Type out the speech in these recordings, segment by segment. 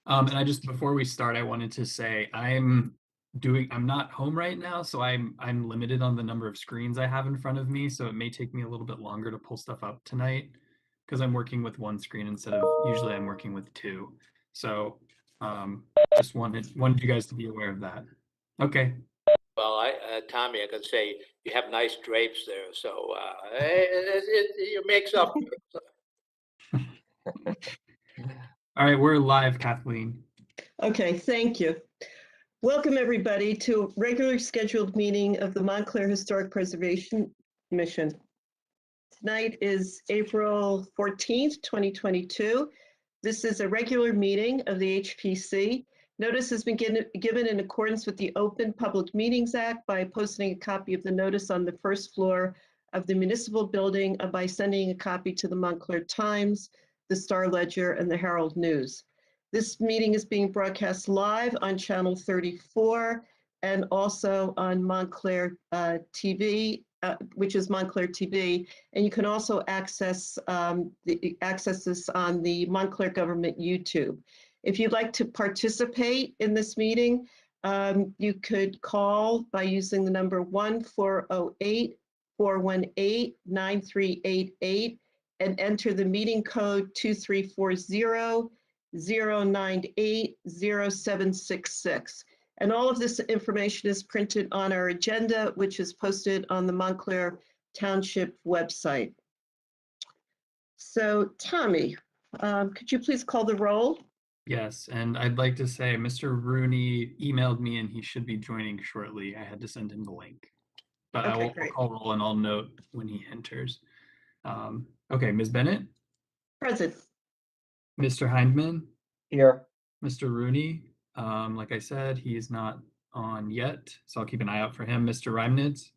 And I just, before we start, I wanted to say I'm not home right now, so I'm limited on the number of screens I have in front of me, so it may take me a little bit longer to pull stuff up tonight because I'm working with one screen instead of usually I'm working with two. So just wanted you guys to be aware of that. Okay. Well, Tommy, I can say you have nice drapes there, so it makes up. All right, we're live, Kathleen. Okay, thank you. Welcome, everybody, to a regularly scheduled meeting of the Montclair Historic Preservation Commission. Tonight is April 14th, 2022. This is a regular meeting of the HPC. Notice has been given in accordance with the Open Public Meetings Act by posting a copy of the notice on the first floor of the municipal building and by sending a copy to the Montclair Times, the Star Ledger, and the Herald News. This meeting is being broadcast live on Channel 34 and also on Montclair TV, which is Montclair TV. And you can also access this on the Montclair Government YouTube. If you'd like to participate in this meeting, you could call by using the number 1-408-418-9388 and enter the meeting code 2340-098-0766. And all of this information is printed on our agenda, which is posted on the Montclair Township website. So, Tommy, could you please call the roll? Yes, and I'd like to say Mr. Rooney emailed me and he should be joining shortly. I had to send him the link. But Okay, I will great. call roll and I'll note when he enters. Okay, Ms. Bennett? Present. Mr. Hindman? Here. Mr. Rooney? Like I said, he is not on yet, so I'll keep an eye out for him. Mr. Reimnitz?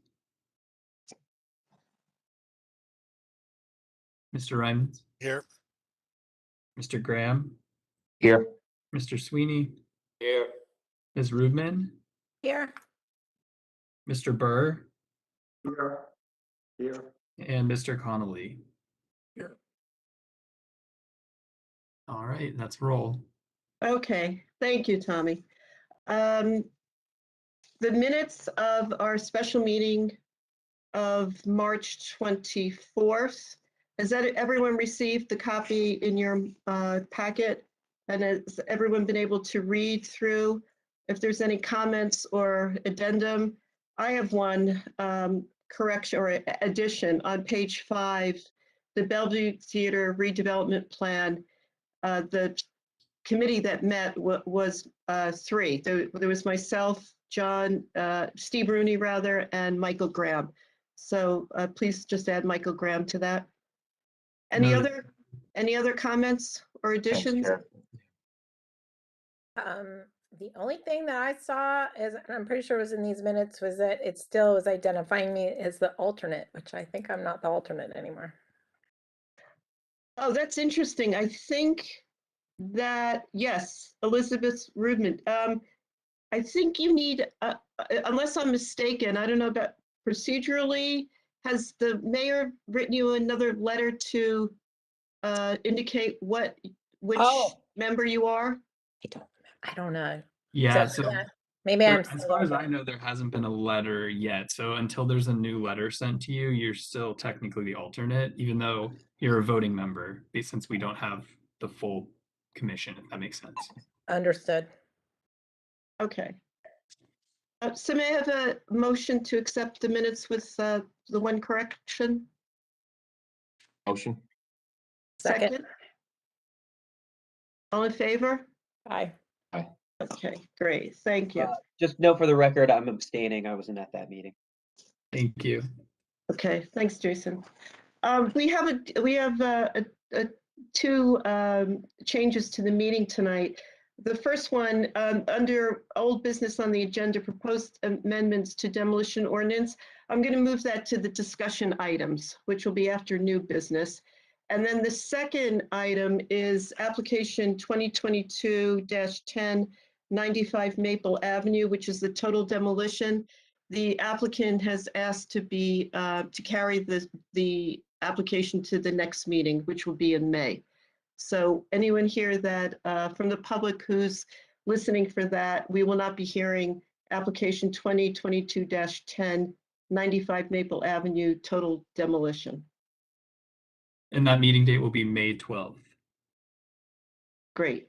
Mr. Reimnitz? Here. Mr. Graham? Here. Mr. Sweeney? Here. Ms. Rubman? Here. Mr. Burr? Here. Here. And Mr. Connolly? Here. All right, let's roll. Okay, thank you, Tommy. The minutes of our special meeting of March 24th, has everyone received the copy in your packet? And has everyone been able to read through? If there's any comments or addendum, I have one correction or addition on page 5, the Bellevue Theater redevelopment plan. The committee that met was 3. There was myself, John, Steve Rooney rather, and Michael Graham. So please just add Michael Graham to that. Any other comments or additions? The only thing that I saw is, and I'm pretty sure it was in these minutes, was that it still was identifying me as the alternate, which I think I'm not the alternate anymore. Oh, that's interesting. I think that, yes, Elizabeth Rudman. I think you need, unless I'm mistaken, I don't know about procedurally, has the mayor written you another letter to indicate which member you are? I don't know. Yeah, So, so yeah, maybe I'm as far as I know, there hasn't been a letter yet. So until there's a new letter sent to you, you're still technically the alternate, even though you're a voting member, since we don't have the full commission, if that makes sense. Understood. Okay. So may I have a motion to accept the minutes with the one correction? Motion. Second. All in favor? Aye. Aye. Okay, great. Thank you. Just note for the record, I'm abstaining. I wasn't at that meeting. Thank you. Okay, thanks, Jason. We have 2 changes to the meeting tonight. The first one, under old business on the agenda, proposed amendments to demolition ordinance. I'm going to move that to the discussion items, which will be after new business. And then the second item is application 2022-10 95 Maple Avenue, which is the total demolition. The applicant has asked to be to carry the application to the next meeting, which will be in May. So anyone here that, from the public who's listening for that, we will not be hearing application 2022-10, 95 Maple Avenue, total demolition. And that meeting date will be May 12th. Great.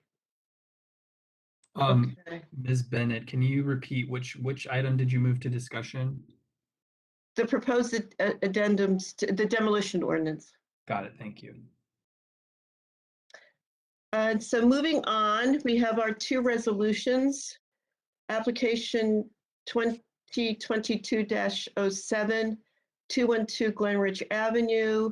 Okay. Okay. Ms. Bennett, can you repeat which item did you move to discussion? The proposed addendums to the demolition ordinance. Got it, thank you. And so moving on, we have our two resolutions. Application 2022-07, 212 Glenridge Avenue,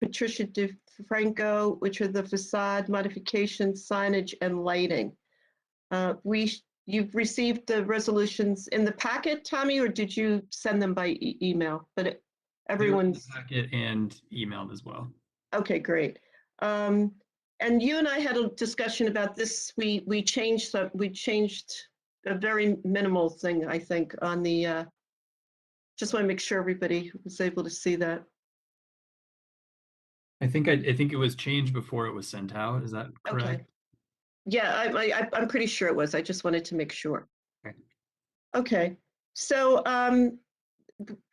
Patricia DiFranco, which are the facade modifications, signage, and lighting. You've received the resolutions in the packet, Tommy, or did you send them by email? But everyone's packet and emailed as well. Okay, great. And you and I had a discussion about this. We changed a very minimal thing, I think, on the. Just want to make sure everybody was able to see that. I think it was changed before it was sent out. Is that correct? Okay. Yeah, I'm pretty sure it was. I just wanted to make sure. Okay. Okay. So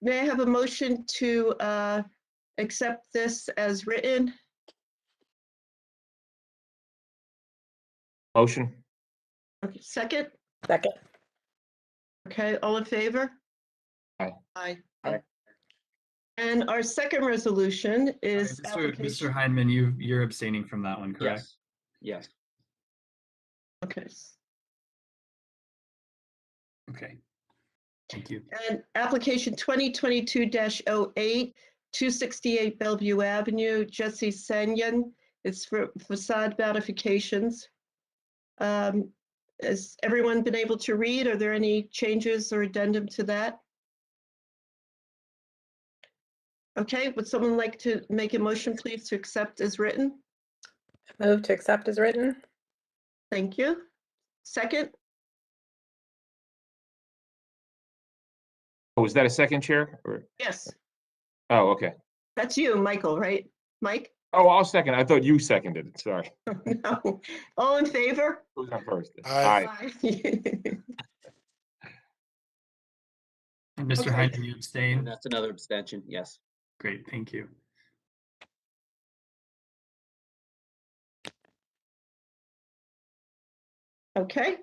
may I have a motion to accept this as written? Motion. Okay, second? Second. Okay, all in favor? Aye. Aye. Aye. And our second resolution is Mr. application. Heineman, you're abstaining from that one, correct? Yes. Okay. Okay. Thank you. And application 2022-08, 268 Bellevue Avenue, Jesse Sayegh. It's for facade modifications. Has everyone been able to read? Are there any changes or addendum to that? Okay, would someone like to make a motion, please, to accept as written? Move to accept as written. Thank you. Second? Oh, was that a second, Chair? Or, Yes, oh, okay. that's you, Michael, right? Mike? Oh, I'll second. I thought you seconded it. Sorry. No. All in favor? Who's on first? Aye. Aye. And Mr. Okay. Heineman, you And abstain? that's another abstention, yes. Great, thank you. Okay,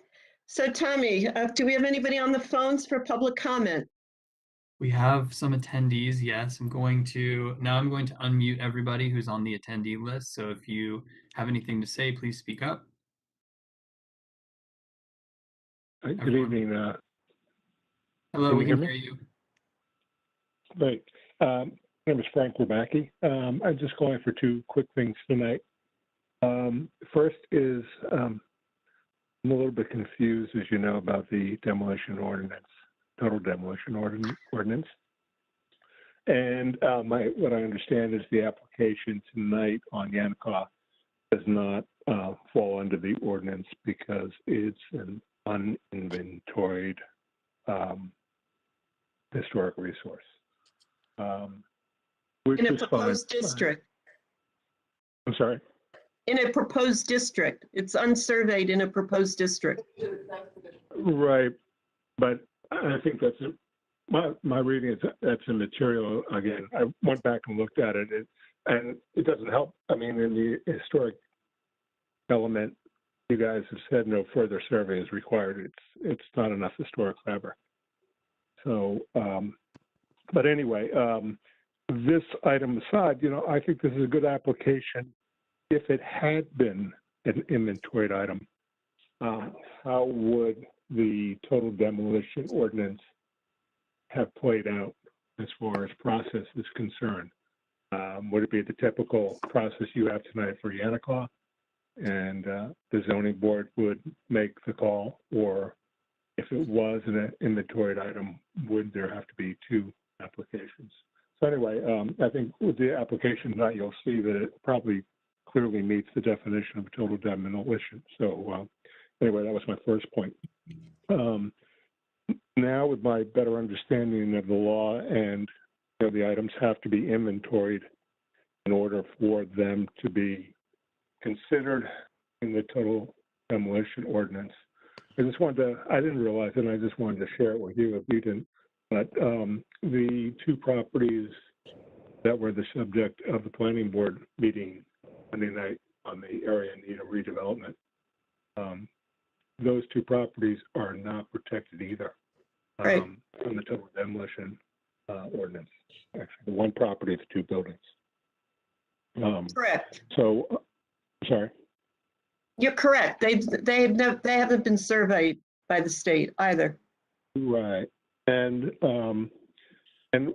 so Tommy, do we have anybody on the phones for public comment? We have some attendees, yes. I'm going to unmute everybody who's on the attendee list. So if you have anything to say, please speak up. Good Everyone. evening. Hello, Can we you can hear hear me? you. Great. My name is Frank Wabacki. I'm just going for two quick things tonight. First is I'm a little bit confused, as you know, about the demolition ordinance, total demolition ordinance. And what I understand is the application tonight on Yantacaw does not fall under the ordinance because it's an uninventoried historic resource. Which In a is fine. proposed district, I'm sorry. in a proposed district. It's unsurveyed in a proposed district. Right, but I think that's my reading is that's immaterial. Again, I went back and looked at it, and it doesn't help. I mean, in the historic element, you guys have said no further survey is required. It's not enough historic fabric. So, but anyway, this item aside, I think this is a good application. If it had been an inventoried item, how would the total demolition ordinance have played out as far as process is concerned? Would it be the typical process you have tonight for Yantacaw, and the zoning board would make the call, or if it was an inventoried item, would there have to be two applications? So anyway, I think with the application tonight, you'll see that it probably clearly meets the definition of total demolition. So anyway, that was my first point. Now, with my better understanding of the law, and the items have to be inventoried in order for them to be considered in the total demolition ordinance. I just wanted to, I didn't realize it, and I just wanted to share it with you if you didn't. But the two properties that were the subject of the planning board meeting Monday night on the area in need of redevelopment, those two properties are not protected either Right. from the total demolition ordinance. Actually, the one property, the two buildings. Correct. So, sorry. You're correct. They haven't been surveyed by the state either. Right. And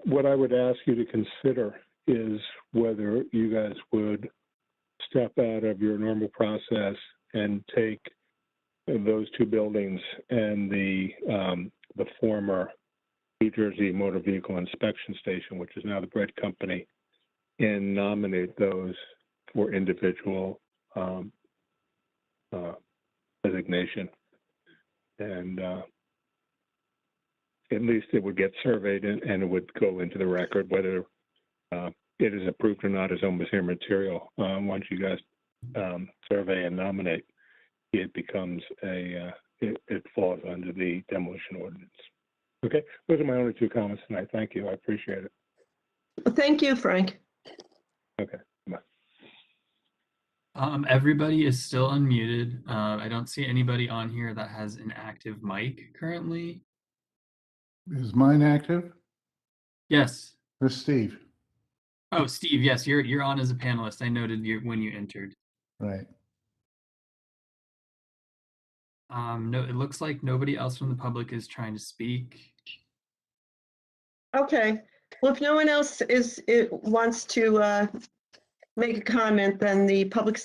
what I would ask you to consider is whether you guys would step out of your normal process and take those two buildings and the former New Jersey Motor Vehicle Inspection Station, which is now the bread company, and nominate those for individual designation. And at least it would get surveyed and it would go into the record whether it is approved or not as almost material. Once you guys survey and nominate, it becomes it falls under the demolition ordinance. Okay, those are my only two comments tonight. Thank you. I appreciate it. Thank you, Frank. Okay, bye. Everybody is still unmuted. I don't see anybody on here that has an active mic currently. Is mine active? Yes. There's Steve. Oh, Steve, yes, you're on as a panelist. I noted you when you entered. Right. No, it looks like nobody else from the public is trying to speak. Okay. Well, if no one else wants to make a comment, then the public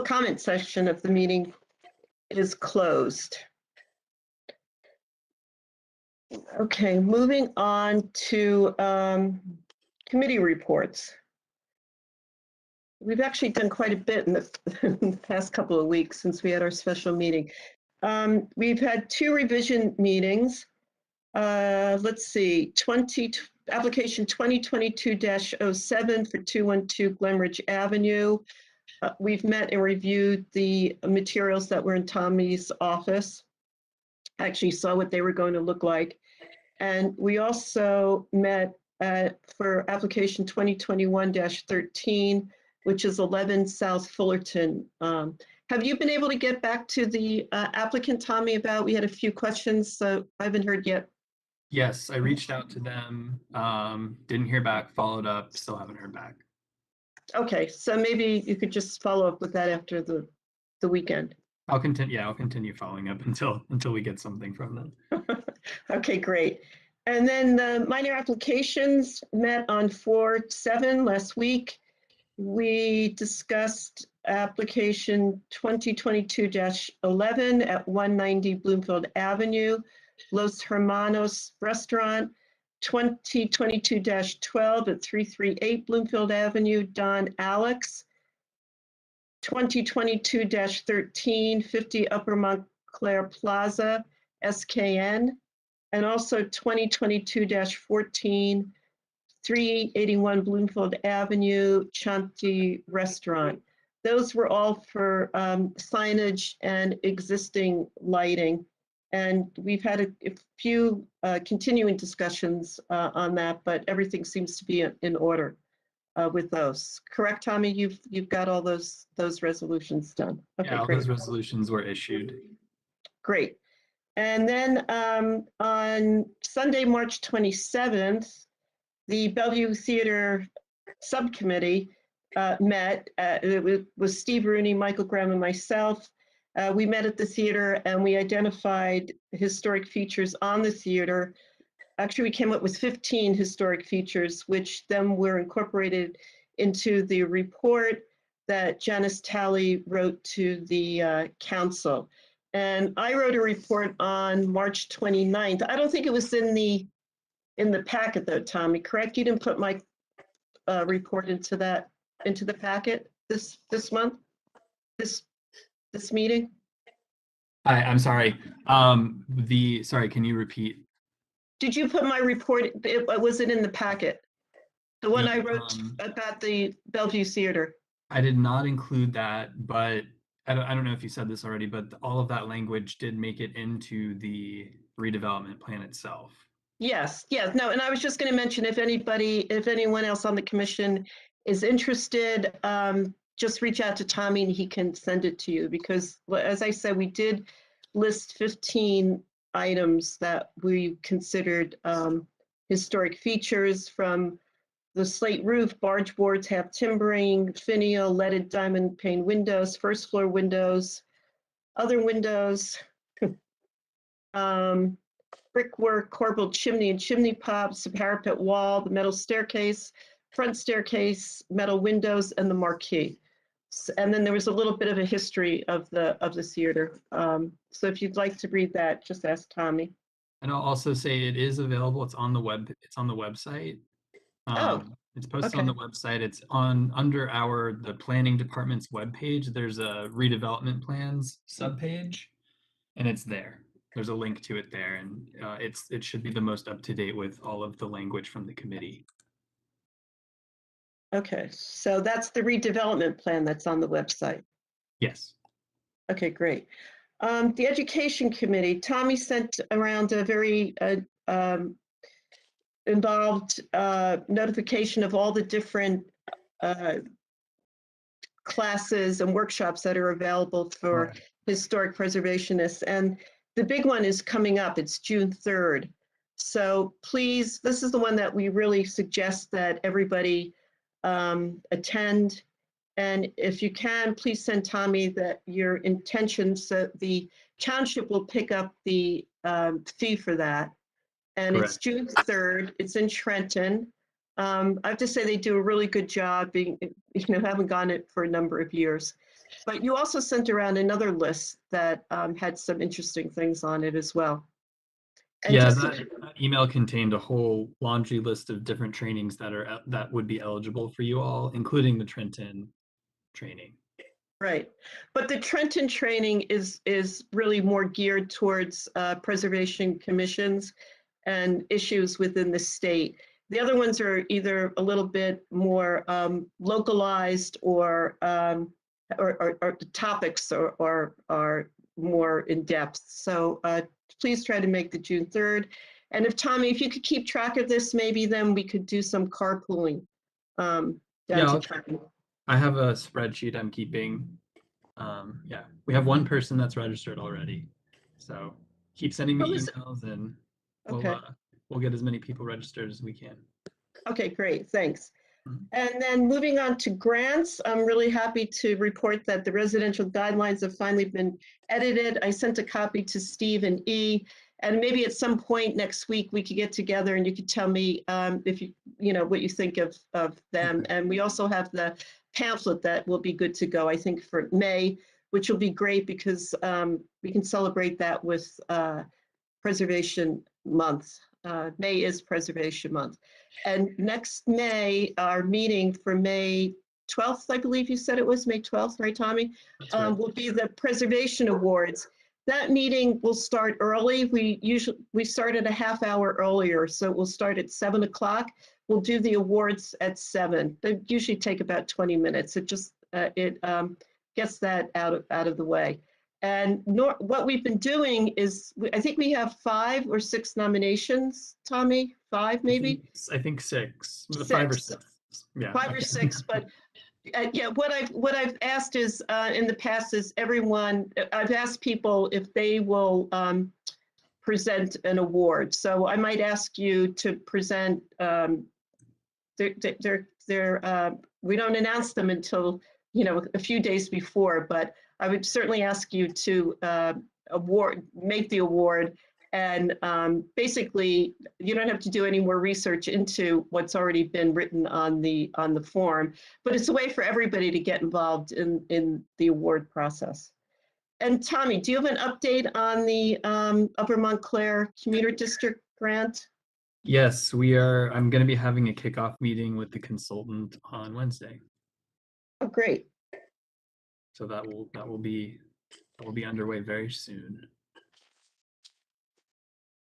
comment session of the meeting is closed. Okay, moving on to committee reports. We've actually done quite a bit in the past couple of weeks since we had our special meeting. We've had two revision meetings. Let's see, application 2022-07 for 212 Glenridge Avenue. We've met and reviewed the materials that were in Tommy's office. I actually saw what they were going to look like. And we also met for application 2021-13, which is 11 South Fullerton. Have you been able to get back to the applicant, Tommy, about, we had a few questions, so I haven't heard yet. Yes, I reached out to them, didn't hear back, followed up, still haven't heard back. Okay, so maybe you could just follow up with that after the weekend. I'll continue following up until we get something from them. Okay, great. And then the minor applications met on 4/7 last week. We discussed application 2022-11 at 190 Bloomfield Avenue, Los Hermanos Restaurant, 2022-12 at 338 Bloomfield Avenue, Don Alex, 2022-13, 50 Upper Montclair Plaza, SKN, and also 2022-14, 381 Bloomfield Avenue, Chanti Restaurant. Those were all for signage and existing lighting. And we've had a few continuing discussions on that, but everything seems to be in order with those. Correct, Tommy? You've got all those resolutions done. Okay, Yeah, all great. those resolutions were issued. Great. And then on Sunday, March 27th, the Bellevue Theater Subcommittee met. It was Steve Rooney, Michael Graham, and myself. We met at the theater and we identified historic features on the theater. Actually, we came up with 15 historic features, which then were incorporated into the report that Janice Talley wrote to the council. And I wrote a report on March 29th. I don't think it was in the packet though, Tommy, correct? You didn't put my report into the packet this month, this meeting? I'm sorry. Sorry, can you repeat? Did you put my report, was it in the packet? The one I wrote Um, about the Bellevue Theater? I did not include that, but I don't know if you said this already, but all of that language did make it into the redevelopment plan itself. Yes, yes, no, and I was just going to mention if anyone else on the commission is interested, just reach out to Tommy and he can send it to you because, as I said, we did list 15 items that we considered historic features, from the slate roof, barge boards, half timbering, finial, leaded diamond pane windows, first floor windows, other windows, brickwork, corbelled chimney and chimney pots, the parapet wall, the metal staircase, front staircase, metal windows, and the marquee. And then there was a little bit of a history of the theater. So if you'd like to read that, just ask Tommy. And I'll also say it is available. It's on the website. It's posted on the website. It's under the planning department's webpage. There's a redevelopment plans subpage, and it's there. There's a link to it there, and it should be the most up to date with all of the language from the committee. Okay, so that's the redevelopment plan that's on the website. Yes. Okay, great. The Education Committee, Tommy sent around a very involved notification of all the different classes and workshops that are available for Right. historic preservationists. And the big one is coming up. It's June 3rd. So please, this is the one that we really suggest that everybody attend. And if you can, please send Tommy your intentions so the township will pick up the fee for that. And it's Correct. June 3rd. It's in Trenton. I have to say they do a really good job being, haven't gone it for a number of years. But you also sent around another list that had some interesting things on it as well. And Yeah, just that email contained a whole laundry list of different trainings that would be eligible for you all, including the Trenton training. right. But the Trenton training is really more geared towards preservation commissions and issues within the state. The other ones are either a little bit more localized or the topics are more in depth. So please try to make the June 3rd. And if you could keep track of this, maybe then we could do some carpooling down to Trenton. I have a spreadsheet I'm keeping. Yeah, we have one person that's registered already. So keep sending me emails and we'll get as many people registered as we can. Okay, great, thanks. Mhm. And then moving on to grants, I'm really happy to report that the residential guidelines have finally been edited. I sent a copy to Steve and E, and maybe at some point next week we could get together and you could tell me if what you think of them. Okay. And we also have the pamphlet that will be good to go, I think, for May, which will be great because we can celebrate that with Preservation Month. May is Preservation Month. And next May, our meeting for May 12th, I believe you said it was May 12th, right, Tommy? That's right. Will be the Preservation Awards. That meeting will start early. We started a half hour earlier, so we'll start at 7 o'clock. We'll do the awards at 7. They usually take about 20 minutes. It just gets that out of the way. And what we've been doing is, I think we have 5 or 6 nominations, Tommy, 5 maybe? I think 6, 5 or 6. 6. Yeah. 5 or 6, but yeah, what I've asked is, in the past is I've asked people if they will present an award. So I might ask you to present, we don't announce them until, a few days before, but I would certainly ask you to make the award, and basically you don't have to do any more research into what's already been written on the form, but it's a way for everybody to get involved in the award process. And Tommy, do you have an update on the Upper Montclair Commuter District grant? Yes, I'm going to be having a kickoff meeting with the consultant on Wednesday. Oh, great. So that will be underway very soon.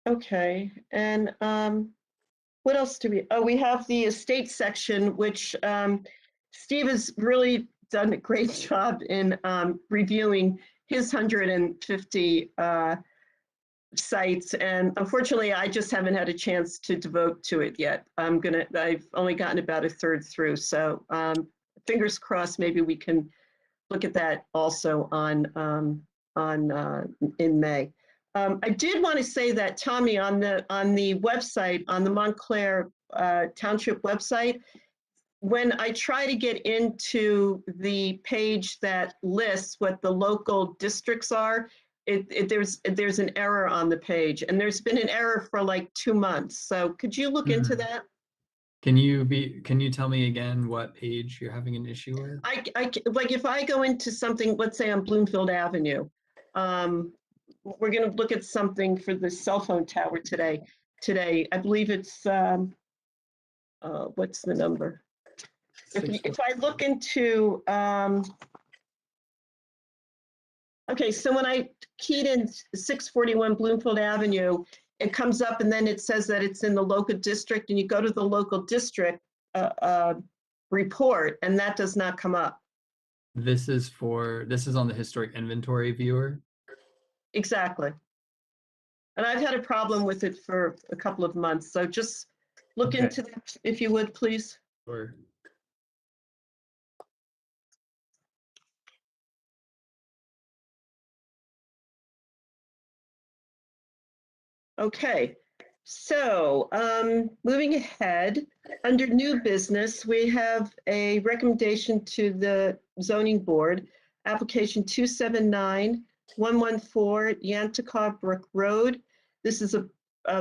Okay, and what else do we have the estate section, which Steve has really done a great job in reviewing his 150 sites, and unfortunately, I just haven't had a chance to devote to it yet. I've only gotten about a third through, so fingers crossed. Maybe we can look at that also in May. I did want to say that, Tommy, on the website, on the Montclair Township website, when I try to get into the page that lists what the local districts are, there's an error on the page, and there's been an error for like 2 months. So could you look into that? Can you tell me again what page you're having an issue with? Like if I go into something, let's say on Bloomfield Avenue, we're going to look at something for the cell phone tower today. I believe it's, what's the number? If I look into, okay, so when I keyed in 641 Bloomfield Avenue, it comes up and then it says that it's in the local district, and you go to the local district report, and that does not come up. This is on the historic inventory viewer. Exactly. And I've had a problem with it for a couple of months, so just look Okay. into that if you would, please. Or Okay, so moving ahead, under new business, we have a recommendation to the zoning board, application 279114 Yantacaw Brook Road. This is a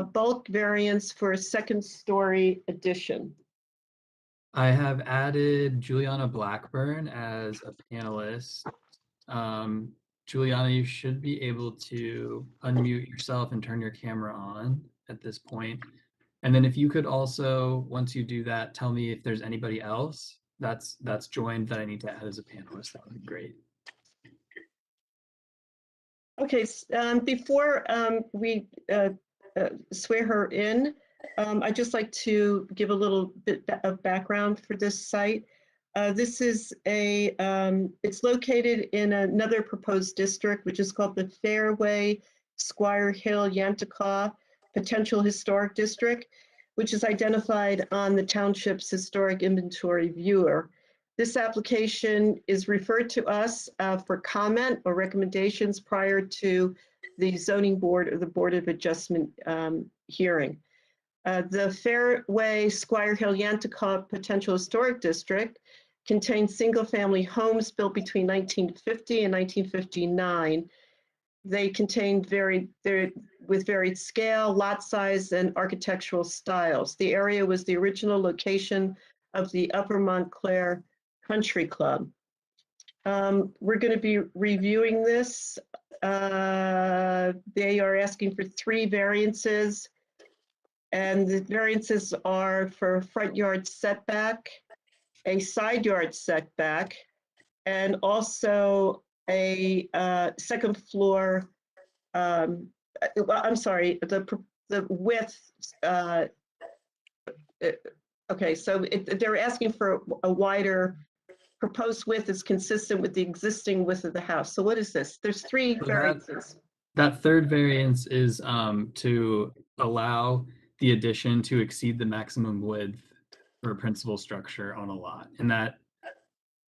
bulk variance for a second-story addition. I have added Juliana Blackburn as a panelist. Juliana, you should be able to unmute yourself and turn your camera on at this point. And then if you could also, once you do that, tell me if there's anybody else that's joined that I need to add as a panelist, that would be great. Okay, before we swear her in, I'd just like to give a little bit of background for this site. This is it's located in another proposed district, which is called the Fairway Squire Hill Yantacaw Potential Historic District, which is identified on the township's historic inventory viewer. This application is referred to us for comment or recommendations prior to the zoning board or the Board of Adjustment hearing. The Fairway Squire Hill Yantacaw Potential Historic District contains single-family homes built between 1950 and 1959. They contain with varied scale, lot size, and architectural styles. The area was the original location of the Upper Montclair Country Club. We're going to be reviewing this. They are asking for 3 variances, and the variances are for front yard setback, a side yard setback, and also a second floor, I'm sorry, the width, okay, so they're asking for a wider, proposed width is consistent with the existing width of the house. So what is this? There's 3 So variances. That third variance is to allow the addition to exceed the maximum width for a principal structure on a lot, and that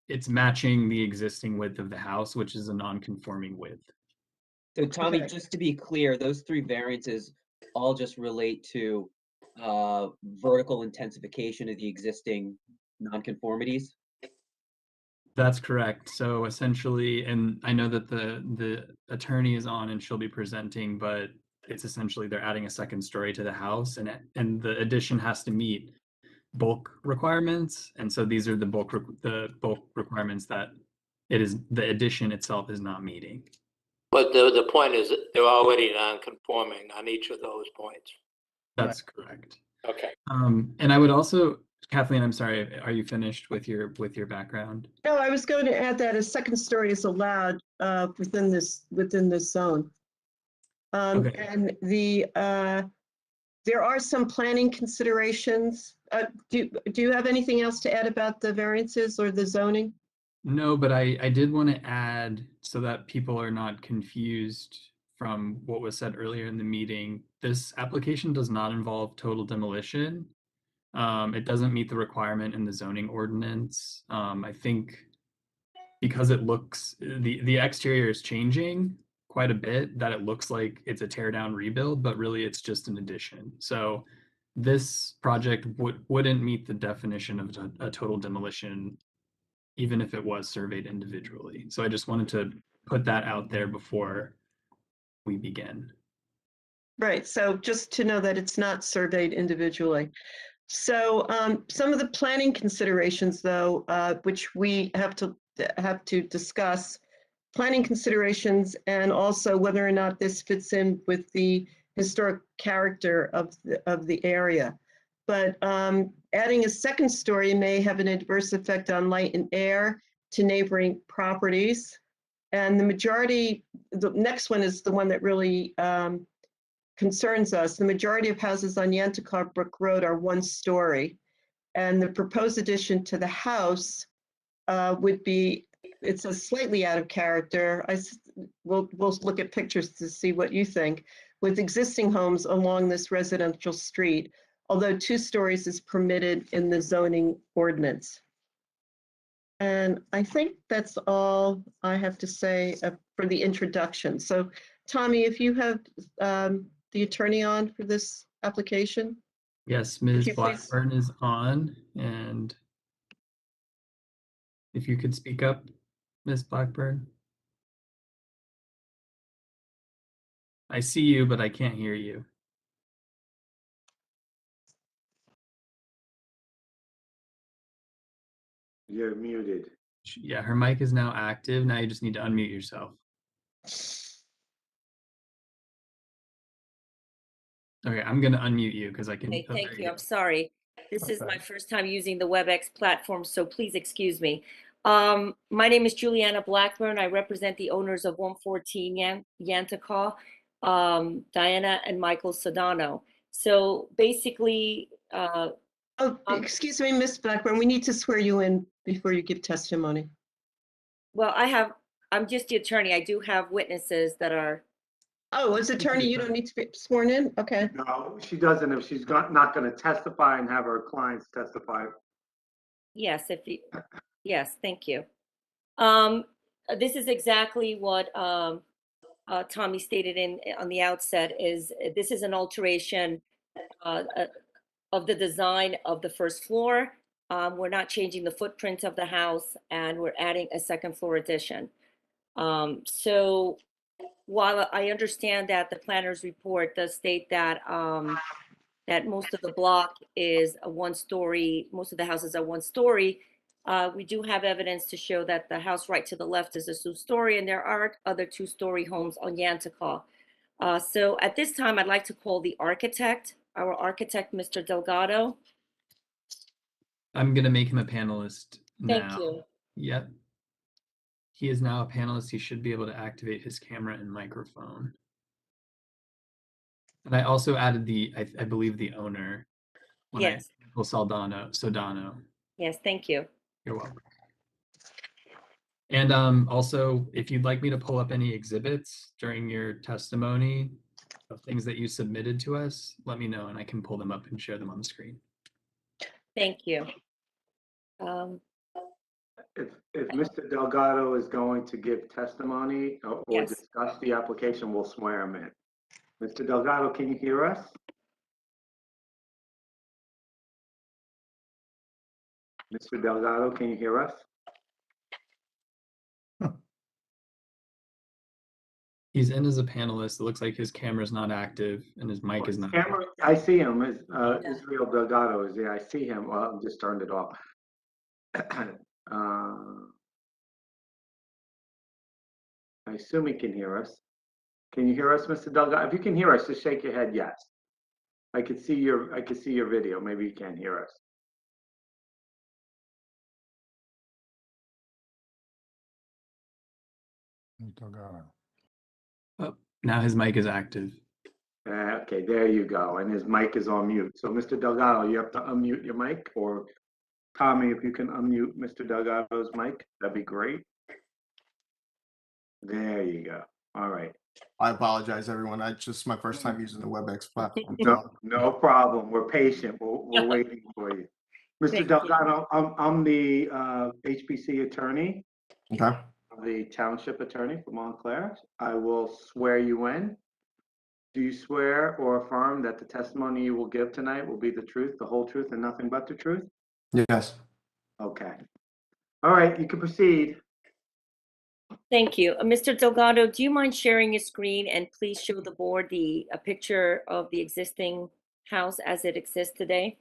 it's matching the existing width of the house, which is a non-conforming width. So Tommy, Okay. just to be clear, those 3 variances all just relate to vertical intensification of the existing nonconformities? That's correct. So essentially, and I know that the attorney is on and she'll be presenting, but it's essentially they're adding a second story to the house, and the addition has to meet bulk requirements, and so these are the bulk requirements that the addition itself is not meeting. But the point is that they're already non-conforming on each of those points. That's correct. Okay. And I would also, Kathleen, I'm sorry, are you finished with your background? No, I was going to add that a second story is allowed within this zone. Okay. And there are some planning considerations. Do you have anything else to add about the variances or the zoning? No, but I did want to add so that people are not confused from what was said earlier in the meeting. This application does not involve total demolition. It doesn't meet the requirement in the zoning ordinance. I think because it looks the exterior is changing quite a bit, that it looks like it's a tear down rebuild, but really it's just an addition. So this project wouldn't meet the definition of a total demolition, even if it was surveyed individually. So I just wanted to put that out there before we begin. Right, so just to know that it's not surveyed individually. So some of the planning considerations, though, which we have to discuss, planning considerations, and also whether or not this fits in with the historic character of the area. But adding a second story may have an adverse effect on light and air to neighboring properties. And the next one is the one that really concerns us. The majority of houses on Yantacaw Brook Road are 1 story. And the proposed addition to the house would be, it's a slightly out of character. We'll look at pictures to see what you think, with existing homes along this residential street, although 2 stories is permitted in the zoning ordinance. And I think that's all I have to say for the introduction. So Tommy, if you have the attorney on for this application? Yes, Ms. you please- Blackburn is on, and if you could speak up, Ms. Blackburn. I see you, but I can't hear you. You're muted. Yeah, her mic is now active. Now you just need to unmute yourself. Okay, I'm gonna unmute you because I can. Okay, Oh, there thank you you. go. I'm sorry. This is my Okay. first time using the WebEx platform, so please excuse me. My name is Juliana Blackburn. I represent the owners of 114 Yantacaw, Diana and Michael Sodano. So basically, Oh, excuse me, Ms. Blackburn, we need to swear you in before you give testimony. well, I'm just the attorney. I do have witnesses that are, Oh, as attorney, you don't need to be sworn in? Okay. No, she doesn't if she's not going to testify and have her clients testify. yes, yes, thank you. This is exactly what Tommy stated on the outset, is this is an alteration of the design of the first floor. We're not changing the footprint of the house, and we're adding a second floor addition. So while I understand that the planner's report does state that that most of the block is a 1 story, most of the houses are 1 story, we do have evidence to show that the house right to the left is a 2 story, and there are other 2 story homes on Yantacaw. So at this time, I'd like to call the architect, our architect, Mr. Delgado. I'm gonna make him a panelist now. Thank you. Yep. He is now a panelist. He should be able to activate his camera and microphone. And I also added I believe the owner. Yes. Sodano. Yes, thank you. You're welcome. And also, if you'd like me to pull up any exhibits during your testimony of things that you submitted to us, let me know and I can pull them up and share them on the screen. Thank you. If Mr. Delgado is going to give testimony or Yes. discuss the application, we'll swear him in. Mr. Delgado, can you hear us? Mr. Delgado, can you hear us? He's in as a panelist. It looks like his camera's not active and his mic is not. Camera, I see him. Israel Delgado is there. I see him. Well, I just turned it off. I assume he can hear us. Can you hear us, Mr. Delgado? If you can hear us, just shake your head yes. I could see your video. Maybe you can't hear us. Oh, now his mic is active. Okay, there you go. And his mic is on mute. So, Mr. Delgado, you have to unmute your mic, or Tommy, if you can unmute Mr. Delgado's mic, that'd be great. There you go. All right. I apologize, everyone. It's just my first time using the WebEx platform. No problem. We're patient. We're waiting for you. Mr. Thank you. Delgado, I'm the HPC attorney, Okay. the township attorney for Montclair. I will swear you in. Do you swear or affirm that the testimony you will give tonight will be the truth, the whole truth, and nothing but the truth? Yes. Okay. All right, you can proceed. Thank you. Mr. Delgado, do you mind sharing your screen and please show the board a picture of the existing house as it exists today?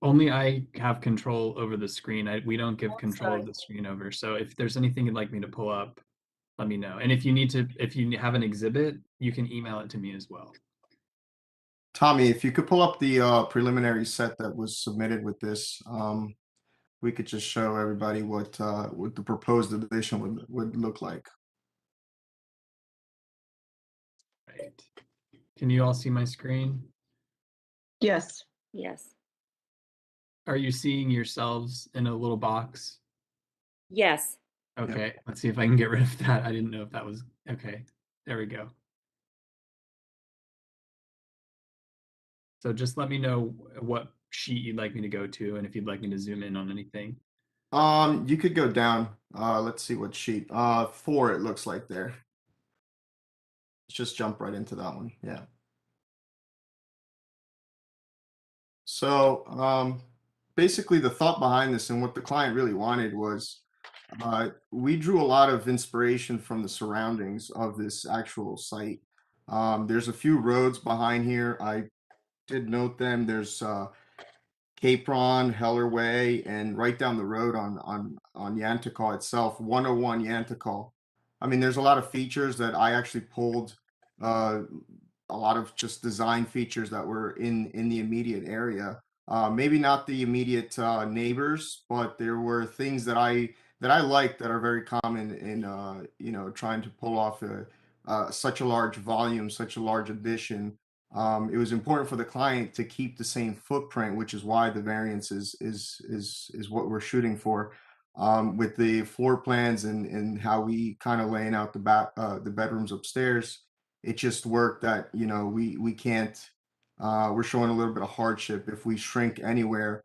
Only I have control over the screen. We don't give control sorry. of the screen over. So if there's anything you'd like me to pull up, let me know. And if you have an exhibit, you can email it to me as well. Tommy, if you could pull up the preliminary set that was submitted with this, we could just show everybody what the proposed addition would look like. Right. Can you all see my screen? Yes. Yes. Are you seeing yourselves in a little box? Yes. Okay, let's see if I can get rid of that. I didn't know if that was okay. There we go. So just let me know what sheet you'd like me to go to and if you'd like me to zoom in on anything. You could go down. Let's see what sheet. 4 it looks like there. Let's just jump right into that one. Yeah. So basically the thought behind this and what the client really wanted was we drew a lot of inspiration from the surroundings of this actual site. There's a few roads behind here. I did note them. There's Capron, Heller Way, and right down the road on Yantacaw itself, 101 Yantacaw. I mean, there's a lot of features that I actually pulled, a lot of just design features that were in the immediate area. Maybe not the immediate neighbors, but there were things that I like that are very common in trying to pull off such a large volume, such a large addition. It was important for the client to keep the same footprint, which is why the variance is what we're shooting for. With the floor plans and how we kind of laying out the bedrooms upstairs, it just worked that we can't. We're showing a little bit of hardship if we shrink anywhere.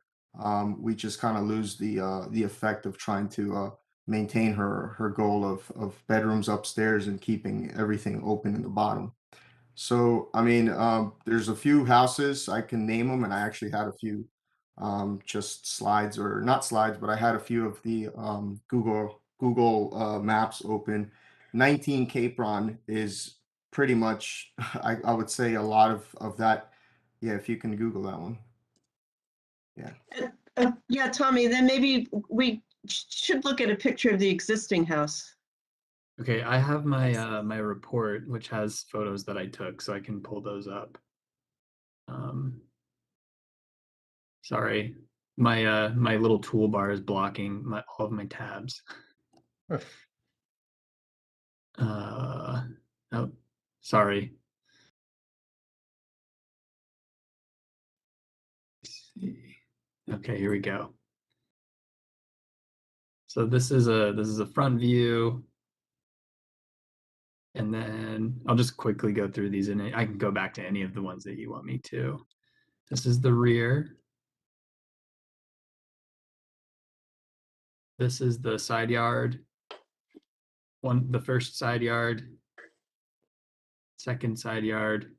We just kind of lose the effect of trying to maintain her goal of bedrooms upstairs and keeping everything open in the bottom. So, I mean, there's a few houses, I can name them, and I actually had a few just slides, or not slides, but I had a few of the Google Maps open. 19 Capron is pretty much, I would say, a lot of that. Yeah, if you can Google that one. Yeah. Yeah, Tommy, then maybe we should look at a picture of the existing house. Okay, I have my my report, which has photos that I took, so I can pull those up. Sorry, my little toolbar is blocking all of my tabs. Oh, sorry. Let's see. Okay, here we go. So this is a front view. And then I'll just quickly go through these, and I can go back to any of the ones that you want me to. This is the rear. This is the side yard. The first side yard, second side yard.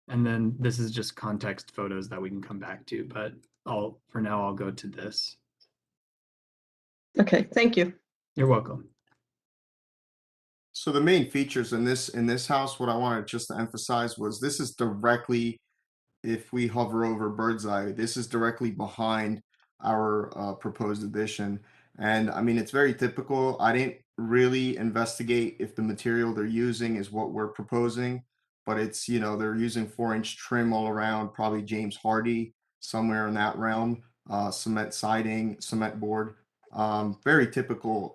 And then this is just context photos that we can come back to, but for now I'll go to this. Okay, thank you. You're welcome. So the main features in this house, what I wanted just to emphasize was this is directly, if we hover over bird's eye, this is directly behind our proposed addition. And I mean, it's very typical. I didn't really investigate if the material they're using is what we're proposing, but it's, they're using 4-inch trim all around, probably James Hardy, somewhere in that realm, cement siding, cement board. Very typical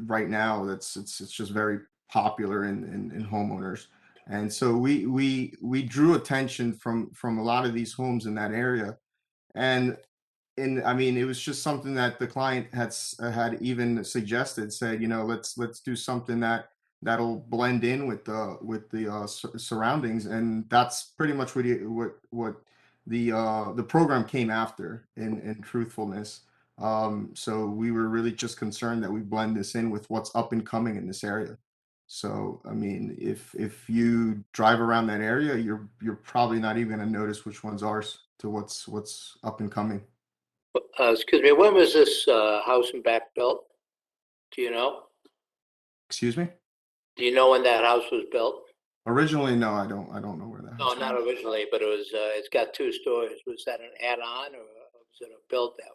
right now. It's just very popular in homeowners. And so we drew attention from a lot of these homes in that area And I mean, it was just something that the client had even suggested, said, let's do something that'll blend in with the surroundings, and that's pretty much what the program came after in truthfulness. So we were really just concerned that we blend this in with what's up and coming in this area. So I mean, if you drive around that area, you're probably not even going to notice which one's ours to what's up and coming. Excuse me, when was this house in back built? Do you know? Excuse me? Do you know when that house was built? Originally, no, I don't know where that No, house not originally, but it's got 2 stories. Was that an add-on or was it built that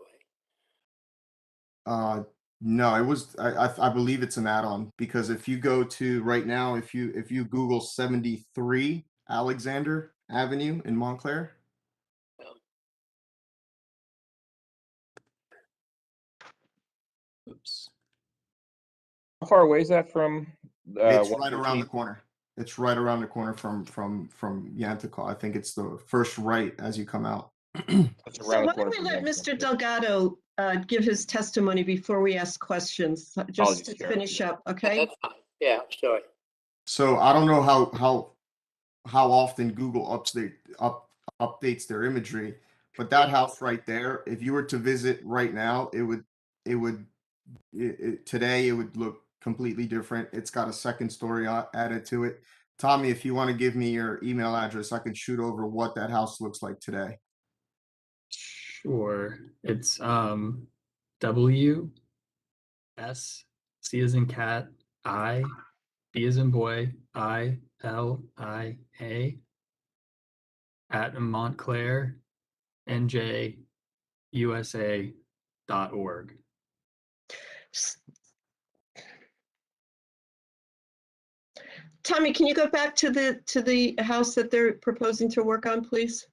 way? No, it was I believe it's an add-on, because if you go to right now, if you Google 73 Alexander Avenue in Montclair. Oops. How far away is that from? It's right around the 113? corner. It's right around the corner from Yantacaw. I think it's the first right as you come out. That's So around the why corner don't we from let Yantacaw. Mr. Delgado give his testimony before we ask questions, just Apologies, to Chair. finish up, okay? That's fine. Yeah, sorry. So I don't know how often Google updates their imagery, but that house right there, if you were to visit right now, today it would look completely different. It's got a second story added to it. Tommy, if you want to give me your email address, I can shoot over what that house looks like today. Sure. It's W S C as in cat, I B as in boy, ILIA at Montclair NJUSA.org. Tommy, can you go back to the house that they're proposing to work on, please?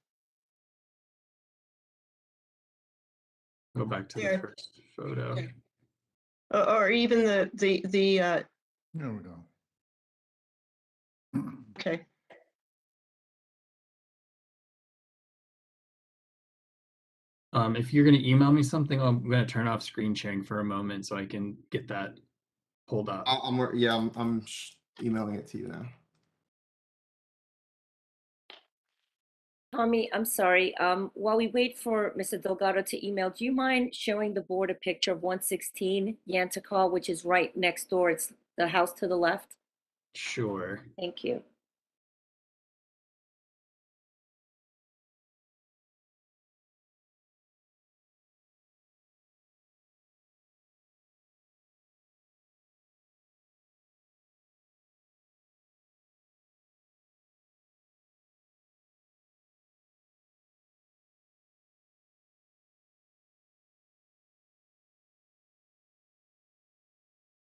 Go back to the There. first photo. Okay. Or even the There we go. okay. If you're going to email me something, I'm going to turn off screen sharing for a moment so I can get that pulled up. I'm emailing it to you now. Tommy, I'm sorry. While we wait for Mr. Delgado to email, do you mind showing the board a picture of 116 Yantacaw, which is right next door? It's the house to the left. Sure. Thank you.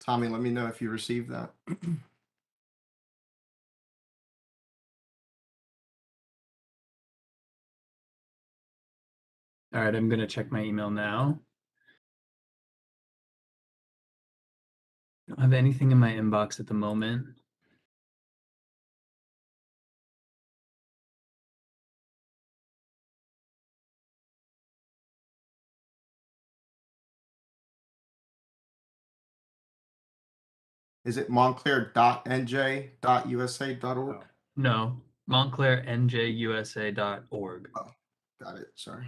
Tommy, let me know if you received that. All right, I'm going to check my email now. I don't have anything in my inbox at the moment. Is it montclair.nj.usa.org? No, MontclairNJUSA.org. Oh, got it. Sorry.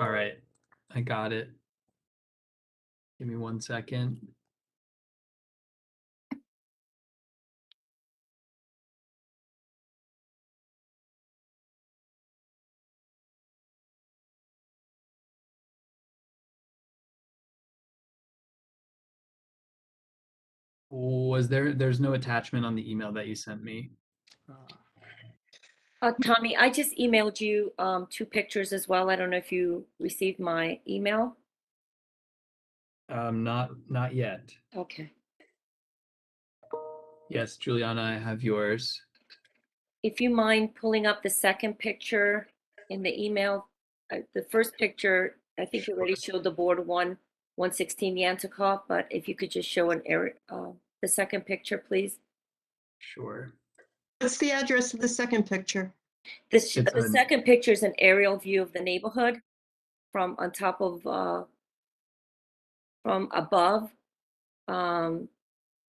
All right, I got it. Give me 1 second. There's no attachment on the email that you sent me? Tommy, I just emailed you 2 pictures as well. I don't know if you received my email. Not yet. Okay. Yes, Juliana, I have yours. If you mind pulling up the second picture in the email, the first picture, I think you already showed the board 116 Yantacaw, but if you could just show the second picture, please. Sure. What's the address of the second picture? The second picture is an aerial view of the neighborhood from on top of, from above.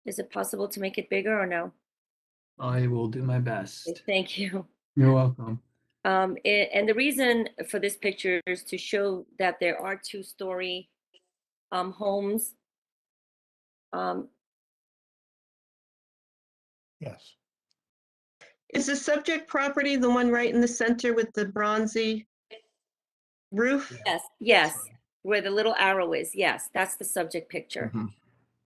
Is it possible to make it bigger or no? I will do my best. Thank you. You're welcome. And the reason for this picture is to show that there are 2-story homes. Yes. Is the subject property the one right in the center with the bronzy roof? Yes, where the little arrow is. Yes, that's the subject picture.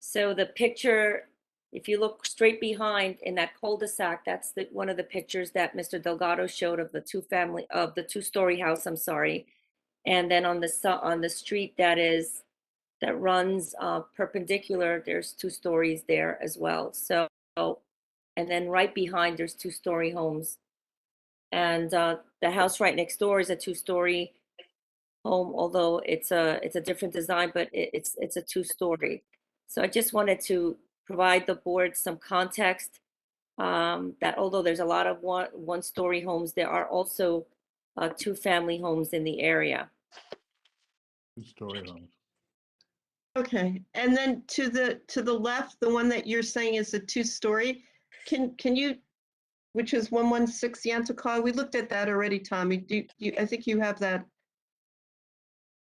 So the picture, if you look straight behind in that cul-de-sac, that's one of the pictures that Mr. Delgado showed of the 2-story house, I'm sorry. And then on the street that runs perpendicular, there's 2 stories there as well. So, and then right behind, there's 2-story homes. And the house right next door is a 2-story home, although it's a different design, but it's a 2-story. So I just wanted to provide the board some context that although there's a lot of 1-story homes, there are also 2-family homes in the area. 2-story homes. Okay, and then to the left, the one that you're saying is a 2-story, can you, which is 116 Yantacaw, we looked at that already, Tommy. I think you have that.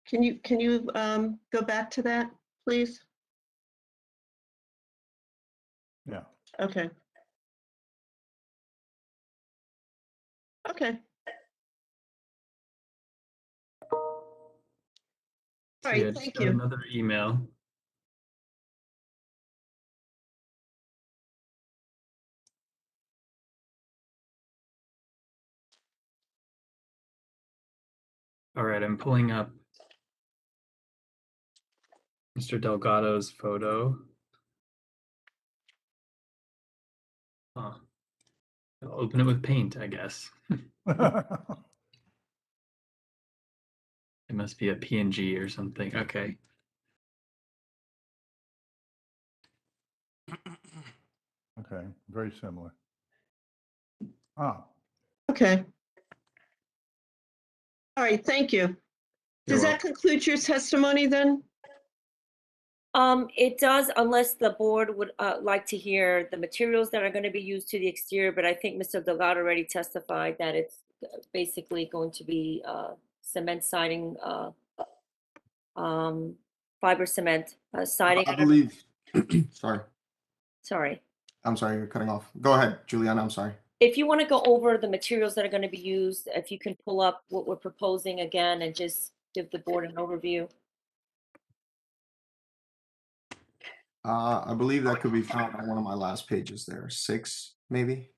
Can you go back to that, please? Yeah. Okay. Okay. All Yeah, right, just thank got you. another email. All right, I'm pulling up Mr. Delgado's photo. Huh. I'll open it with paint, I guess. It must be a PNG or something. Okay. Okay, very similar. Ah, Okay. All right, thank you. Does that conclude your testimony then? It does, unless the board would like to hear the materials that are going to be used to the exterior, but I think Mr. Delgado already testified that it's basically going to be cement siding, fiber cement siding. I believe, sorry, Sorry. I'm sorry, you're cutting off. Go ahead, Juliana, I'm sorry. If you want to go over the materials that are going to be used, if you can pull up what we're proposing again and just give the board an overview. I believe that could be found on one of my last pages there. 6, maybe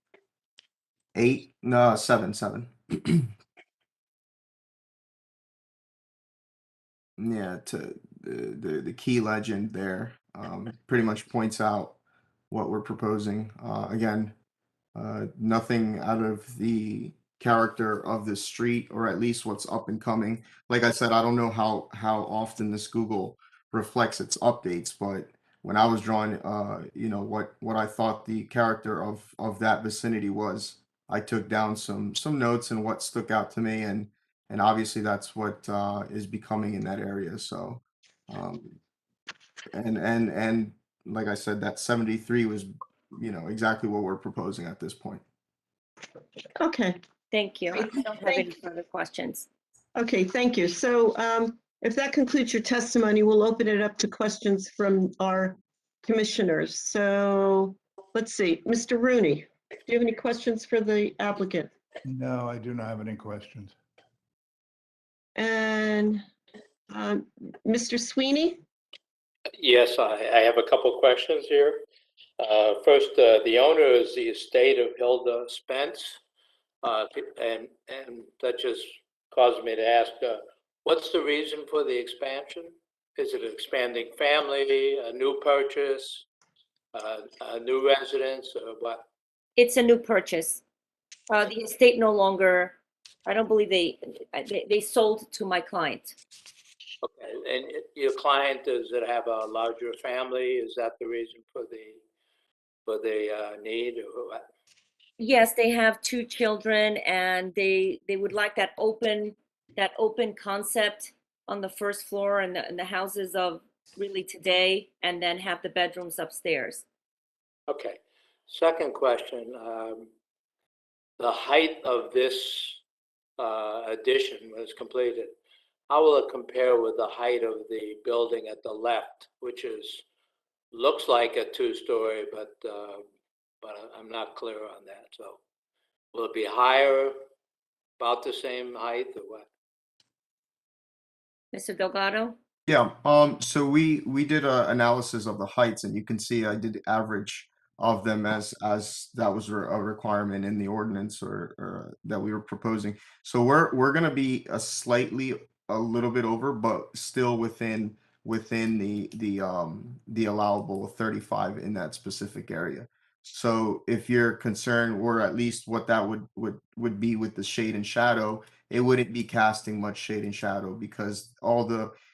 8, no, 7. Yeah, to the key legend there pretty much points out what we're proposing. Again, nothing out of the character of the street, or at least what's up and coming. Like I said, I don't know how often this Google reflects its updates, but when I was drawing, you know, what I thought the character of that vicinity was, I took down some notes and what stuck out to me, and obviously that's what is becoming in that area. So, and like I said, that 73 was, you know, exactly what we're proposing at this point. Okay. Thank you. I Great, don't have any further questions. Okay, thank you. So if that concludes your testimony, we'll open it up to questions from our commissioners. So let's see, Mr. Rooney, do you have any questions for the applicant? no, I do not have any questions. And Mr. Sweeney? Yes, I have a couple questions here. First, the owner is the estate of Hilda Spence. And that just caused me to ask, what's the reason for the expansion? Is it an expanding family, a new purchase, a new residence, or what? It's a new purchase. The estate no longer, I don't believe they sold to my client. Okay, and your client, does it have a larger family? Is that the reason for the need, or what? Yes, they have 2 children, and they would like that open concept on the first floor and the houses of really today, and then have the bedrooms upstairs. Okay. Second question, the height of this addition was completed. How will it compare with the height of the building at the left, which looks like a 2-story, but I'm not clear on that. So will it be higher, about the same height, or what? Mr. Delgado? Yeah, so we did a analysis of the heights, and you can see I did average of them as that was a requirement in the ordinance or that we were proposing. So we're gonna be a little bit over, but still within the allowable 35 in that specific area. So if you're concerned, or at least what that would be with the shade and shadow, it wouldn't be casting much shade and shadow, because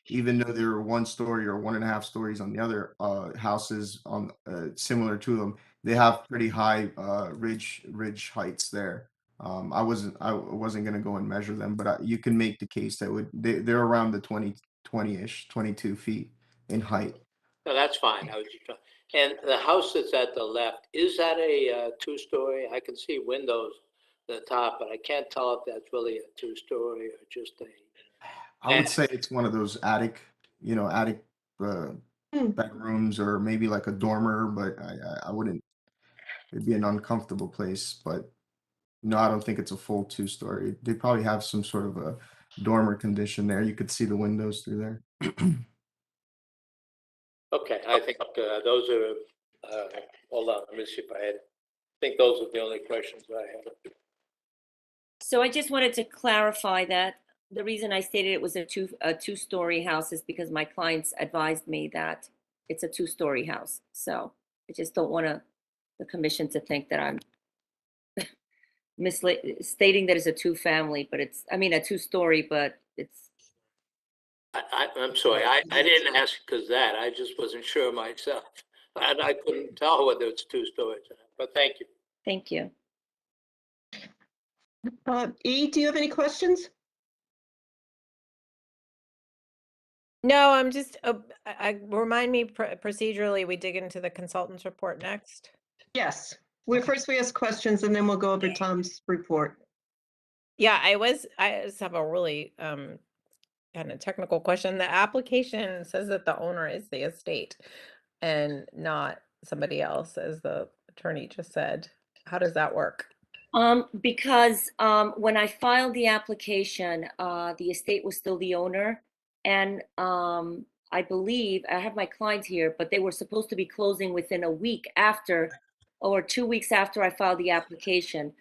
even though there are 1-story or 1.5 stories on the other houses on similar to them, they have pretty high ridge heights there. I wasn't going to go and measure them, but you can make the case that they're around the 20-ish, 22 feet in height. No, that's fine. I was just trying. And the house that's at the left, is that a 2-story? I can see windows at the top, but I can't tell if that's really a 2-story or just a. I would say it's one of those attic bedrooms, or maybe like a dormer, but I wouldn't. It'd be an uncomfortable place, but no, I don't think it's a full 2-story. They probably have some sort of a dormer condition there. You could see the windows through there. Okay, I think those are. Hold on, let me see if I think those are the only questions I had. So I just wanted to clarify that the reason I stated it was a 2-story house is because my clients advised me that it's a 2-story house. So I just don't want the commission to think that I'm stating that it's a 2-family, but a 2-story, but it's. I'm sorry, I didn't ask because that, I just wasn't sure myself. And I couldn't tell whether it's 2 stories, but thank you. Thank you. E, do you have any questions? No, I'm just, remind me procedurally, we dig into the consultant's report next. Yes. First we ask questions, and then we'll go over Tom's report. Yeah, I just have a really kind of technical question. The application says that the owner is the estate and not somebody else, as the attorney just said. How does that work? Because when I filed the application, the estate was still the owner, and I believe I have my client here, but they were supposed to be closing within a week after, or 2 weeks after I filed the application.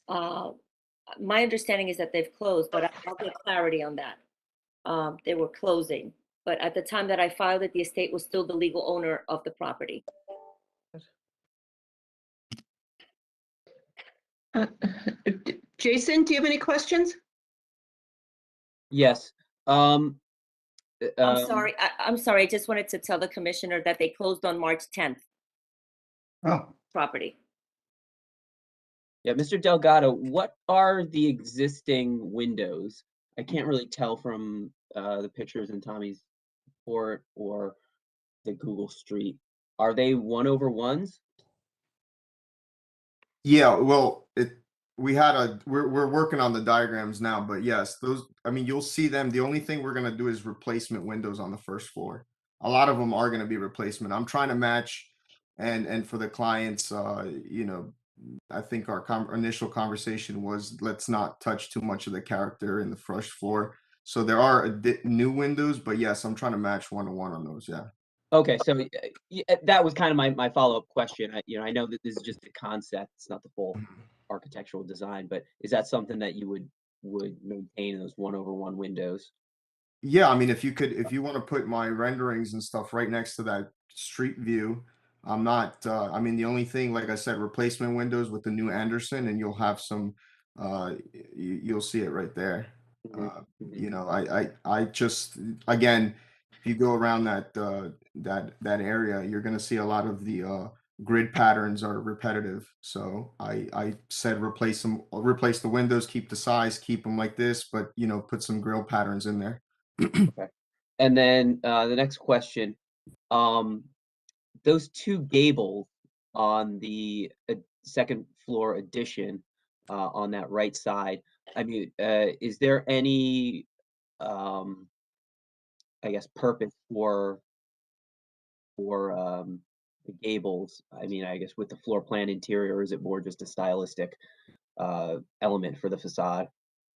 My understanding is that they've closed, but I'll get clarity on that. They were closing, but at the time that I filed it, the estate was still the legal owner of the property. Jason, do you have any questions? Yes. I'm sorry. I'm sorry. I just wanted to tell the commissioner that they closed on March 10th. Oh, Property. Yeah, Mr. Delgado, what are the existing windows? I can't really tell from the pictures in Tommy's report or the Google Street. Are they 1/1s? Yeah, well, we're working on the diagrams now, but yes, those, I mean, you'll see them. The only thing we're gonna do is replacement windows on the first floor. A lot of them are gonna be replacement. I'm trying to match, and for the clients, I think our initial conversation was, let's not touch too much of the character in the first floor. So there are new windows, but yes, I'm trying to match 1-to-1 on those. Yeah. Okay, so that was kind of my follow-up question. I know that this is just a concept, it's not the full architectural design, but is that something that you would maintain those 1/1 windows? Yeah, I mean, if you want to put my renderings and stuff right next to that street view, I'm not, I mean, the only thing, like I said, replacement windows with the new Anderson, and you'll have some, you'll see it right there. You know, I just, again, if you go around that area, you're gonna see a lot of the grid patterns are repetitive. So I said replace the windows, keep the size, keep them like this, but you know, put some grill patterns in there. Okay. And then the next question, those two gables on the second floor addition on that right side, I mean, is there any, I guess, purpose for the gables? I mean, I guess with the floor plan interior, or is it more just a stylistic element for the facade?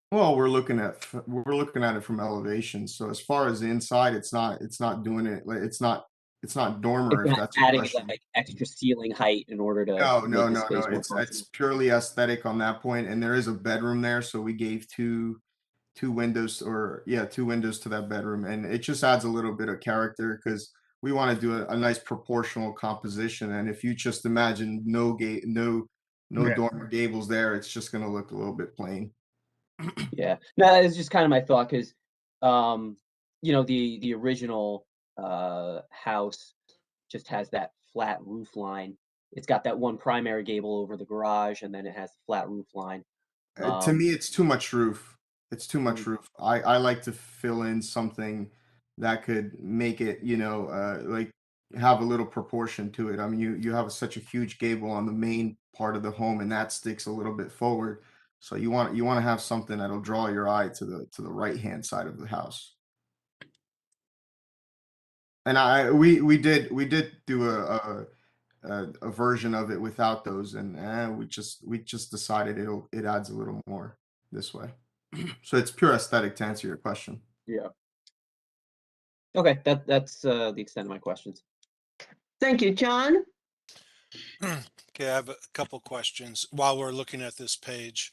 Well, we're looking at it from elevation. So as far as the inside, it's not doing it like it's not dormer, It's if not that's your adding question. like extra ceiling height in order to No, make no, the no, no. space more It's functional. purely aesthetic on that point, and there is a bedroom there, so we gave two windows, or yeah, two windows to that bedroom, and it just adds a little bit of character because we want to do a nice proportional composition. And if you just imagine no gate, no Yeah. dormer gables there, it's just gonna look a little bit plain. Yeah, no, it's just kind of my thought because, the original house just has that flat roof line. It's got that one primary gable over the garage, and then it has the flat roof line. To Um, me, it's too much roof. It's too much mm, roof. I like to fill in something that could make it, like have a little proportion to it. I mean, you have such a huge gable on the main part of the home, and that sticks a little bit forward. So you want to have something that'll draw your eye to the right hand side of the house. And we did do a version of it without those, and we just decided it adds a little more this way. So it's pure aesthetic to answer your question. yeah. Okay, that's the extent of my questions. Thank you, John. Okay, I have a couple questions while we're looking at this page.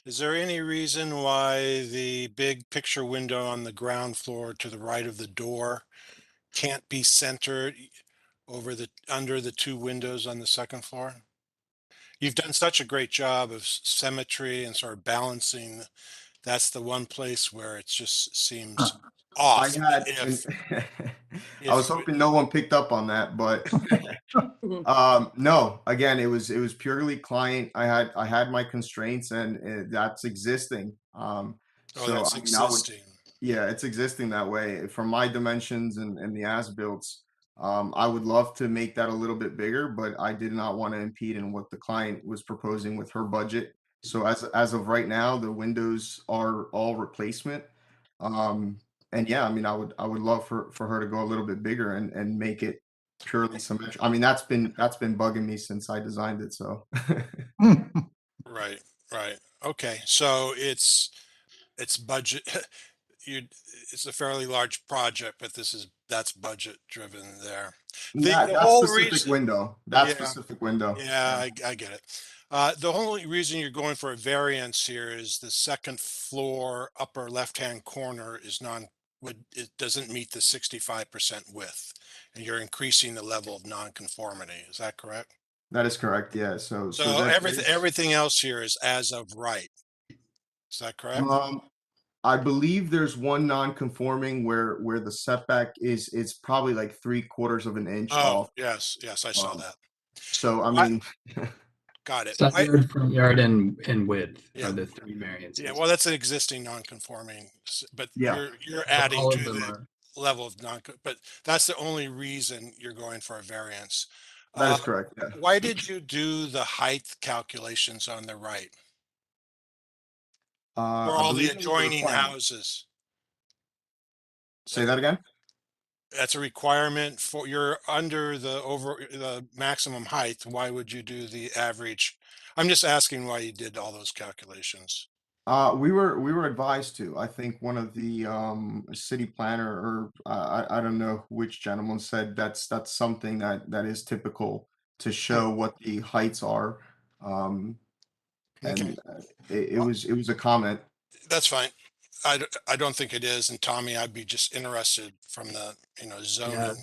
Is there any reason why the big picture window on the ground floor to the right of the door can't be centered under the two windows on the second floor? You've done such a great job of symmetry and sort of balancing. That's the one place where it just seems I off. had, and I was If hoping no one picked up on that, but no. Again, it was purely client. I had my constraints, and that's existing. oh, So that's I mean, I would. existing. Yeah, it's existing that way. From my dimensions and the as-builts, I would love to make that a little bit bigger, but I did not want to impede in what the client was proposing with her budget. So as of right now, the windows are all replacement. Um, and yeah, I mean, I would love for her to go a little bit bigger and make it purely symmetric. I mean, that's been bugging me since I designed it. So Right, right. Okay, so it's budget. you it's a fairly large project, but that's budget driven there. The that the that whole specific reason, window, that yeah, specific window. yeah, Yeah. I get it. The only reason you're going for a variance here is the second floor upper left-hand corner it doesn't meet the 65% width, and you're increasing the level of nonconformity. Is that correct? That is correct. Yeah. So So that is. everything else here is as of right. Is that correct? Um, I believe there's one non-conforming where the setback is probably like 3/4 of an inch Oh, off. yes, yes, I saw Um, that. so I I mean, got it. Side yard, front yard, and width Yeah, are the three yeah. variances. Well, that's an existing non-conforming, but yeah, you're But adding all to of them the are. level of but that's the only reason you're going for a variance. that Uh, is correct. Yeah. why did you do the height calculations on the right for I all the believe it was a adjoining requirement. houses? Say That's that again. that's a requirement for you're under the maximum height. Why would you do the average? I'm just asking why you did all those calculations. We were advised to. I think one of the city planner, or I don't know which gentleman, said that's something that is typical to show what the heights are. Um, Okay, and it was a comment. that's fine. I don't think it is. And Tommy, I'd be just interested from the, Yeah, zoning.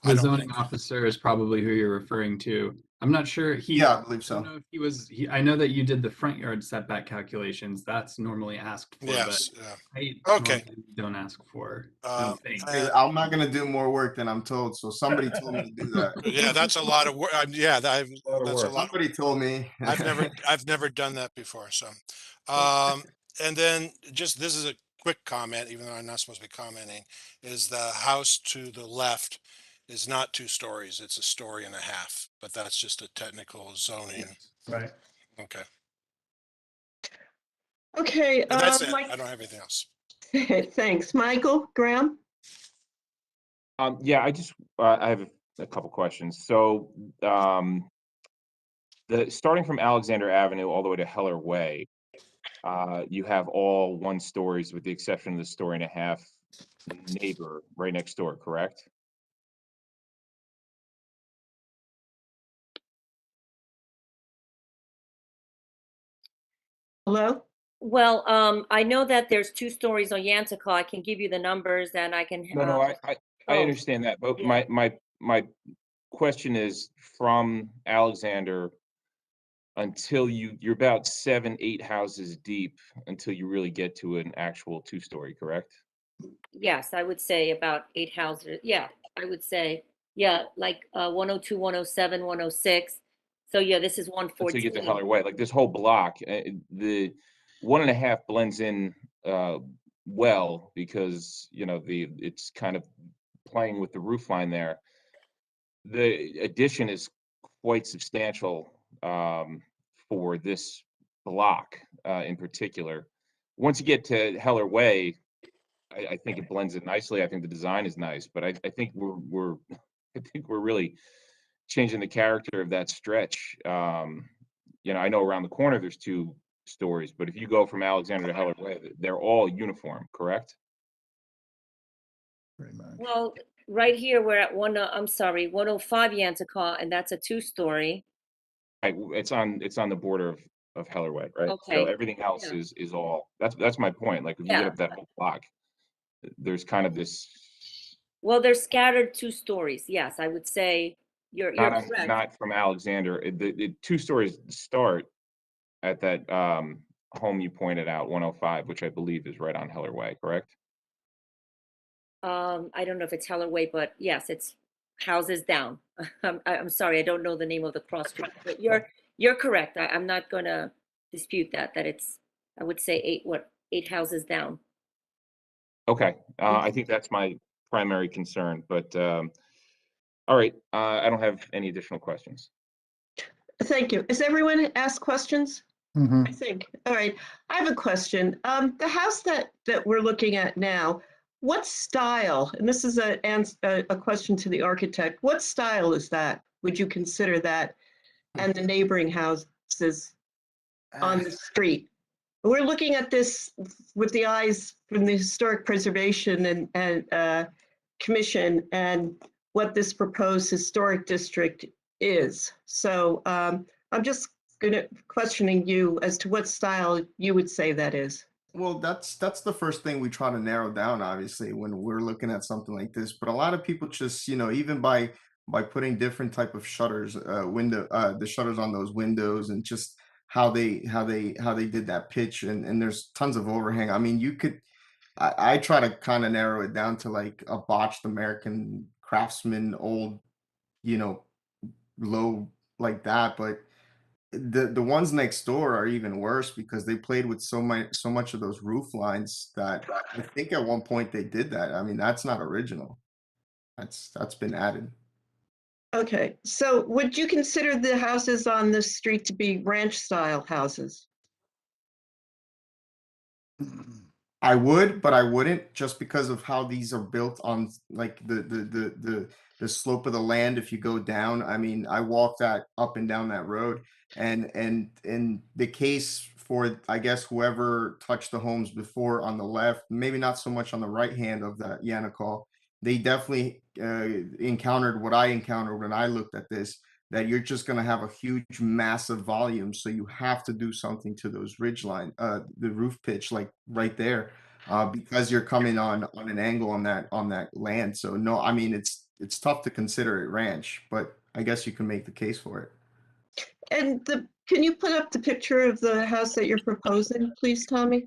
I the don't zoning think, officer is probably who you're referring to. I'm not sure. Yeah, I believe I don't so. know if he was, I know that you did the front yard setback calculations. That's normally asked for, but yes, yeah. height Okay. normally we don't ask for. I Uh, don't think. Hey, I'm not gonna do more work than I'm told, so somebody told me to do that. yeah, that's a lot of work. Yeah, that's a lot. Somebody told me. I've never done that before. So, and then just, this is a quick comment, even though I'm not supposed to be commenting, is the house to the left is not 2 stories. It's a story and a half, but that's just a technical zoning. Right. Okay. Okay, And that's it. Mike, I don't have anything else. thanks. Michael, Graham? Yeah, I have a couple questions. So, starting from Alexander Avenue all the way to Heller Way, you have all 1 stories with the exception of the story and a half neighbor right next door, correct? Hello? Well, I know that there's 2 stories on Yantacaw. I can give you the numbers and I can, No, I oh, understand that, but yeah. my question is from Alexander until you're about 7, 8 houses deep until you really get to an actual 2-story, correct? Yes, I would say about 8 houses. Yeah, I would say, yeah, like 102, 107, 106. So yeah, this is Until you get to 114. Heller Way, like this whole block, the 1.5 blends in well because it's kind of playing with the roof line there. The addition is quite substantial for this block in particular. Once you get to Heller Way, I think it blends in nicely. I think the design is nice, but I think we're I think we're really changing the character of that stretch. I know around the corner there's 2 stories, but if you go from Alexander to Heller Way, they're all uniform, correct? Pretty much. Well, right here, we're at 105 Yantacaw, and that's a 2-story. It's on the border of Heller Way, right? So Okay. everything else Yeah. is all that's my point. Like if you get Yeah. up that whole block, there's kind of this Well, they're scattered 2 stories. Yes, I would say you're correct. not from Alexander. The 2 stories start at that home you pointed out, 105, which I believe is right on Heller Way, correct? I don't know if it's Heller Way, but yes, it's houses down. I'm sorry, I don't know the name of the cross street, but you're correct. I'm not gonna dispute that it's, I would say 8 houses down. Okay, I think that's my primary concern, but all right, I don't have any additional questions. Thank you. Has everyone asked questions? Mhm. I think. All right. I have a question. The house that we're looking at now, what style, and this is a question to the architect, what style is that? Would you consider that and the neighboring houses on the street? We're looking at this with the eyes from the Historic Preservation and Commission and what this proposed historic district is. So I'm just questioning you as to what style you would say that is. Well, that's the first thing we try to narrow down, obviously, when we're looking at something like this. But a lot of people just, even by putting different type of shutters, the shutters on those windows, and just how they did that pitch, and there's tons of overhang. I mean, I try to kind of narrow it down to like a botched American Craftsman, old, you know, low like that, but the ones next door are even worse because they played with so much of those roof lines that I think at one point they did that. I mean, that's not original. That's been added. Okay, so would you consider the houses on this street to be ranch style houses? I would, but I wouldn't, just because of how these are built on like the slope of the land. If you go down, I mean, I walked that up and down that road, and in the case for, I guess, whoever touched the homes before on the left, maybe not so much on the right hand of that Yantacaw. They definitely encountered what I encountered when I looked at this, that you're just going to have a huge, massive volume. So you have to do something to those ridge line, the roof pitch, like right there, because you're coming on an angle on that land. So no, I mean, it's tough to consider it ranch, but I guess you can make the case for it. And can you put up the picture of the house that you're proposing, please, Tommy?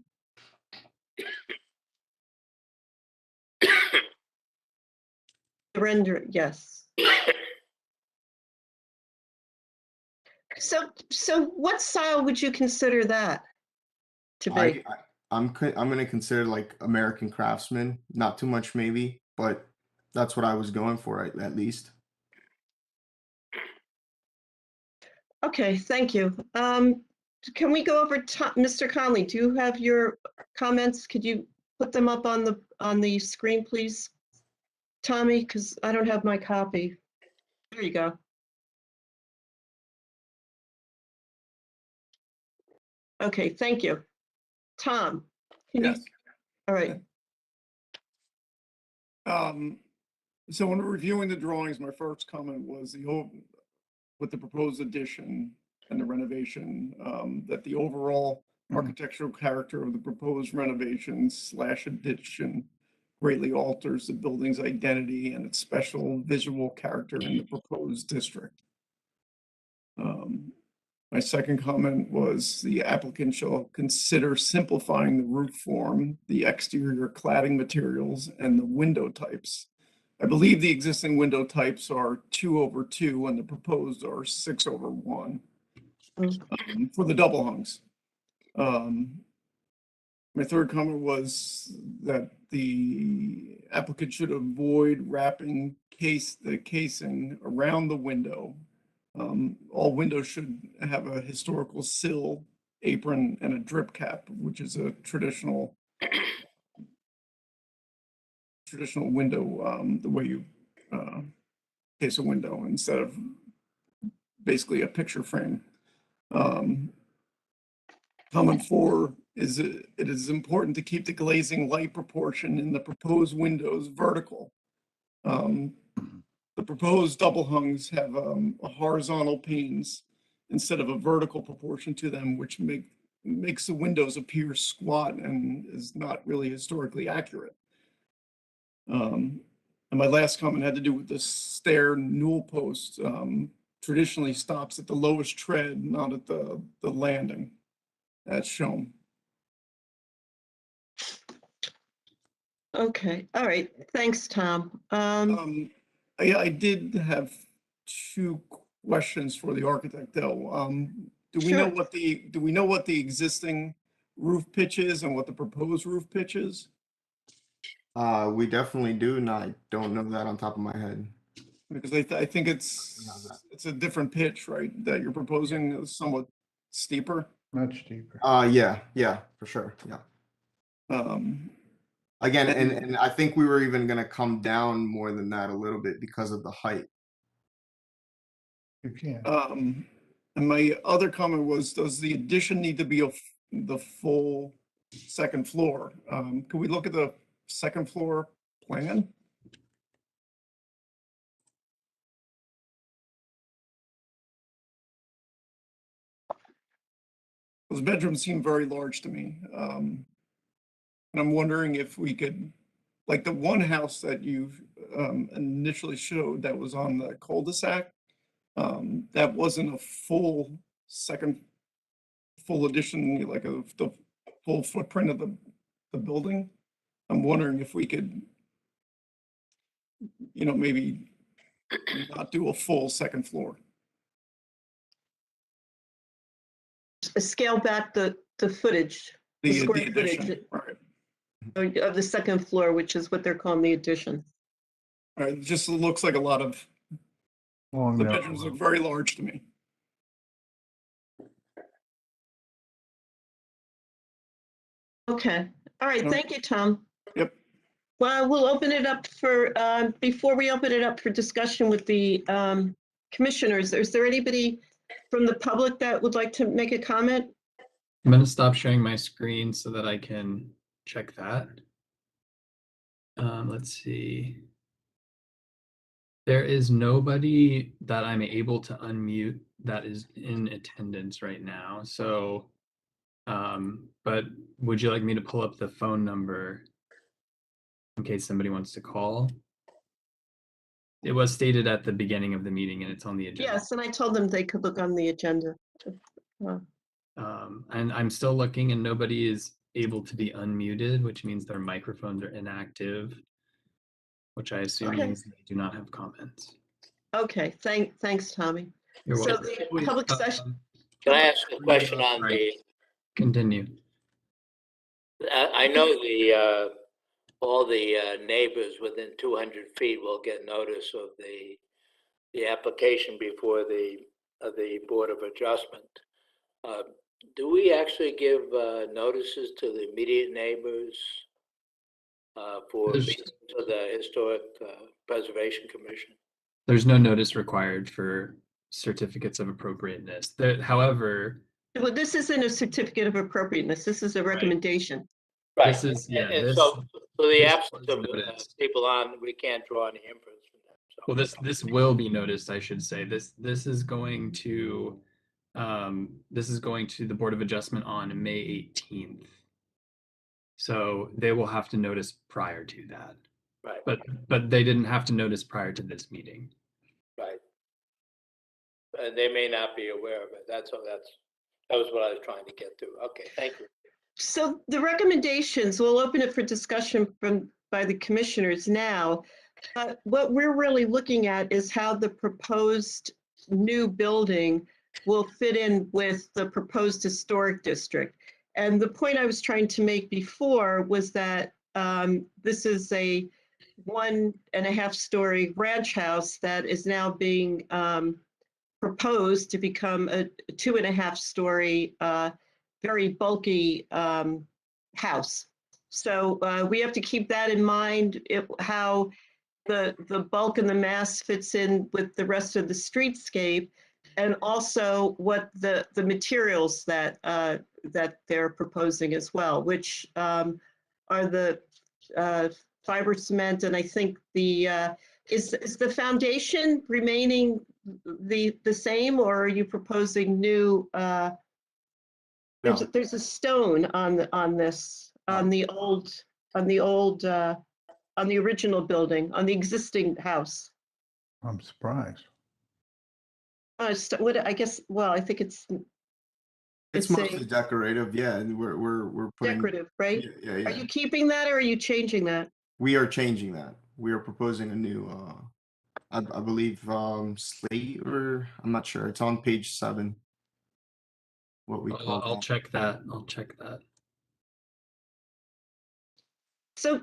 The render, yes. So what style would you consider that to be? I'm going to consider like American Craftsman, not too much maybe, but that's what I was going for at least. Okay, thank you. Can we go over Mr. Conley? Do you have your comments? Could you put them up on the screen, please, Tommy? Because I don't have my copy. There you go. Okay, thank you. Tom, can you? Yes. All right. So when reviewing the drawings, my first comment was with the proposed addition and the renovation, that the overall architectural character of the proposed renovation / addition greatly alters the building's identity and its special visual character in the proposed district. My second comment was the applicant shall consider simplifying the roof form, the exterior cladding materials, and the window types. I believe the existing window types are 2/2 and the proposed are 6/1 for the double hungs. My third comment was that the applicant should avoid wrapping the casing around the window. All windows should have a historical sill, apron, and a drip cap, which is a traditional window, the way you case a window instead of basically a picture frame. Comment 4 is it is important to keep the glazing light proportion in the proposed windows vertical. The proposed double hungs have horizontal panes instead of a vertical proportion to them, which makes the windows appear squat and is not really historically accurate. And my last comment had to do with the stair newel post. Traditionally stops at the lowest tread, not at the landing, as shown. Okay, all right. Thanks, Tom. I did have 2 questions for the architect, though. Do we know what the existing roof pitch is and what the proposed roof pitch is? We definitely do, and I don't know that on top of my head. Because I think it's a different pitch, right? That you're proposing is somewhat steeper. Much deeper. Yeah, for sure. Yeah. Again, and I think we were even gonna come down more than that a little bit because of the height. You can't. And my other comment was, does the addition need to be the full second floor? Can we look at the second floor plan? Those bedrooms seem very large to me. And I'm wondering if we could, like the one house that you initially showed that was on the cul-de-sac, that wasn't a full addition, like the full footprint of the building. I'm wondering if we could, maybe not do a full second floor. Scale back the footage, the square addition, footage right. of the second floor, which is what they're calling the addition. It just looks like a lot of, the bedrooms look very large to me. Okay, all right, thank you, Tom. Yep. Well, we'll open it up for, before we open it up for discussion with the commissioners, is there anybody from the public that would like to make a comment? I'm going to stop sharing my screen so that I can check that. Let's see. There is nobody that I'm able to unmute that is in attendance right now. So, but would you like me to pull up the phone number in case somebody wants to call? It was stated at the beginning of the meeting and it's on the agenda. Yes, and I told them they could look on the agenda. And I'm still looking and nobody is able to be unmuted, which means their microphones are inactive, which I assume Okay. means they do not have comments. Okay, thanks, Tommy. You're So welcome. the public session, Can I ask a question on Right. the, Continue. I know the, all the neighbors within 200 feet will get notice of the application before the Board of Adjustment. Do we actually give notices to the immediate neighbors for There's- meetings of the Historic Preservation Commission? There's no notice required for certificates of appropriateness. However, well, this isn't a certificate of appropriateness. This is a recommendation. Right. this is, yeah, And this, so the this absence was of noticed. people on, we can't draw any inference from that. So. Well, this will be noticed, I should say. This is going to the Board of Adjustment on May 18th. So they will have to notice prior to that. Right. But they didn't have to notice prior to this meeting. Right. And they may not be aware of it. That was what I was trying to get to. Okay, thank you. So the recommendations, we'll open it for discussion by the commissioners now. What we're really looking at is how the proposed new building will fit in with the proposed historic district. And the point I was trying to make before was that this is a 1.5-story ranch house that is now being proposed to become a 2.5-story very bulky house. So we have to keep that in mind, how the bulk and the mass fits in with the rest of the streetscape, and also what the materials that they're proposing as well, which are the fiber cement, and I think the is the foundation remaining the same, or are you proposing new? There's a stone on the original building, on the existing house. I'm surprised. What I guess, well, I think it's mostly decorative, yeah, and we're putting decorative, right? Yeah. Are you keeping that or are you changing that? We are changing that. We are proposing a new I believe slate, or I'm not sure. It's on page 7. What we call I'll check that. I'll check that. So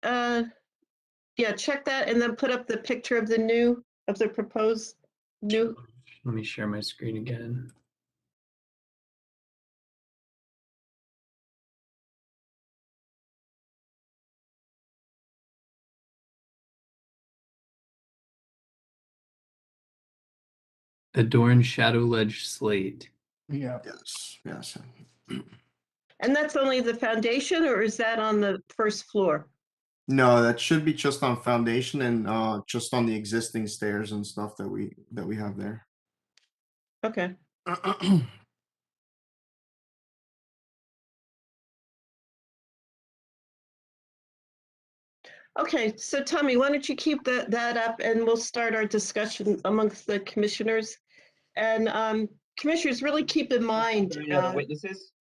yeah, check that and then put up the picture of the proposed new. Let me share my screen again. Adorned shadow ledge slate. Yeah. Yes. And that's only the foundation, or is that on the first floor? No, that should be just on foundation and just on the existing stairs and stuff that we have there. Okay. Okay, so Tommy, why don't you keep that up and we'll start our discussion amongst the commissioners. And commissioners, really keep in mind. Any other witnesses?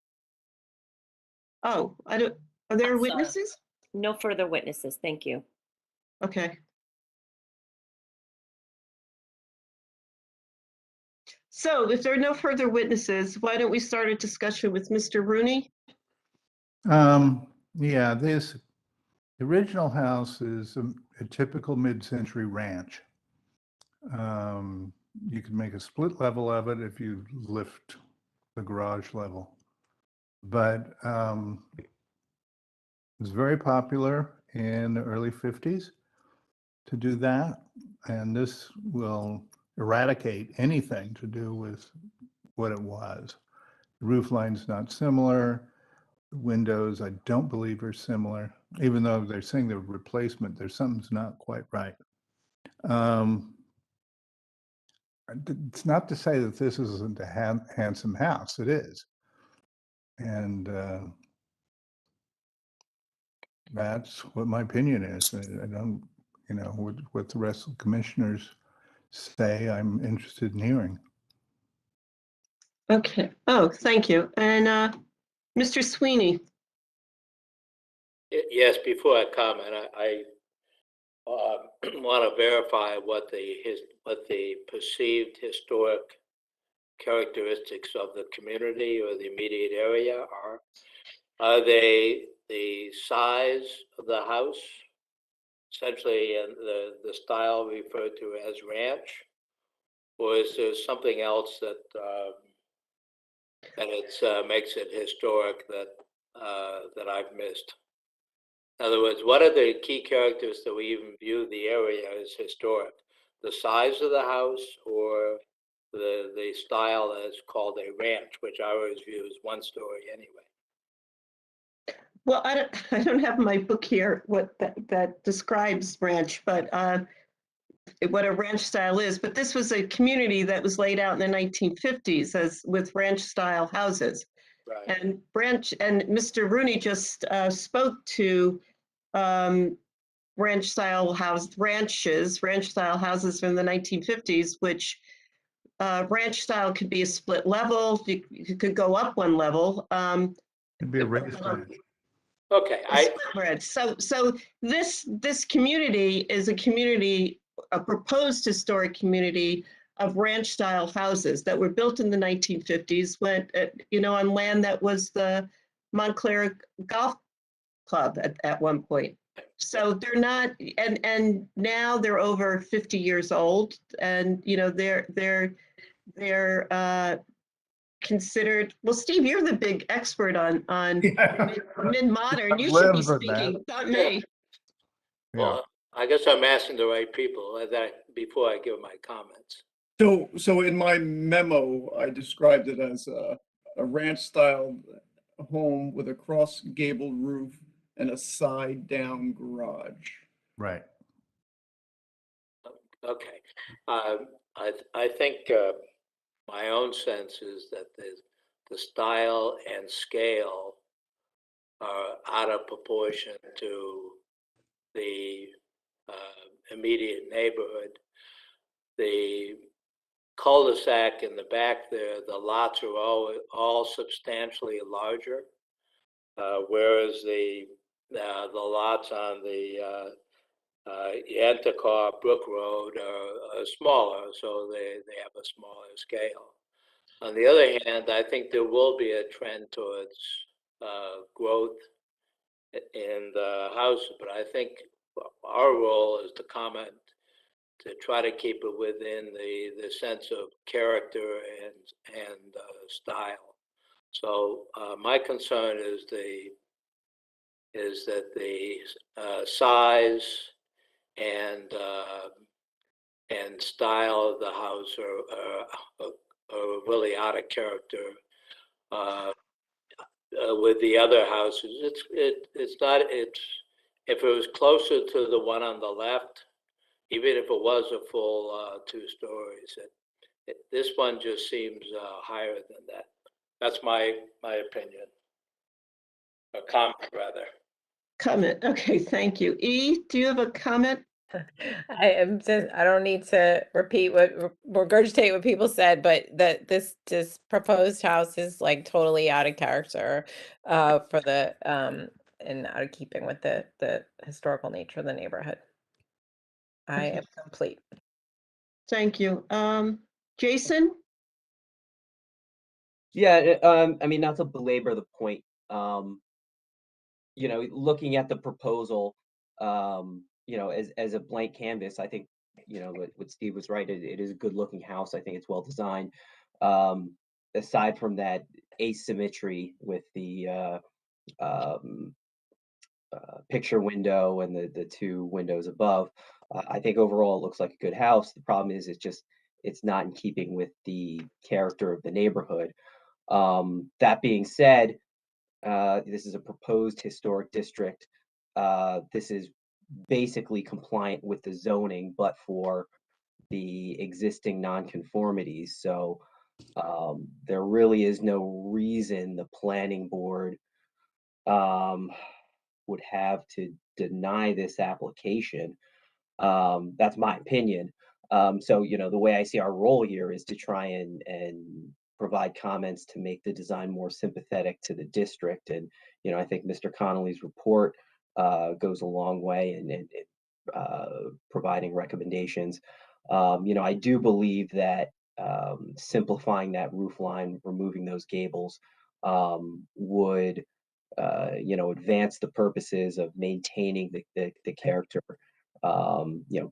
Oh, are there I'm sorry. witnesses? No further witnesses, thank you. Okay. So if there are no further witnesses, why don't we start a discussion with Mr. Rooney? Yeah, the original house is a typical mid-century ranch. You can make a split level of it if you lift the garage level. But it was very popular in the early 50s to do that. And this will eradicate anything to do with what it was. The roof line's not similar. The windows, I don't believe, are similar. Even though they're saying they're replacement, there's something's not quite right. It's not to say that this isn't a handsome house. It is. And that's what my opinion is. I don't, you know, what the rest of the commissioners say, I'm interested in hearing. Okay. Oh, thank you. And Mr. Sweeney. Yes, before I comment, I want to verify what the perceived historic characteristics of the community or the immediate area are. Are they the size of the house, essentially, and the style referred to as ranch, or is there something else that makes it historic that I've missed? In other words, what are the key characters that we even view the area as historic? The size of the house or the style as called a ranch, which I always view as one story anyway. Well, I don't have my book here what that describes ranch, but what a ranch style is. But this was a community that was laid out in the 1950s as with ranch style houses. Right. And Mr. Rooney just spoke to ranch style houses from the 1950s, which ranch style could be a split level. You could go up one level. It'd be a raised ranch. Okay. So this community is a proposed historic community of ranch style houses that were built in the 1950s when, on land that was the Montclair Golf Club at one point. So they're not, and now they're over 50 years old, and they're considered. Well, Steve, you're the big expert on mid-modern. You should be speaking, not me. Well, I guess I'm asking the right people before I give my comments. So in my memo, I described it as a ranch-style home with a cross-gabled roof and a side-down garage. Right. Okay. I think my own sense is that the style and scale are out of proportion to the immediate neighborhood. The cul-de-sac in the back there, the lots are all substantially larger, whereas the lots on the Yantacaw Brook Road are smaller, so they have a smaller scale. On the other hand, I think there will be a trend towards growth in the house, but I think our role is to comment to try to keep it within the sense of character and style. So my concern is that the size and style of the house are really out of character with the other houses. If it was closer to the one on the left, even if it was a full 2 stories, this one just seems higher than that. That's my opinion. A comment, rather. Comment. Okay, thank you. E, do you have a comment? I don't need to regurgitate what people said, but that this proposed house is like totally out of character for the and out of keeping with the historical nature of the neighborhood. I am complete. Thank you. Jason? Yeah, I mean, not to belabor the point, looking at the proposal, as a blank canvas, I think, what Steve was right. It is a good looking house. I think it's well designed. Aside from that asymmetry with the picture window and the 2 windows above, I think overall it looks like a good house. The problem is it's not in keeping with the character of the neighborhood. That being said, this is a proposed historic district. This is basically compliant with the zoning, but for the existing nonconformities. So there really is no reason the planning board would have to deny this application. That's my opinion. So, you know, the way I see our role here is to try and provide comments to make the design more sympathetic to the district. And, you know, I think Mr. Connolly's report goes a long way in providing recommendations. You know, I do believe that simplifying that roof line, removing those gables would, you know, advance the purposes of maintaining the character, you know,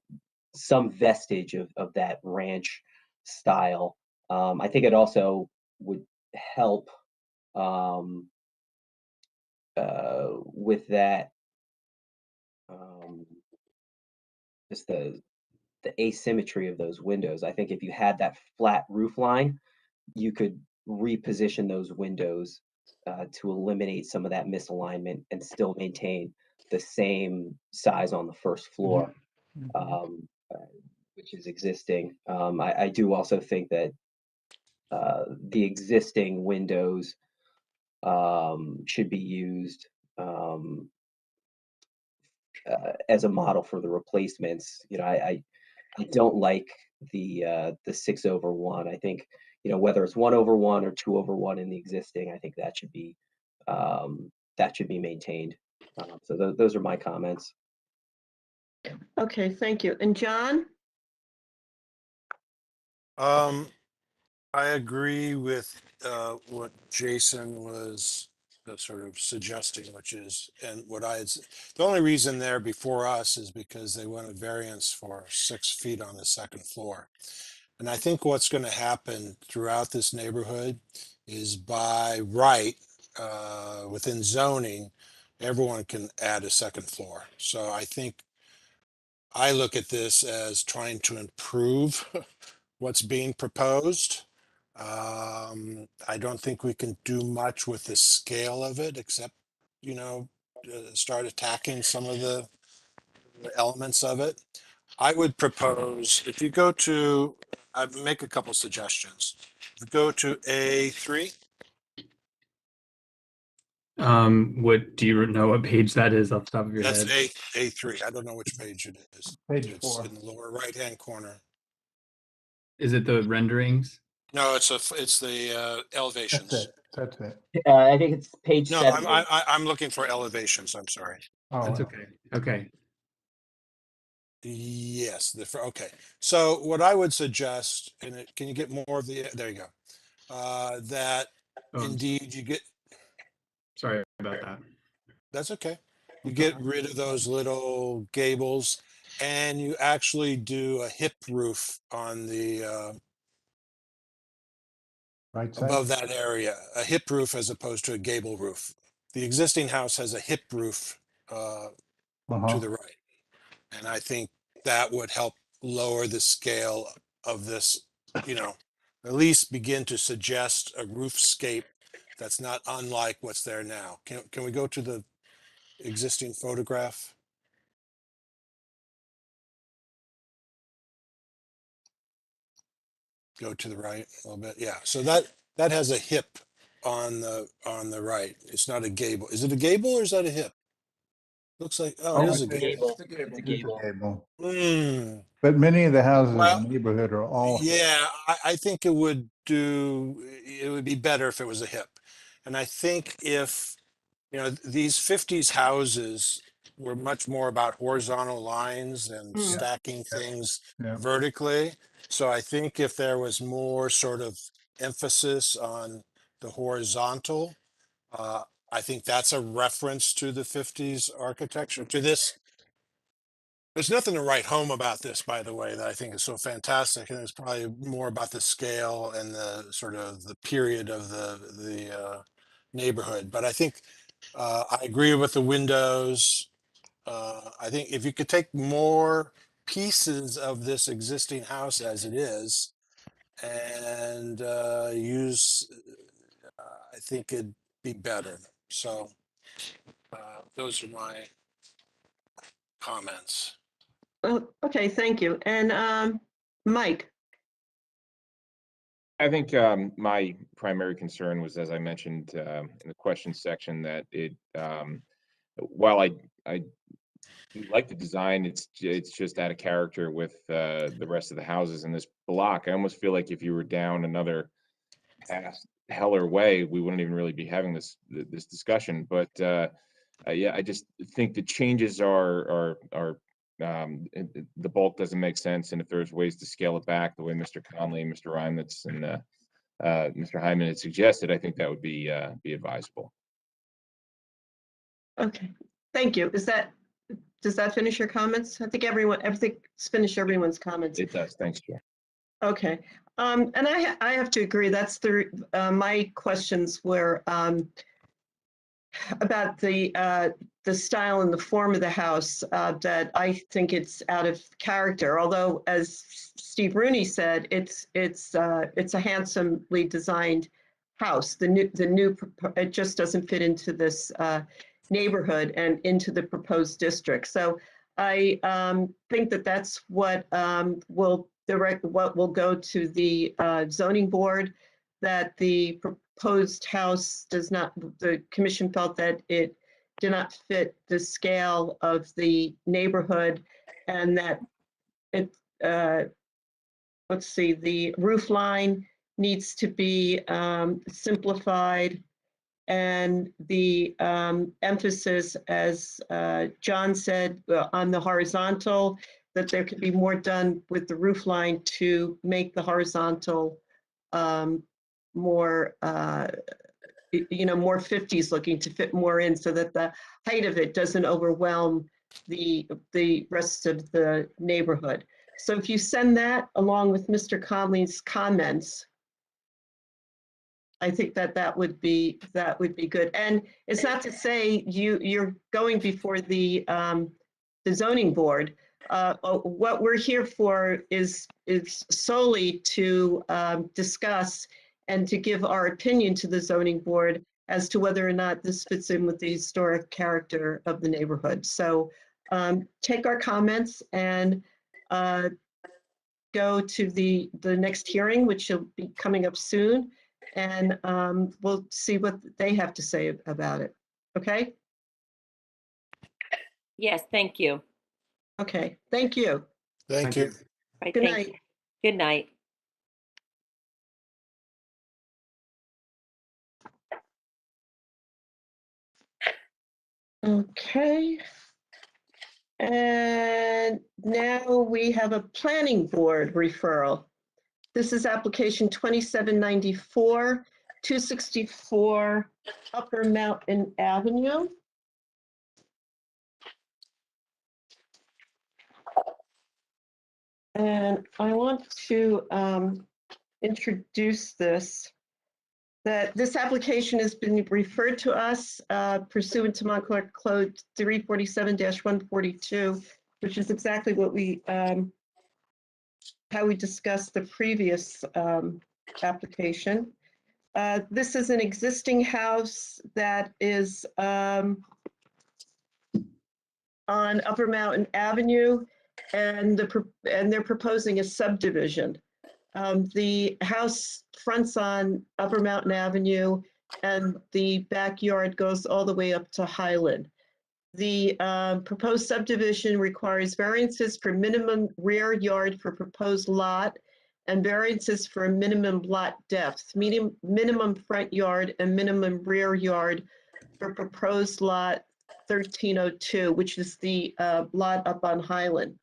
some vestige of that ranch style. I think it also would help with that, just the asymmetry of those windows. I think if you had that flat roof line, you could reposition those windows to eliminate some of that misalignment and still maintain the same size on the first floor, which is existing. I do also think that the existing windows should be used as a model for the replacements. You know, I don't like the 6/1. I think, you know, whether it's 1/1 or 2/1 in the existing, I think that should be maintained. So those are my comments. Okay, thank you. And John? I agree with what Jason was sort of suggesting, which is, and what the only reason they're before us is because they want a variance for 6 feet on the second floor. And I think what's going to happen throughout this neighborhood is by right, within zoning, everyone can add a second floor. So I think I look at this as trying to improve what's being proposed. I don't think we can do much with the scale of it, except, you know, start attacking some of the elements of it. I would propose, if you go to, I'd make a couple suggestions. If you go to A3, What do you know what page that is off the top of your that's head? A3. I don't know which page it is. Page It's 4. in the lower right-hand corner. Is it the renderings? No, it's the elevations. That's it. I think it's page No, 7. I'm looking for elevations. I'm sorry. Oh, That's okay. Okay. Yes, okay. So what I would suggest, and can you get more of the, there you go. That Oh, indeed you get, sorry about that. that's okay. You get rid of those little gables and you actually do a hip roof on the, right side. above that area, a hip roof as opposed to a gable roof. The existing house has a hip roof to the right. And I think that would help lower the scale of this, you know, at least begin to suggest a roofscape that's not unlike what's there now. Can we go to the existing photograph? Go to the right a little bit. Yeah. So that has a hip on the right. It's not a gable. Is it a gable or is that a hip? Looks like, oh, it is a gable. It's a gable. Gable. Mm. But many of the houses Well, in the neighborhood are all yeah, I think it would be better if it was a hip. And I think if, you know, these 50s houses were much more about horizontal lines and stacking things yeah. vertically. So I think if there was more sort of emphasis on the horizontal, I think that's a reference to the 50s architecture, to this. There's nothing to write home about this, by the way, that I think is so fantastic, and it's probably more about the scale and the sort of the period of the neighborhood. But I think I agree with the windows. I think if you could take more pieces of this existing house as it is and use think it'd be better. So those are my comments. Oh, okay, thank you. And Mike? I think my primary concern was, as I mentioned in the question section, that it, while I do like the design, it's just out of character with the rest of the houses in this block. I almost feel like if you were down another past Heller Way, we wouldn't even really be having this discussion. But yeah, I just think the changes are the bulk doesn't make sense, and if there's ways to scale it back the way Mr. Conley, Mr. Reimitz, and Mr. Hyman had suggested, I think that would be advisable. Okay, thank you. Does that finish your comments? I think everything's finished everyone's comments. It does. Thanks, Chair. Okay, and I have to agree. That's my questions were about the style and the form of the house, that I think it's out of character. Although, as Steve Rooney said, it's a handsomely designed house. It just doesn't fit into this neighborhood and into the proposed district. So I think that that's what will go to the zoning board, that the proposed house the commission felt that it did not fit the scale of the neighborhood, and that it, let's see, the roof line needs to be simplified, and the emphasis, as John said, on the horizontal, that there could be more done with the roof line to make the horizontal more, more 50s looking, to fit more in, so that the height of it doesn't overwhelm the rest of the neighborhood. So if you send that along with Mr. Conley's comments, I think that would be good. And it's not to say you're going before the zoning board. What we're here for is solely to discuss and to give our opinion to the zoning board as to whether or not this fits in with the historic character of the neighborhood. So take our comments and go to the next hearing, which will be coming up soon, and we'll see what they have to say about it. Okay? Yes, thank you. Okay, thank you. Thank you. Right, Good thank night. you. Good night. Okay. And now we have a planning board referral. This is application 2794, 264 Upper Mountain Avenue. And I want to introduce that this application has been referred to us pursuant to Montclair Code 347-142, which is exactly what how we discussed the previous application. This is an existing house that is on Upper Mountain Avenue, and they're proposing a subdivision. The house fronts on Upper Mountain Avenue, and the backyard goes all the way up to Highland. The proposed subdivision requires variances for minimum rear yard for proposed lot, and variances for a minimum lot depth, minimum front yard, and minimum rear yard for proposed lot 1302, which is the lot up on Highland.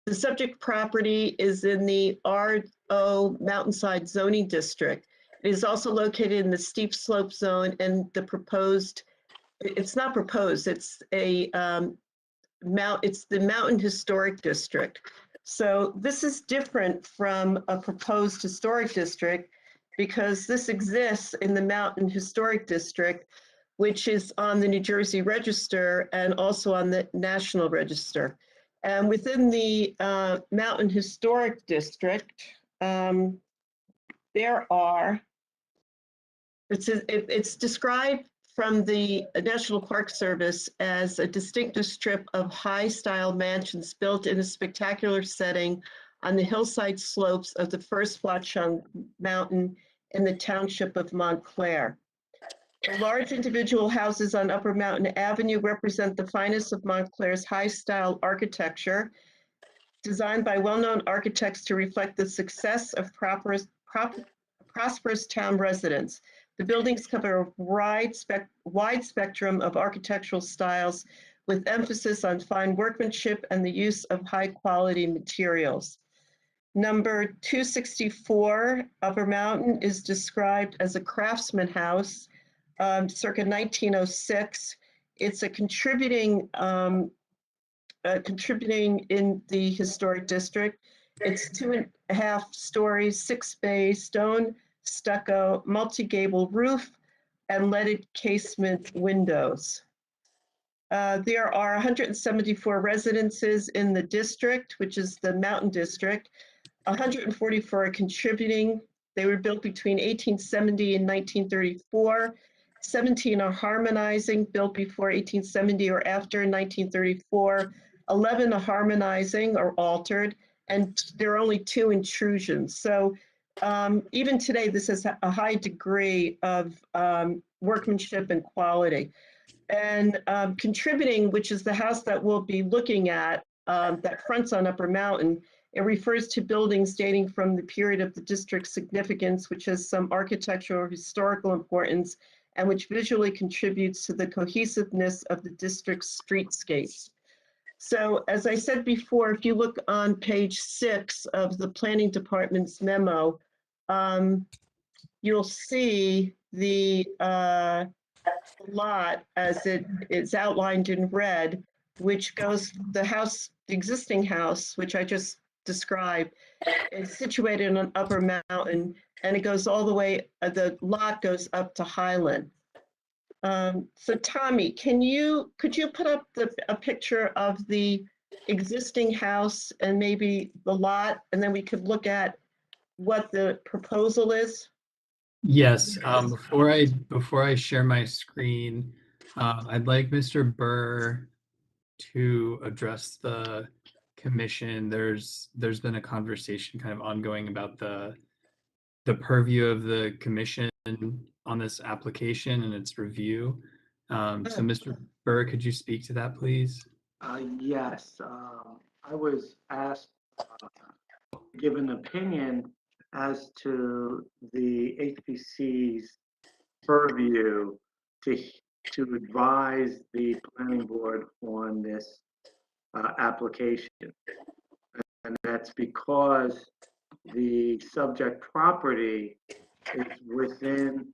The subject property is in the RO Mountainside zoning district. It is also located in the steep slope zone, and it's not proposed, it's the Mountain Historic District. So this is different from a proposed historic district, because this exists in the Mountain Historic District, which is on the New Jersey Register and also on the National Register. And within the Mountain Historic District, there are It's described from the National Park Service as a distinctive strip of high-style mansions built in a spectacular setting on the hillside slopes of the first Watchung Mountain in the township of Montclair. The large individual houses on Upper Mountain Avenue represent the finest of Montclair's high-style architecture, designed by well-known architects to reflect the success of prosperous town residents. The buildings cover a wide spectrum of architectural styles with emphasis on fine workmanship and the use of high-quality materials. Number 264, Upper Mountain, is described as a craftsman house, circa 1906. It's contributing in the historic district. It's 2.5 stories, 6 bays, stone, stucco, multi-gable roof, and leaded casement windows. There are 174 residences in the district, which is the Mountain District. 144 are contributing. They were built between 1870 and 1934. 17 are harmonizing, built before 1870 or after 1934. 11 are harmonizing or altered, and there are only 2 intrusions. So even today, this has a high degree of workmanship and quality. And contributing, which is the house that we'll be looking at, that fronts on Upper Mountain, it refers to buildings dating from the period of the district's significance, which has some architectural or historical importance, and which visually contributes to the cohesiveness of the district's streetscapes. So as I said before, if you look on page 6 of the Planning Department's memo, you'll see the lot as it is outlined in red, which goes, the existing house, which I just described, is situated on Upper Mountain, and it goes all the way, the lot goes up to Highland. So Tommy, could you put up a picture of the existing house and maybe the lot, and then we could look at what the proposal is? Yes, before I share my screen, I'd like Mr. Burr to address the commission. There's been a conversation kind of ongoing about the purview of the commission on this application and its review. So Mr. Burr, could you speak to that, please? Yes, I was asked to give an opinion as to the HPC's purview to advise the planning board on this application. And that's because the subject property is within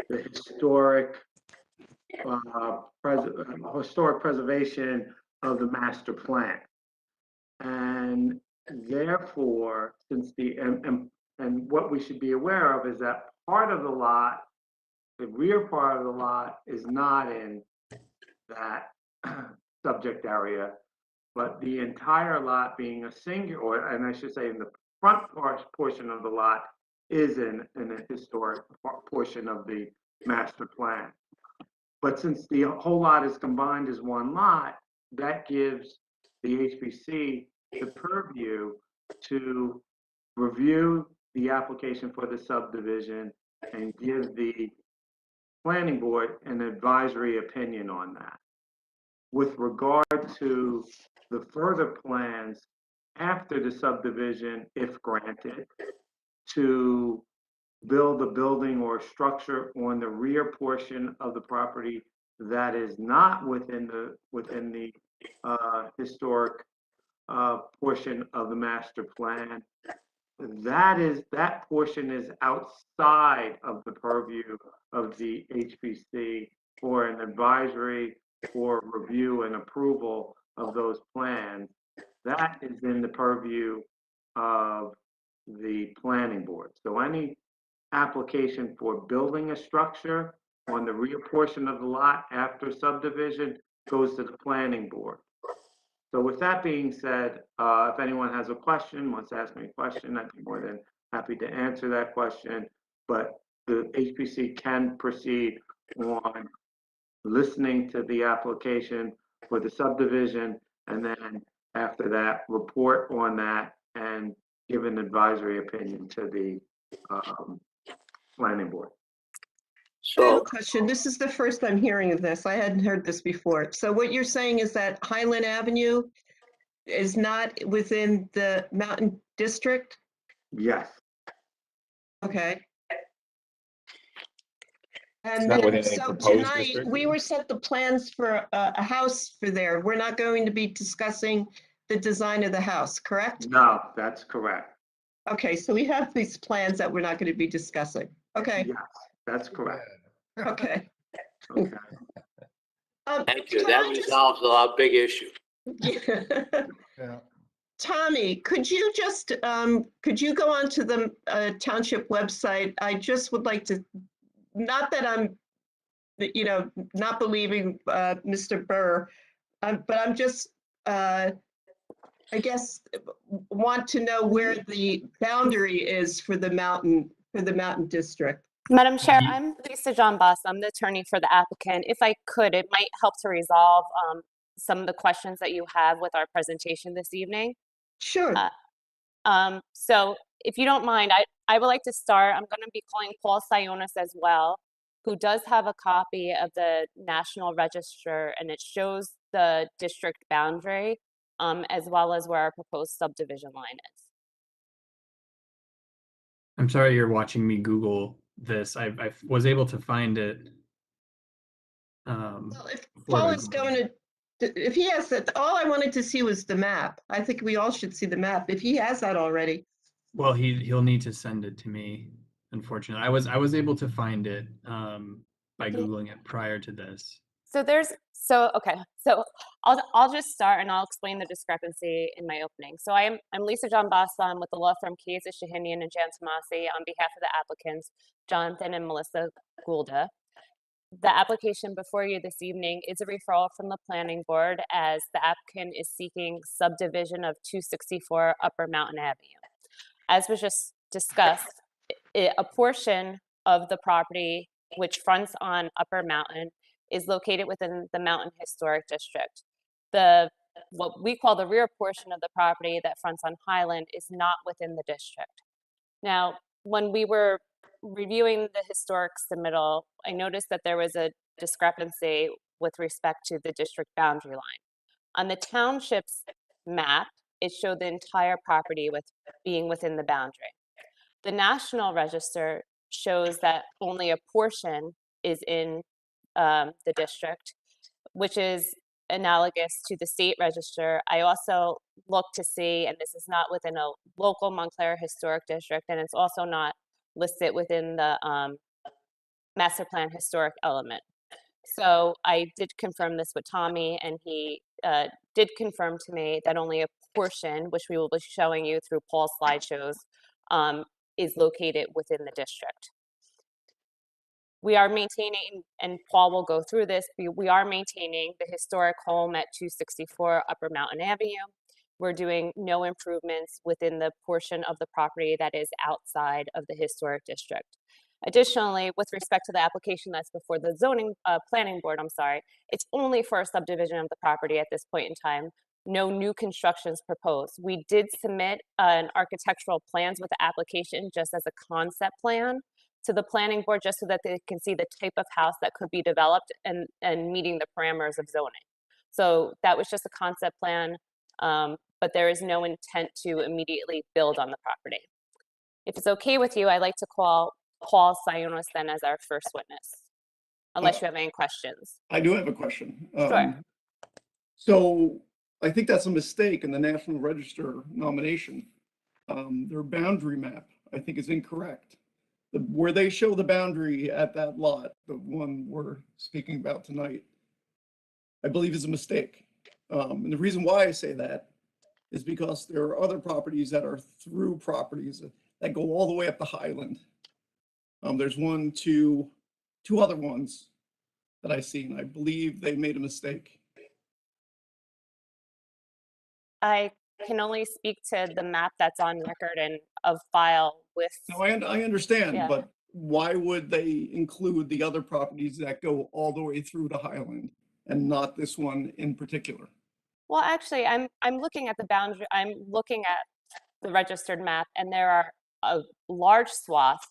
the historic preservation of the master plan. And therefore, since and what we should be aware of is that part of the lot, the rear part of the lot, is not in that subject area, but the entire lot being a singular, and I should say in the front portion of the lot is in a historic portion of the master plan. But since the whole lot is combined as one lot, that gives the HPC the purview to review the application for the subdivision and give the planning board an advisory opinion on that. With regard to the further plans after the subdivision, if granted, to build a building or structure on the rear portion of the property that is not within the historic portion of the master plan, that portion is outside of the purview of the HPC for an advisory or review and approval of those plans. That is in the purview of the planning board. So any application for building a structure on the rear portion of the lot after subdivision goes to the planning board. So with that being said, if anyone has a question, wants to ask me a question, I'd be more than happy to answer that question. But the HPC can proceed on listening to the application for the subdivision, and then after that, report on that and give an advisory opinion to the planning board. I have a So, question. This is the first I'm hearing of this. I hadn't heard this before. So what you're saying is that Highland Avenue is not within the Mountain District? Yes. Okay. It's And not then, within any so proposed tonight, district? we were sent the plans for a house for there. We're not going to be discussing the design of the house, correct? No, that's correct. Okay, so we have these plans that we're not going to be discussing. Okay, Yes, that's correct. okay. Okay. thank you. Can That I just- resolves our big issue. Yeah. Tommy, could you just, could you go onto the township website? I just would like to, not that I'm, not believing Mr. Burr, but I'm just, I guess, want to know where the boundary is for the mountain district. Madam Chair, Ye- I'm Lisa John Boss. I'm the attorney for the applicant. If I could, it might help to resolve some of the questions that you have with our presentation this evening. Sure. So if you don't mind, I would like to start. I'm going to be calling Paul Sionis as well, who does have a copy of the National Register, and it shows the district boundary as well as where our proposed subdivision line is. I'm sorry you're watching me Google this. I was able to find it. Well, if for Paul the is Google. going to, if he has that, all I wanted to see was the map. I think we all should see the map. If he has that already. Well, he'll need to send it to me. Unfortunately, I was able to find it by Googling it prior to this. Okay, so I'll just start and I'll explain the discrepancy in my opening. So I'm Lisa John Bossam with the law firm Kayes, Shahinian and Jan Tomasi on behalf of the applicants, Jonathan and Melissa Goulda. The application before you this evening is a referral from the planning board as the applicant is seeking subdivision of 264 Upper Mountain Avenue. As was just discussed, a portion of the property which fronts on Upper Mountain is located within the Mountain Historic District. What we call the rear portion of the property that fronts on Highland is not within the district. Now, when we were reviewing the historic submittal, I noticed that there was a discrepancy with respect to the district boundary line. On the township's map, it showed the entire property being within the boundary. The National Register shows that only a portion is in the district, which is analogous to the state register. I also looked to see, and this is not within a local Montclair historic district, and it's also not listed within the master plan historic element. So I did confirm this with Tommy, and he did confirm to me that only a portion, which we will be showing you through Paul's slideshows, is located within the district. We are maintaining, and Paul will go through this, we are maintaining the historic home at 264 Upper Mountain Avenue. We're doing no improvements within the portion of the property that is outside of the historic district. Additionally, with respect to the application that's before the zoning planning board, it's only for a subdivision of the property at this point in time. No new constructions proposed. We did submit an architectural plans with the application just as a concept plan to the planning board, just so that they can see the type of house that could be developed and meeting the parameters of zoning. So that was just a concept plan, but there is no intent to immediately build on the property. If it's okay with you, I'd like to call Paul Sionis then as our first witness, unless you have any questions. I do have a question. Sure. So I think that's a mistake in the National Register nomination. Their boundary map, I think, is incorrect. Where they show the boundary at that lot, the one we're speaking about tonight, I believe is a mistake. And the reason why I say that is because there are other properties that are through properties that go all the way up the Highland. There's two other ones that I see, and I believe they made a mistake. I can only speak to the map that's on record and of file with. No, I understand, Yeah. but why would they include the other properties that go all the way through to Highland and not this one in particular? Well, actually, I'm looking at the boundary, I'm looking at the registered map, and there are a large swath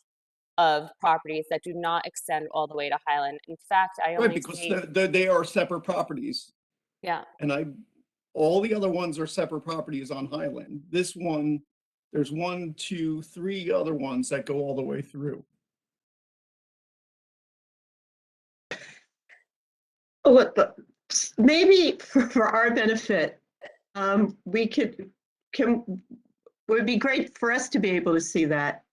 of properties that do not extend all the way to Highland. In fact, I Right, only because see, they are separate properties. yeah, And all the other ones are separate properties on Highland. This one, there's 1, 2, 3 other ones that go all the way through. Maybe for our benefit, would be great for us to be able to see that.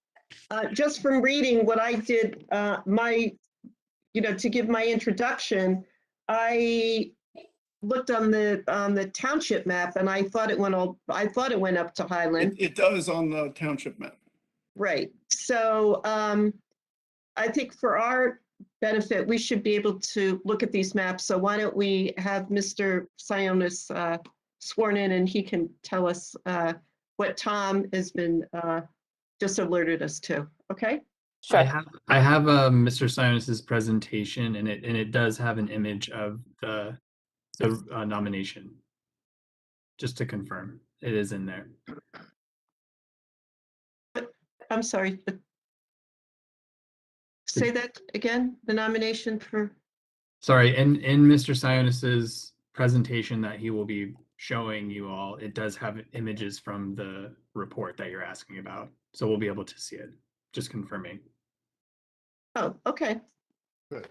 Just from reading what I did, to give my introduction, I looked on the township map, and I thought it went up to Highland. It does on the township map. Right. So I think for our benefit, we should be able to look at these maps. So why don't we have Mr. Sionis sworn in, and he can tell us what Tom has been just alerted us to. Okay. sure. I have Mr. Sionis's presentation, and it does have an image of the nomination. Just to confirm, it is in there. I'm sorry. Say that again. The nomination for. Sorry, in Mr. Sionis's presentation that he will be showing you all, it does have images from the report that you're asking about, so we'll be able to see it. Just confirming. Oh, okay. Good.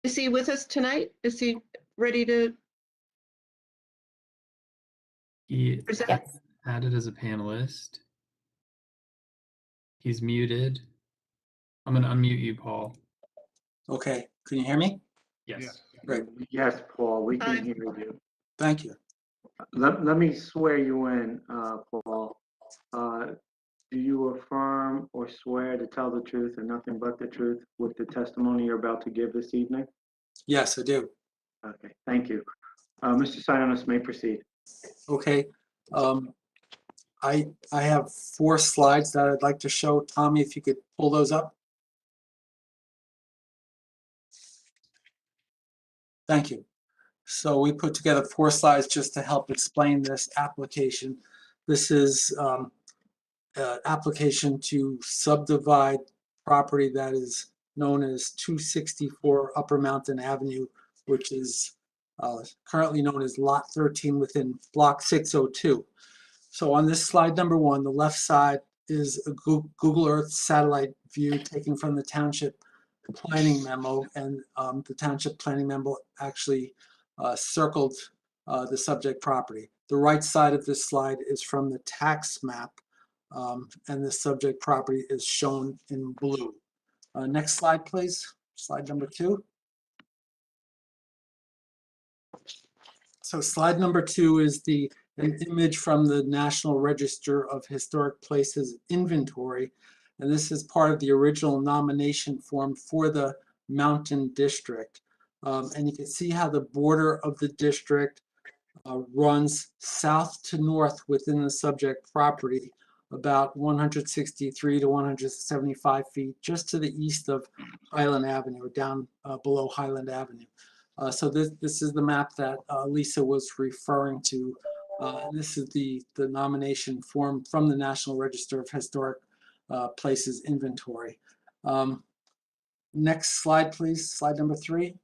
Is he with us tonight? Is he ready to? He present? added as a panelist. He's muted. I'm going to unmute you, Paul. Okay, can you hear me? Yes. Great, Yes, Paul, we Hi. can hear you. thank you. Let me swear you in, Paul. Do you affirm or swear to tell the truth and nothing but the truth with the testimony you're about to give this evening? Yes, I do. Okay, thank you. Mr. Sionis may proceed. Okay, I have 4 slides that I'd like to show. Tommy, if you could pull those up. Thank you. So we put together 4 slides just to help explain this application. This is application to subdivide property that is known as 264 Upper Mountain Avenue, which is currently known as Lot 13 within Block 602. So on this slide number 1, the left side is a Google Earth satellite view taken from the township planning memo, and the township planning memo actually circled the subject property. The right side of this slide is from the tax map, and the subject property is shown in blue. Next slide, please. Slide number 2. So slide number 2 is an image from the National Register of Historic Places inventory. And this is part of the original nomination form for the Mountain District. And you can see how the border of the district runs south to north within the subject property, about 163 to 175 feet, just to the east of Highland Avenue, or down below Highland Avenue. So this is the map that Lisa was referring to. This is the nomination form from the National Register of Historic Places inventory. Next slide, please. Slide number 3.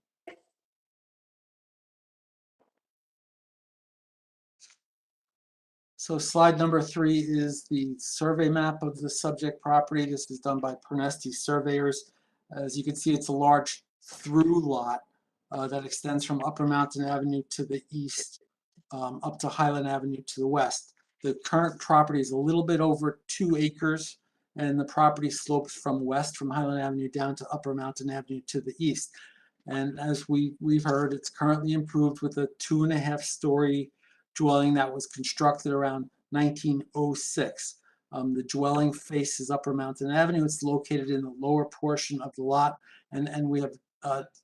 So slide number 3 is the survey map of the subject property. This is done by Pernesti surveyors. As you can see, it's a large through lot that extends from Upper Mountain Avenue to the east up to Highland Avenue to the west. The current property is a little bit over 2 acres, and the property slopes from west from Highland Avenue down to Upper Mountain Avenue to the east. And as we've heard, it's currently improved with a 2.5-story dwelling that was constructed around 1906. The dwelling faces Upper Mountain Avenue. It's located in the lower portion of the lot, and we have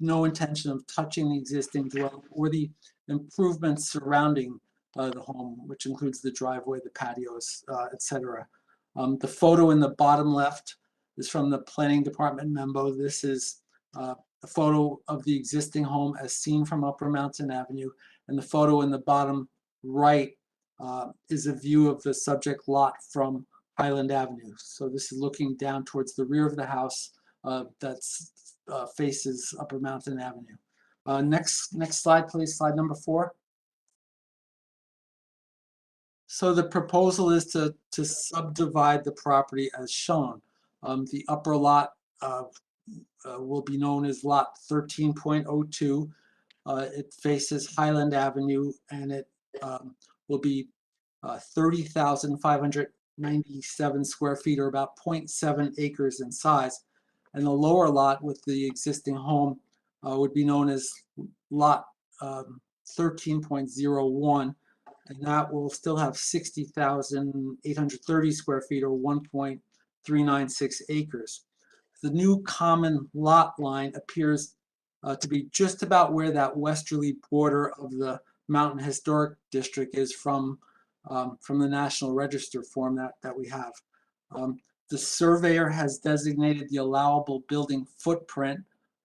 no intention of touching the existing dwelling or the improvements surrounding the home, which includes the driveway, the patios, etc. The photo in the bottom left is from the planning department memo. This is a photo of the existing home as seen from Upper Mountain Avenue. And the photo in the bottom right is a view of the subject lot from Highland Avenue. So this is looking down towards the rear of the house that's faces Upper Mountain Avenue. Next slide, please. Slide number 4. So the proposal is to subdivide the property as shown. The upper lot will be known as lot 13.02. It faces Highland Avenue, and it will be 30,597 square feet, or about 0.7 acres in size. And the lower lot with the existing home would be known as lot 13.01. And that will still have 60,830 square feet, or 1.396 acres. The new common lot line appears to be just about where that westerly border of the Mountain Historic District is from the National Register form that we have. The surveyor has designated the allowable building footprint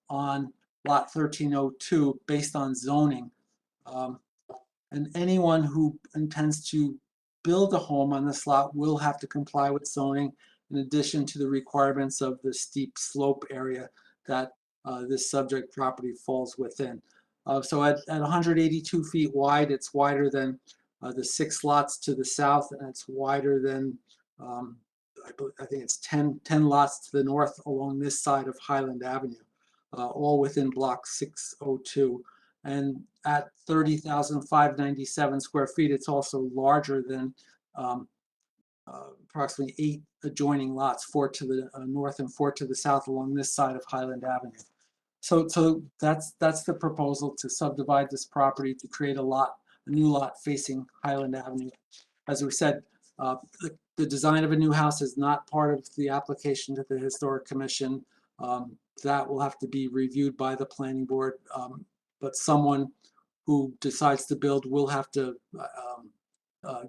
on lot 1302 based on zoning. And anyone who intends to build a home on this lot will have to comply with zoning, in addition to the requirements of the steep slope area that this subject property falls within. So at 182 feet wide, it's wider than the 6 lots to the south, and it's wider than, I think it's 10 lots to the north along this side of Highland Avenue, all within block 602. And at 30,597 square feet, it's also larger than approximately 8 adjoining lots, 4 to the north and 4 to the south along this side of Highland Avenue. So that's the proposal, to subdivide this property to create a new lot facing Highland Avenue. As we said, the design of a new house is not part of the application to the Historic Commission. That will have to be reviewed by the planning board. But someone who decides to build will have to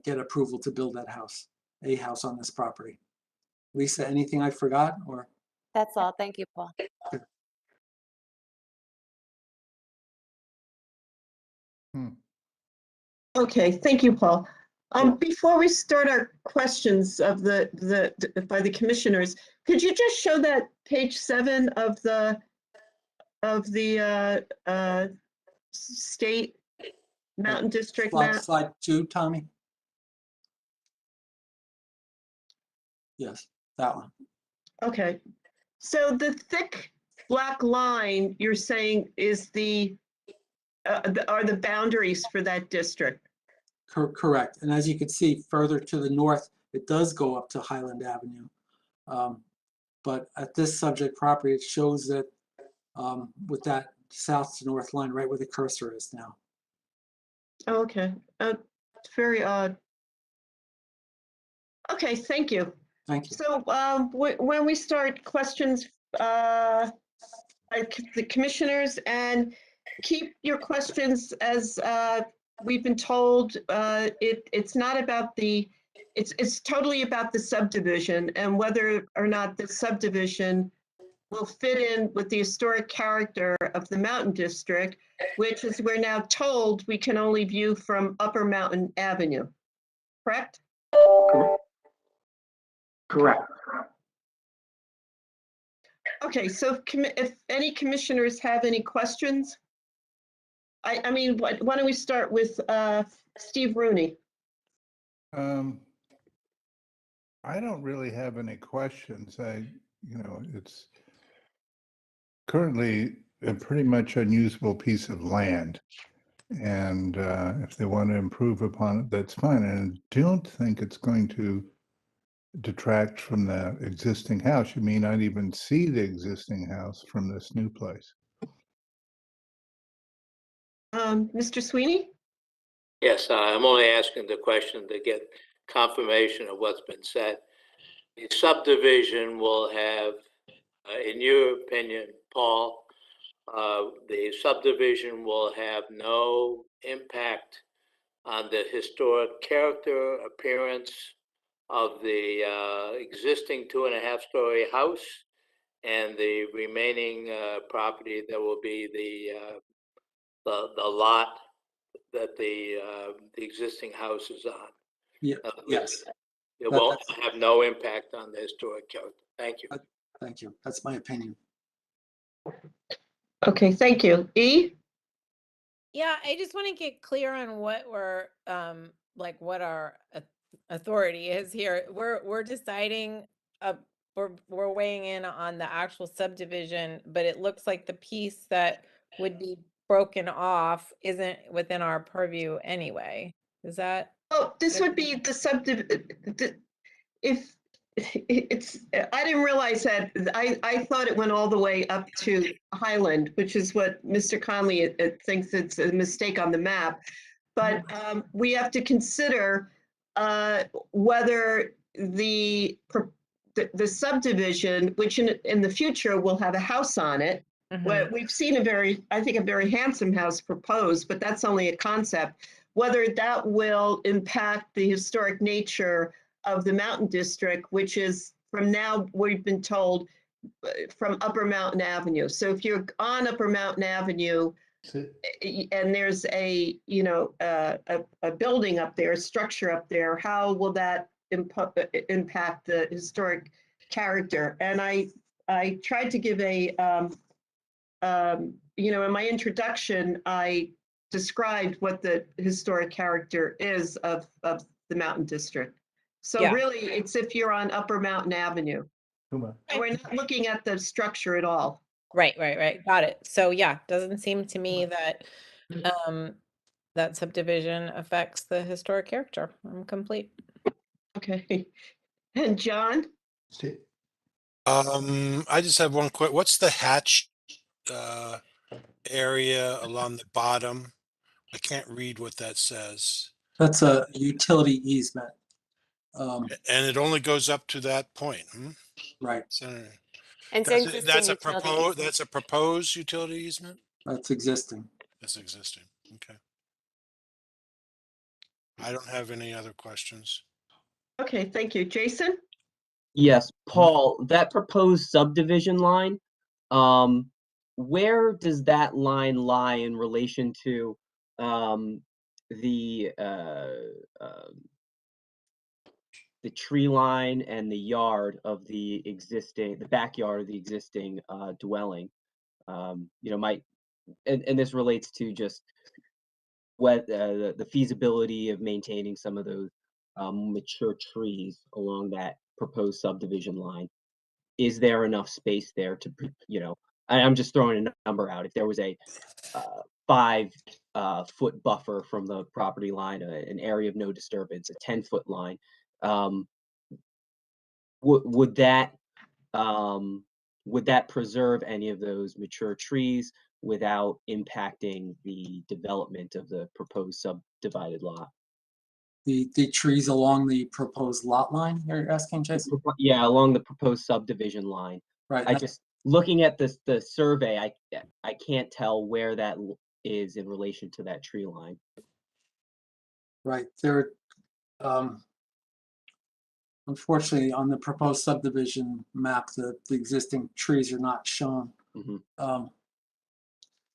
get approval to build that house, a house on this property. Lisa, anything I forgot, or? That's all. Thank you, Paul. Okay, thank you, Paul. Before we start our questions of by the commissioners, could you just show that page 7 of the state Mountain District map? Slide 2, Tommy. Yes, that one. Okay, so the thick black line you're saying is are the boundaries for that district? Correct. And as you can see further to the north, it does go up to Highland Avenue. But at this subject property, it shows that with that south to north line right where the cursor is now. Oh, okay, it's very odd. Okay, thank you. Thank you. So when we start questions, by the commissioners, and keep your questions as we've been told. It's not about it's totally about the subdivision and whether or not the subdivision will fit in with the historic character of the Mountain District, which, as we're now told, we can only view from Upper Mountain Avenue. Correct? Correct. Okay, so if any commissioners have any questions, I mean, why don't we start with Steve Rooney? I don't really have any questions. It's currently a pretty much unusable piece of land. And if they want to improve upon it, that's fine. And I don't think it's going to detract from the existing house. You may not even see the existing house from this new place. Mr. Sweeney? Yes, I'm only asking the question to get confirmation of what's been said. The subdivision will have, in your opinion, Paul, the subdivision will have no impact on the historic character, appearance, of the existing 2.5-story house and the remaining property that will be the lot that the existing house is on. Yeah, yes, It That- won't that's- have no impact on the historic character. Thank you. thank you. That's my opinion. Okay, thank you. E? Yeah, I just want to get clear on what we're like what our authority is here. We're deciding we're weighing in on the actual subdivision, but it looks like the piece that would be broken off isn't within our purview anyway. Is that? Oh, this would be the subdivision. If it's, I didn't realize that. I thought it went all the way up to Highland, which is what Mr. Conley thinks it's a mistake on the map. But we have to consider whether the subdivision, which in the future will have a house on it. Well, we've seen I think a very handsome house proposed, but that's only a concept. Whether that will impact the historic nature of the Mountain District, which is from now, we've been told, from Upper Mountain Avenue. So if you're on Upper Mountain Avenue and there's a building up there, a structure up there, how will that impact the historic character? And I tried to give in my introduction, I described what the historic character is of the Mountain District. So Yeah. really, it's if you're on Upper Mountain Avenue. Come on. And we're not looking at the structure at all. Right. Got it. So yeah, doesn't seem to me that that subdivision affects the historic character. I'm complete. Okay. And John? I just have one quick, what's the hatch area along the bottom? I can't read what that says. That's a utility easement. And it only goes up to that point. Right, So And that's since that's a existing utility proposed easement. that's a proposed utility easement? that's existing. That's existing. Okay. I don't have any other questions. Okay, thank you. Jason? Yes, Paul, that proposed subdivision line, where does that line lie in relation to the tree line and the yard of the backyard of the existing dwelling? And this relates to just what the feasibility of maintaining some of those mature trees along that proposed subdivision line. Is there enough space there to, I'm just throwing a number out. If there was a 5-foot buffer from the property line, an area of no disturbance, a 10-foot line, would that preserve any of those mature trees without impacting the development of the proposed subdivided lot? The trees along the proposed lot line, you're asking, Jason? Yeah, along the proposed subdivision line. Right, I just, looking at the survey, I can't tell where that is in relation to that tree line. right. There, unfortunately, on the proposed subdivision map, the existing trees are not shown.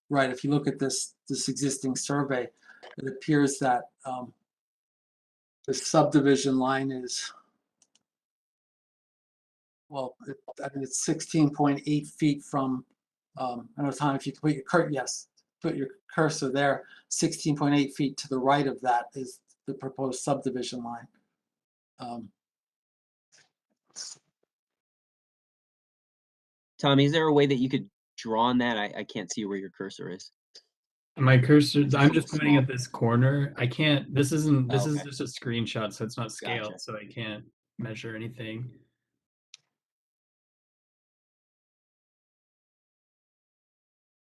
Right, if you look at this existing survey, it appears that the subdivision line is, well, it's 16.8 feet from, I don't know, Tom, if you put your cursor there, 16.8 feet to the right of that is the proposed subdivision line. Tommy, is there a way that you could draw on that? I can't see where your cursor is. My cursor, I'm just pointing at this corner. I can't, this is Okay. just a screenshot, so it's not scaled, Gotcha. so I can't measure anything.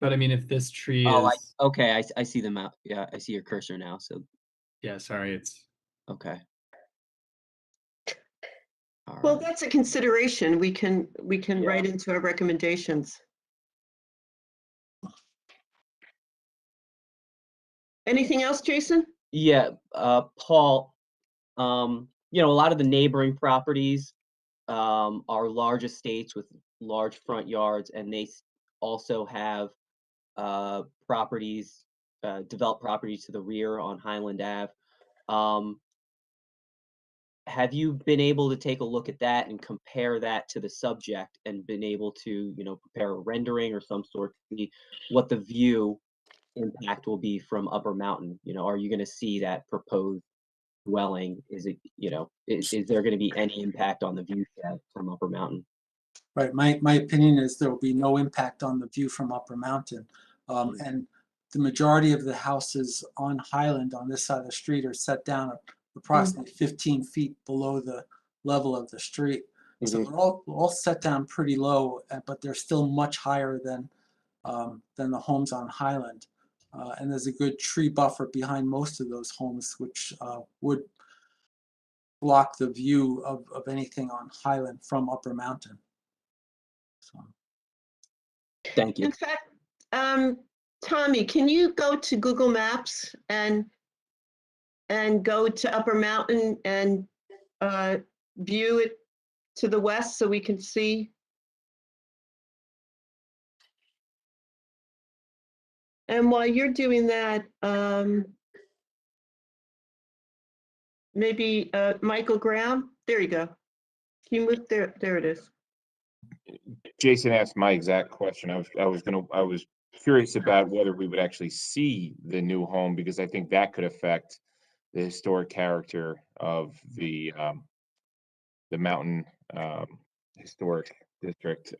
But I mean, if this tree Oh, is, okay, I see the map. Yeah, I see your cursor now, so, yeah, sorry, it's, okay. All Well, right. that's a consideration we can write into our recommendations. Anything else, Jason? Yeah, Paul, you know, a lot of the neighboring properties are large estates with large front yards, and they also have properties, developed properties to the rear on Highland Ave. Have you been able to take a look at that and compare that to the subject and been able to, you know, prepare a rendering or some sort to see what the view impact will be from Upper Mountain? You know, are you going to see that proposed dwelling? Is it, you know, is there going to be any impact on the view shed from Upper Mountain? Right. My opinion is there will be no impact on the view from Upper Mountain. And the majority of the houses on Highland on this side of the street are set down approximately 15 feet below the level of the street. So they're all set down pretty low, but they're still much higher than the homes on Highland. And there's a good tree buffer behind most of those homes, which would block the view of anything on Highland from Upper Mountain. So. Thank you. In fact, Tommy, can you go to Google Maps and go to Upper Mountain and view it to the west so we can see? And while you're doing that, maybe Michael Graham, there you go. Can you move there? There it is. Jason asked my exact question. I was curious about whether we would actually see the new home, because I think that could affect the historic character of the Mountain Historic District.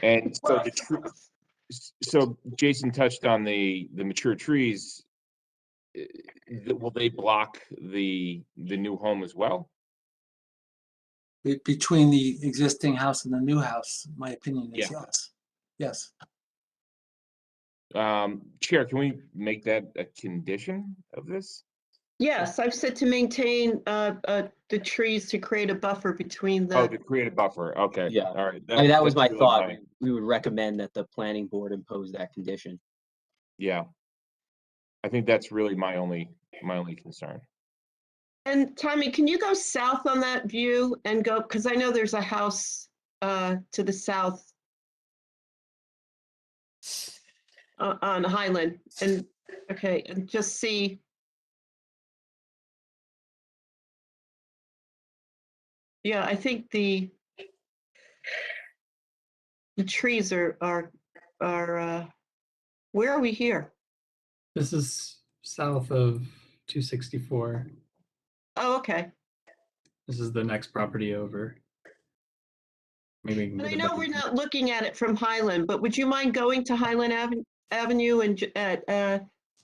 And so so Jason touched on the mature trees. Will they block the new home as well? Between the existing house and the new house, my opinion is yes. Yes. Chair, can we make that a condition of this? Yes, I've said to maintain the trees to create a buffer between the. Oh, to create a buffer. Okay. Yeah. All right. I mean, that was my really thought. We would recommend that the planning board impose that condition. Yeah. I think that's really my only concern. And Tommy, can you go south on that view and go, because I know there's a house to the south on Highland, and okay, and just see. Yeah, I think the trees are where are we here? This is south of 264. Oh, okay. This is the next property over. Maybe we can And get I a know better we're view. not looking at it from Highland, but would you mind going to Highland Avenue and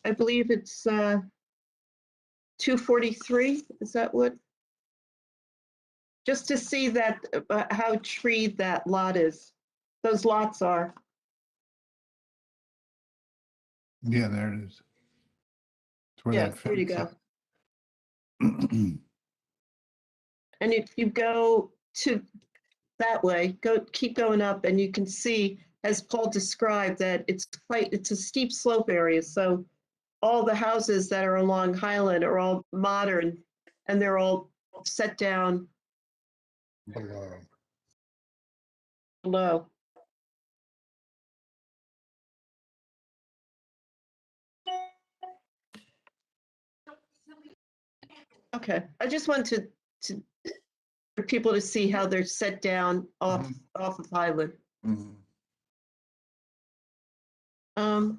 I believe it's 243? Is that what? Just to see that how treed that lot is. Those lots are. Yeah, there it is. It's where Yeah, that there you fence go. is. And if you go to that way, keep going up, and you can see, as Paul described, that it's a steep slope area. So all the houses that are along Highland are all modern, and they're all set down below. Okay, I just want for people to see how they're set down off of Highland. Yeah,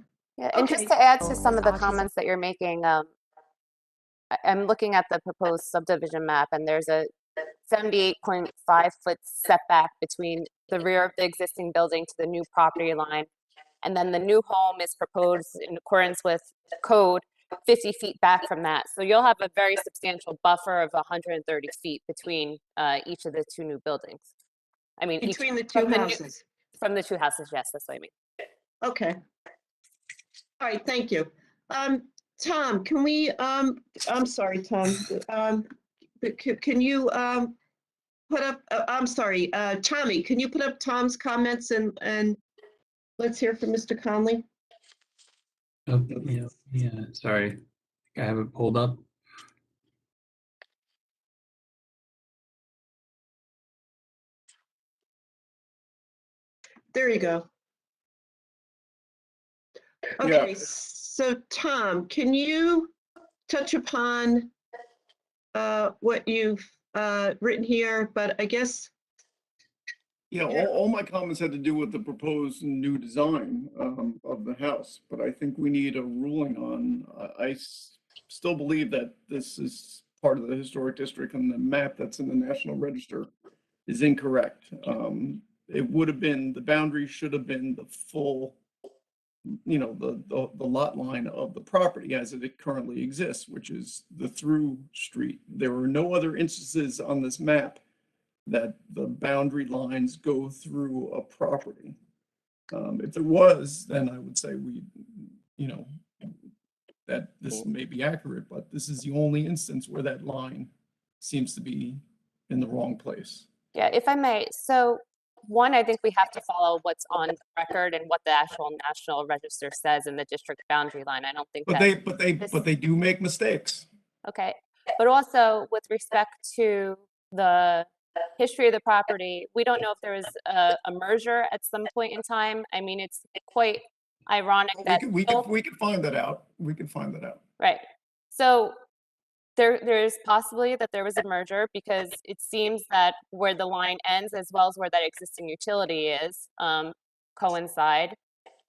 and just to add to some of the comments that you're making, I'm looking at the proposed subdivision map, and there's a 78.5-foot setback between the rear of the existing building to the new property line. And then the new home is proposed in accordance with code 50 feet back from that. So you'll have a very substantial buffer of 130 feet between each of the two new buildings. I mean, between the two houses. From the two houses, yes, that's what I mean. Okay. All right, thank you. Tom, can we, I'm sorry, Tom, can you put up, I'm sorry, Tommy, can you put up Tom's comments and let's hear from Mr. Conley? Oh, yeah, sorry. I have it pulled up. There you go. Yeah. Okay, so Tom, can you touch upon what you've written here, but I guess. Yeah, all my comments had to do with the proposed new design of the house, but I think we need a ruling on, still believe that this is part of the historic district and the map that's in the National Register is incorrect. It would have been, the boundary should have been the full, you know, the lot line of the property as it currently exists, which is the through street. There were no other instances on this map that the boundary lines go through a property. If there was, then I would say we, you know, that this may be accurate, but this is the only instance where that line seems to be in the wrong place. Yeah, if I may. So one, I think we have to follow what's on record and what the actual National Register says in the district boundary line. I don't think But that they do make mistakes. Okay, but also with respect to the history of the property, we don't know if there was a merger at some point in time. I mean, it's quite ironic that We could find that out. We could find that out. right. So there's possibly that there was a merger because it seems that where the line ends as well as where that existing utility is coincide.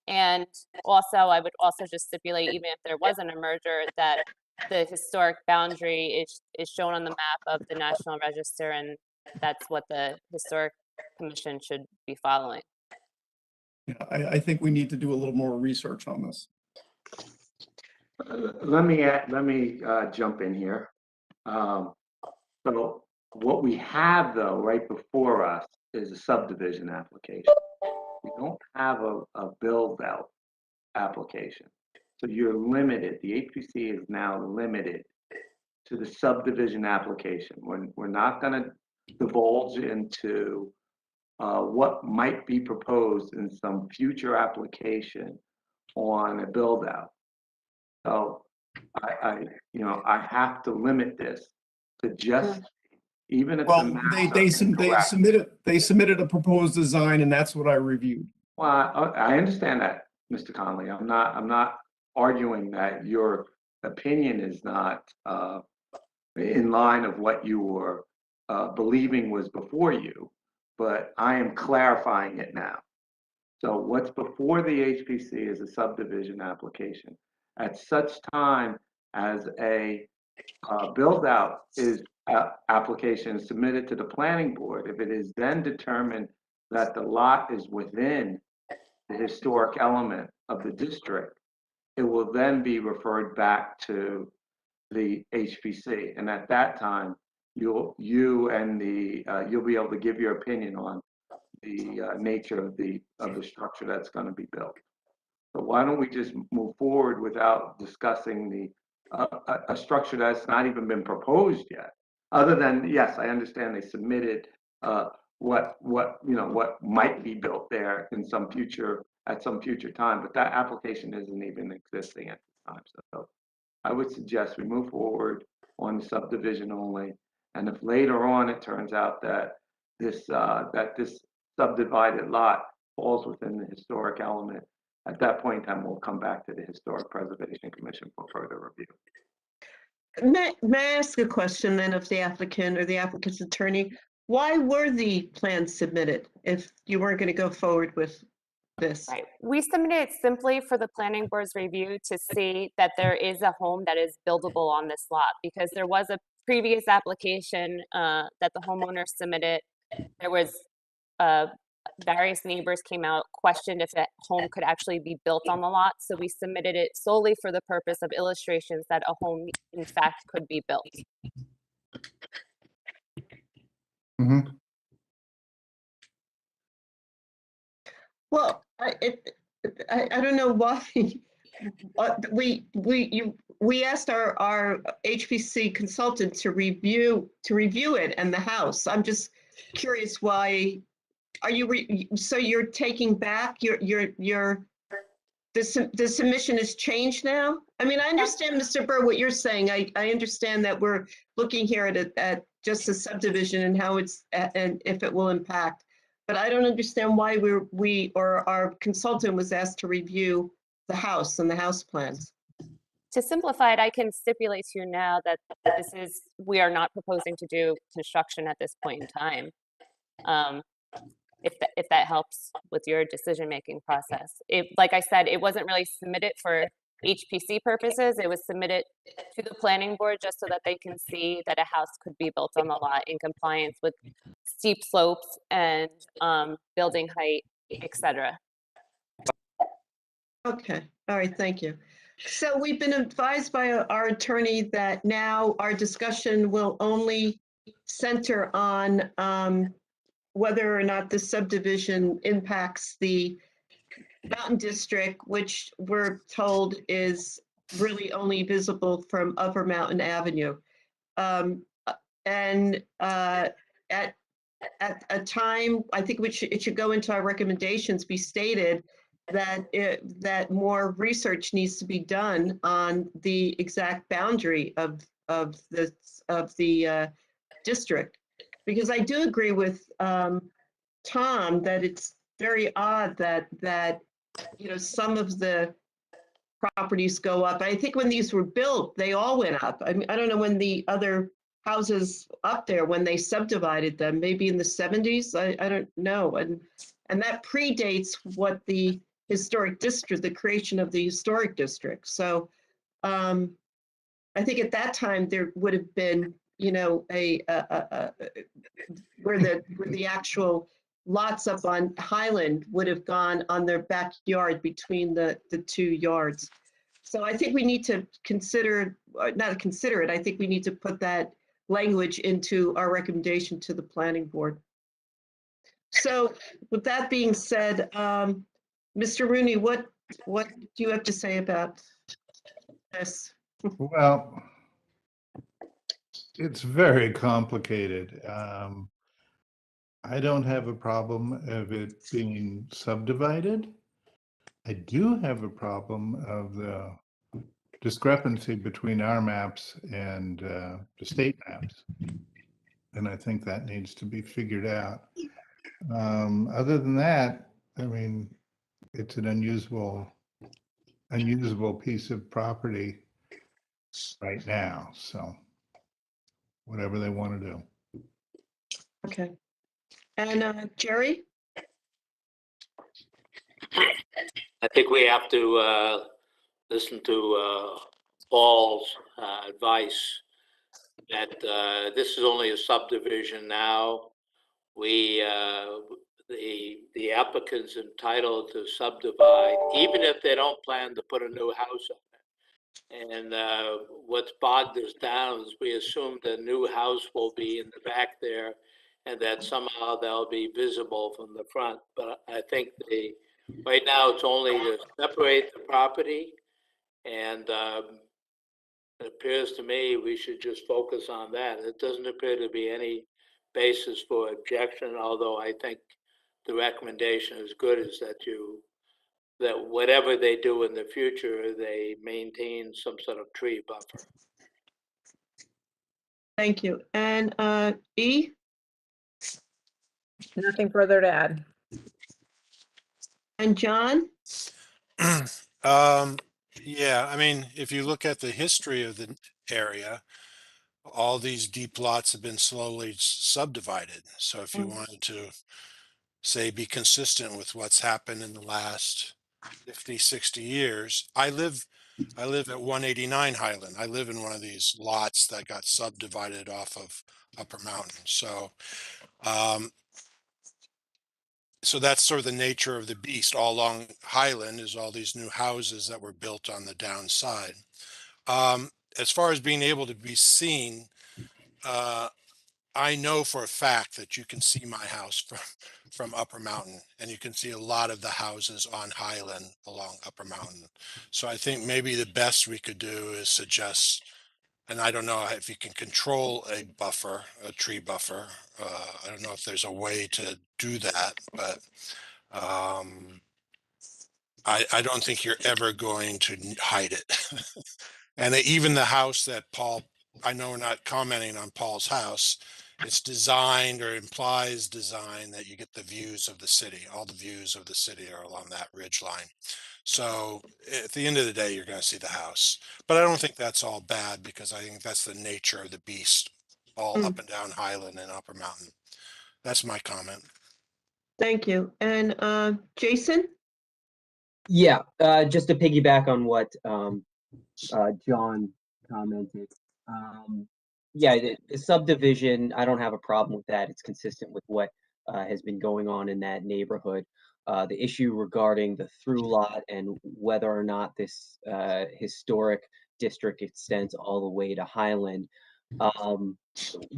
And also, I would also just stipulate, even if there wasn't a merger, that the historic boundary is shown on the map of the National Register, and that's what the Historic Commission should be following. Yeah, I think we need to do a little more research on this. Let me jump in here. So what we have though right before us is a subdivision application. We don't have a build out application. So you're limited, the HPC is now limited to the subdivision application. We're not gonna divulge into what might be proposed in some future application on a build out. So I have to limit this to just, even if Well, they submitted a proposed design, and that's what I reviewed. Well, I understand that, Mr. Conley. I'm not arguing that your opinion is not in line of what you were believing was before you, but I am clarifying it now. So what's before the HPC is a subdivision application. At such time as a build out is application submitted to the planning board, if it is then determined that the lot is within the historic element of the district, it will then be referred back to the HPC, and at that time you'll be able to give your opinion on the nature of the structure that's going to be built. So why don't we just move forward without discussing a structure that's not even been proposed yet? Other than, yes, I understand they submitted what might be built there in at some future time, but that application isn't even existing at this time. So I would suggest we move forward on the subdivision only, and if later on it turns out that this subdivided lot falls within the historic element, at that point in time, we'll come back to the Historic Preservation Commission for further review. May I ask a question then of the applicant or the applicant's attorney? Why were the plans submitted if you weren't going to go forward with this? Right. We submitted it simply for the planning board's review to see that there is a home that is buildable on this lot, because there was a previous application that the homeowner submitted. There was various neighbors came out, questioned if a home could actually be built on the lot. So we submitted it solely for the purpose of illustrations that a home, in fact, could be built. Mm-hmm. Well, I don't know why. We asked our HPC consultant to review it and the house. I'm just curious why. Are you so you're taking back the submission has changed now? I mean, I understand, Mr. Burr, what you're saying. I understand that we're looking here at just a subdivision and how it's and if it will impact. But I don't understand why or our consultant was asked to review the house and the house plans. To simplify it, I can stipulate to you now that we are not proposing to do construction at this point in time. If that helps with your decision-making process. Like I said, it wasn't really submitted for HPC purposes. It was submitted to the planning board just so that they can see that a house could be built on the lot in compliance with steep slopes and building height, etc. Okay, all right, thank you. So we've been advised by our attorney that now our discussion will only center on whether or not the subdivision impacts the Mountain District, which we're told is really only visible from Upper Mountain Avenue. And at a time, I think it should go into our recommendations, be stated that more research needs to be done on the exact boundary of the district. Because I do agree with Tom that it's very odd that some of the properties go up. I think when these were built, they all went up. I mean, I don't know when the other houses up there, when they subdivided them, maybe in the 70s. I don't know. And that predates what the historic district, the creation of the historic district. So I think at that time there would have been, where the actual lots up on Highland would have gone on their backyard between the two yards. So I think we need to not consider it, I think we need to put that language into our recommendation to the planning board. So with that being said, Mr. Rooney, what do you have to say about this? Well, it's very complicated. I don't have a problem of it being subdivided. I do have a problem of the discrepancy between our maps and the state maps. And I think that needs to be figured out. Other than that, I mean, it's an unusable piece of property right now. So whatever they want to do. Okay. And Jerry? I think we have to listen to Paul's advice that this is only a subdivision now. The applicant's entitled to subdivide, even if they don't plan to put a new house up. And what's bogged us down is we assume the new house will be in the back there and that somehow they'll be visible from the front. But I think right now it's only to separate the property. And it appears to me we should just focus on that. It doesn't appear to be any basis for objection, although I think the recommendation is good, is that whatever they do in the future, they maintain some sort of tree buffer. Thank you. And E? Nothing further to add. And John? Yeah, I mean, if you look at the history of the area, all these deep lots have been slowly subdivided. So if you wanted to say be consistent with what's happened in the last 50, 60 years, I live at 189 Highland. I live in one of these lots that got subdivided off of Upper Mountain. So so that's sort of the nature of the beast. All along Highland is all these new houses that were built on the downside. As far as being able to be seen, I know for a fact that you can see my house from Upper Mountain, and you can see a lot of the houses on Highland along Upper Mountain. So I think maybe the best we could do is suggest, and I don't know if you can control a buffer, a tree buffer. I don't know if there's a way to do that, but I don't think you're ever going to hide it. And even the house that Paul, I know we're not commenting on Paul's house, it's designed or implies design that you get the views of the city. All the views of the city are along that ridge line. So at the end of the day, you're going to see the house. But I don't think that's all bad, because I think that's the nature of the beast, all up and down Highland and Upper Mountain. That's my comment. Thank you. And Jason? Yeah, just to piggyback on what John commented. Yeah, the subdivision, I don't have a problem with that. It's consistent with what has been going on in that neighborhood. The issue regarding the through lot and whether or not this historic district extends all the way to Highland.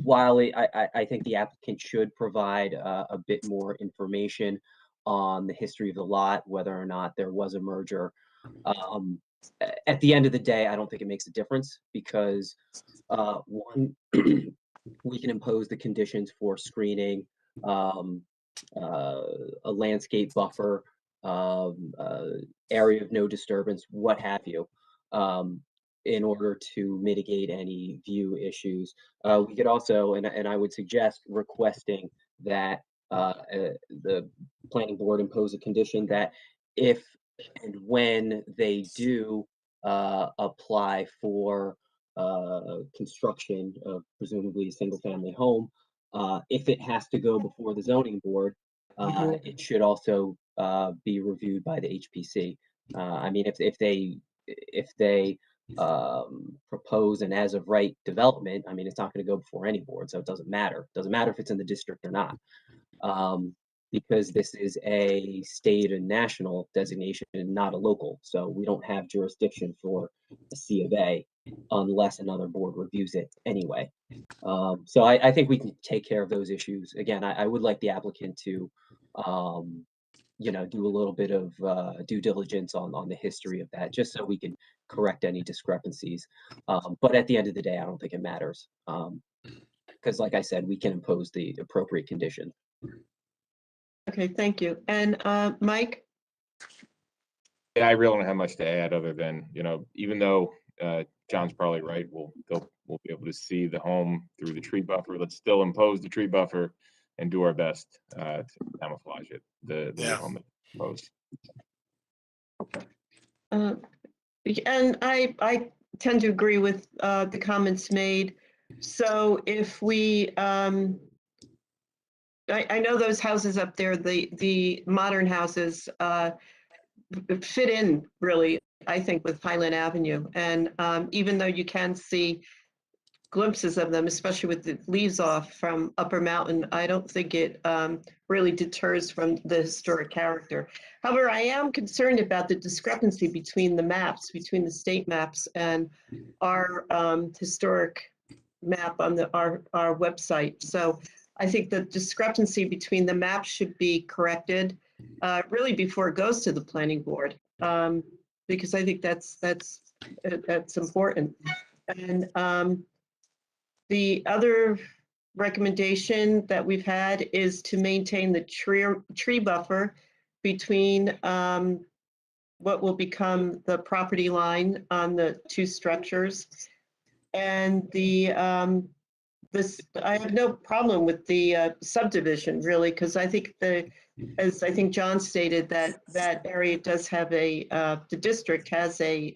While I think the applicant should provide a bit more information on the history of the lot, whether or not there was a merger. At the end of the day, I don't think it makes a difference, because one, we can impose the conditions for screening, a landscape buffer, area of no disturbance, what have you, in order to mitigate any view issues. We could also, and I would suggest requesting that the planning board impose a condition that if and when they do apply for construction of presumably a single family home, if it has to go before the zoning board, it should also be reviewed by the HPC. I mean, if they propose an as of right development, I mean, it's not going to go before any board, so it doesn't matter. It doesn't matter if it's in the district or not. Because this is a state and national designation and not a local. So we don't have jurisdiction for a C of A unless another board reviews it anyway. So I think we can take care of those issues. Again, I would like the applicant to, you know, do a little bit of due diligence on the history of that, just so we can correct any discrepancies. But at the end of the day, I don't think it matters. Because like I said, we can impose the appropriate condition. Okay, thank you. And Mike? Yeah, I really don't have much to add, other than, you know, even though John's probably right, we'll be able to see the home through the tree buffer. Let's still impose the tree buffer and do our best to camouflage it, the home that's proposed. And I tend to agree with the comments made. So if we, I know those houses up there, the modern houses fit in really, I think, with Highland Avenue. And even though you can see glimpses of them, especially with the leaves off from Upper Mountain, I don't think it really deters from the historic character. However, I am concerned about the discrepancy between the maps, between the state maps and our historic map on our website. So I think the discrepancy between the maps should be corrected really before it goes to the planning board, because I think that's important. And the other recommendation that we've had is to maintain the tree buffer between what will become the property line on the two structures. And I have no problem with the subdivision, really, because I think as I think John stated, that area does have the district has a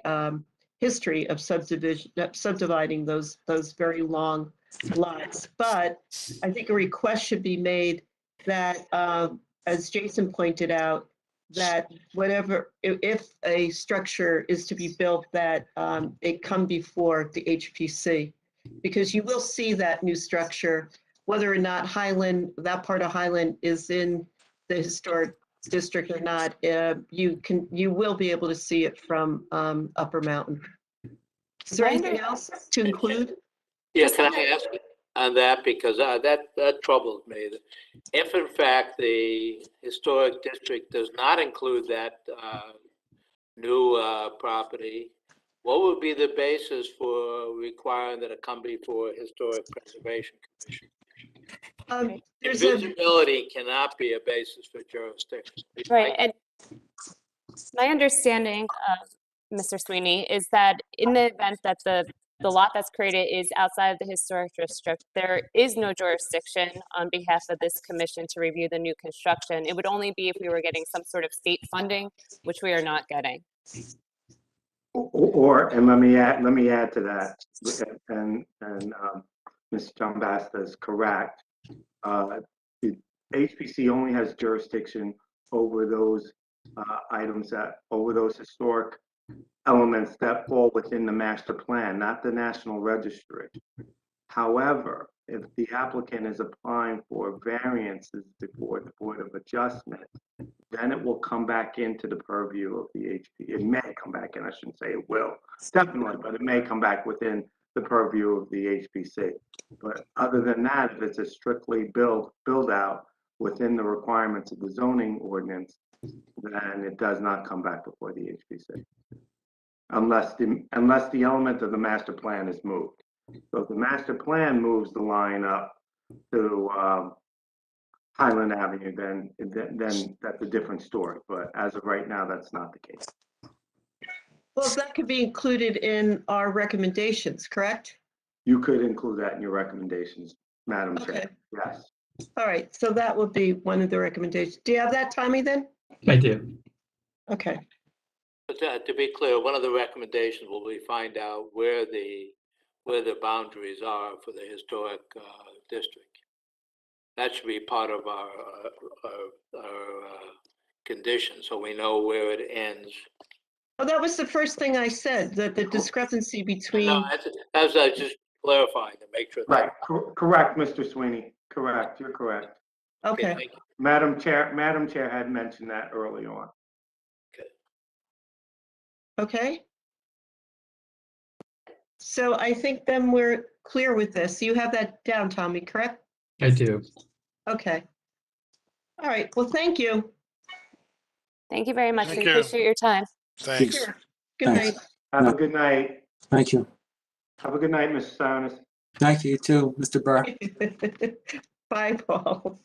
history of subdividing those very long lots. But I think a request should be made that, as Jason pointed out, that whatever, if a structure is to be built, that it come before the HPC, because you will see that new structure, whether or not Highland, that part of Highland is in the historic district or not. You will be able to see it from Upper Mountain. Is there anything else to include? Yes, can I ask on that, because that troubles me. If in fact the historic district does not include that new property, what would be the basis for requiring that it come before Historic Preservation Commission? Invisibility cannot be a basis for jurisdiction. Right, and my understanding of Mr. Sweeney is that in the event that the the lot that's created is outside of the historic district. There is no jurisdiction on behalf of this commission to review the new construction. It would only be if we were getting some sort of state funding, which we are not getting. And let me add to that, and Mr. John Basta is correct. The HPC only has jurisdiction over those items over those historic elements that fall within the master plan, not the National Registry. However, if the applicant is applying for variances before the Board of Adjustment, then it will come back into the purview of the HP. It may come back in, I shouldn't say it will, definitely, but it may come back within the purview of the HPC. But other than that, if it's a strictly build out within the requirements of the zoning ordinance, then it does not come back before the HPC. Unless the element of the master plan is moved. So if the master plan moves the line up to Highland Avenue, then that's a different story. But as of right now, that's not the case. Well, that could be included in our recommendations, correct? You could include that in your recommendations, Madam Chair. Yes. All right, so that would be one of the recommendations. Do you have that, Tommy, then? I do. Okay. But to be clear, one of the recommendations will be find out where the boundaries are for the historic district. That should be part of our condition, so we know where it ends. Oh, that was the first thing I said, that the discrepancy between. No, as I just clarified to make sure. Right. Correct, Mr. Sweeney. Correct. You're correct. Okay. Madam Chair had mentioned that early on. Okay. So I think then we're clear with this. You have that down, Tommy, correct? I do. Okay. All right. Well, thank you. Thank you very much. Thank We you. appreciate your time. Thanks. Sure. Good night. Have a good night. Thank you. Have a good night, Mr. Saunis. Thank you too, Mr. Burr. Bye, Paul.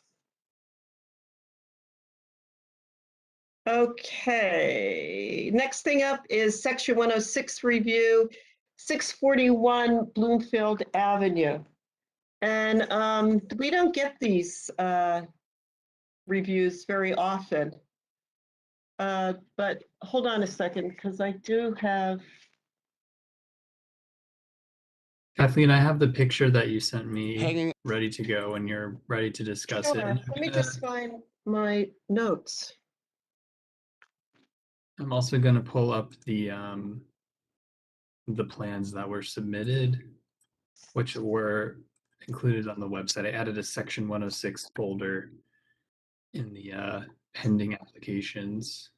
Okay, next thing up is section 106 review, 641 Bloomfield Avenue. And we don't get these reviews very often. But hold on a second, because I do have. Kathleen, I have the picture that you sent me ready to go when you're ready to discuss it. Sure. Let me just find my notes. I'm also going to pull up the plans that were submitted, which were included on the website. I added a section 106 folder in the pending applications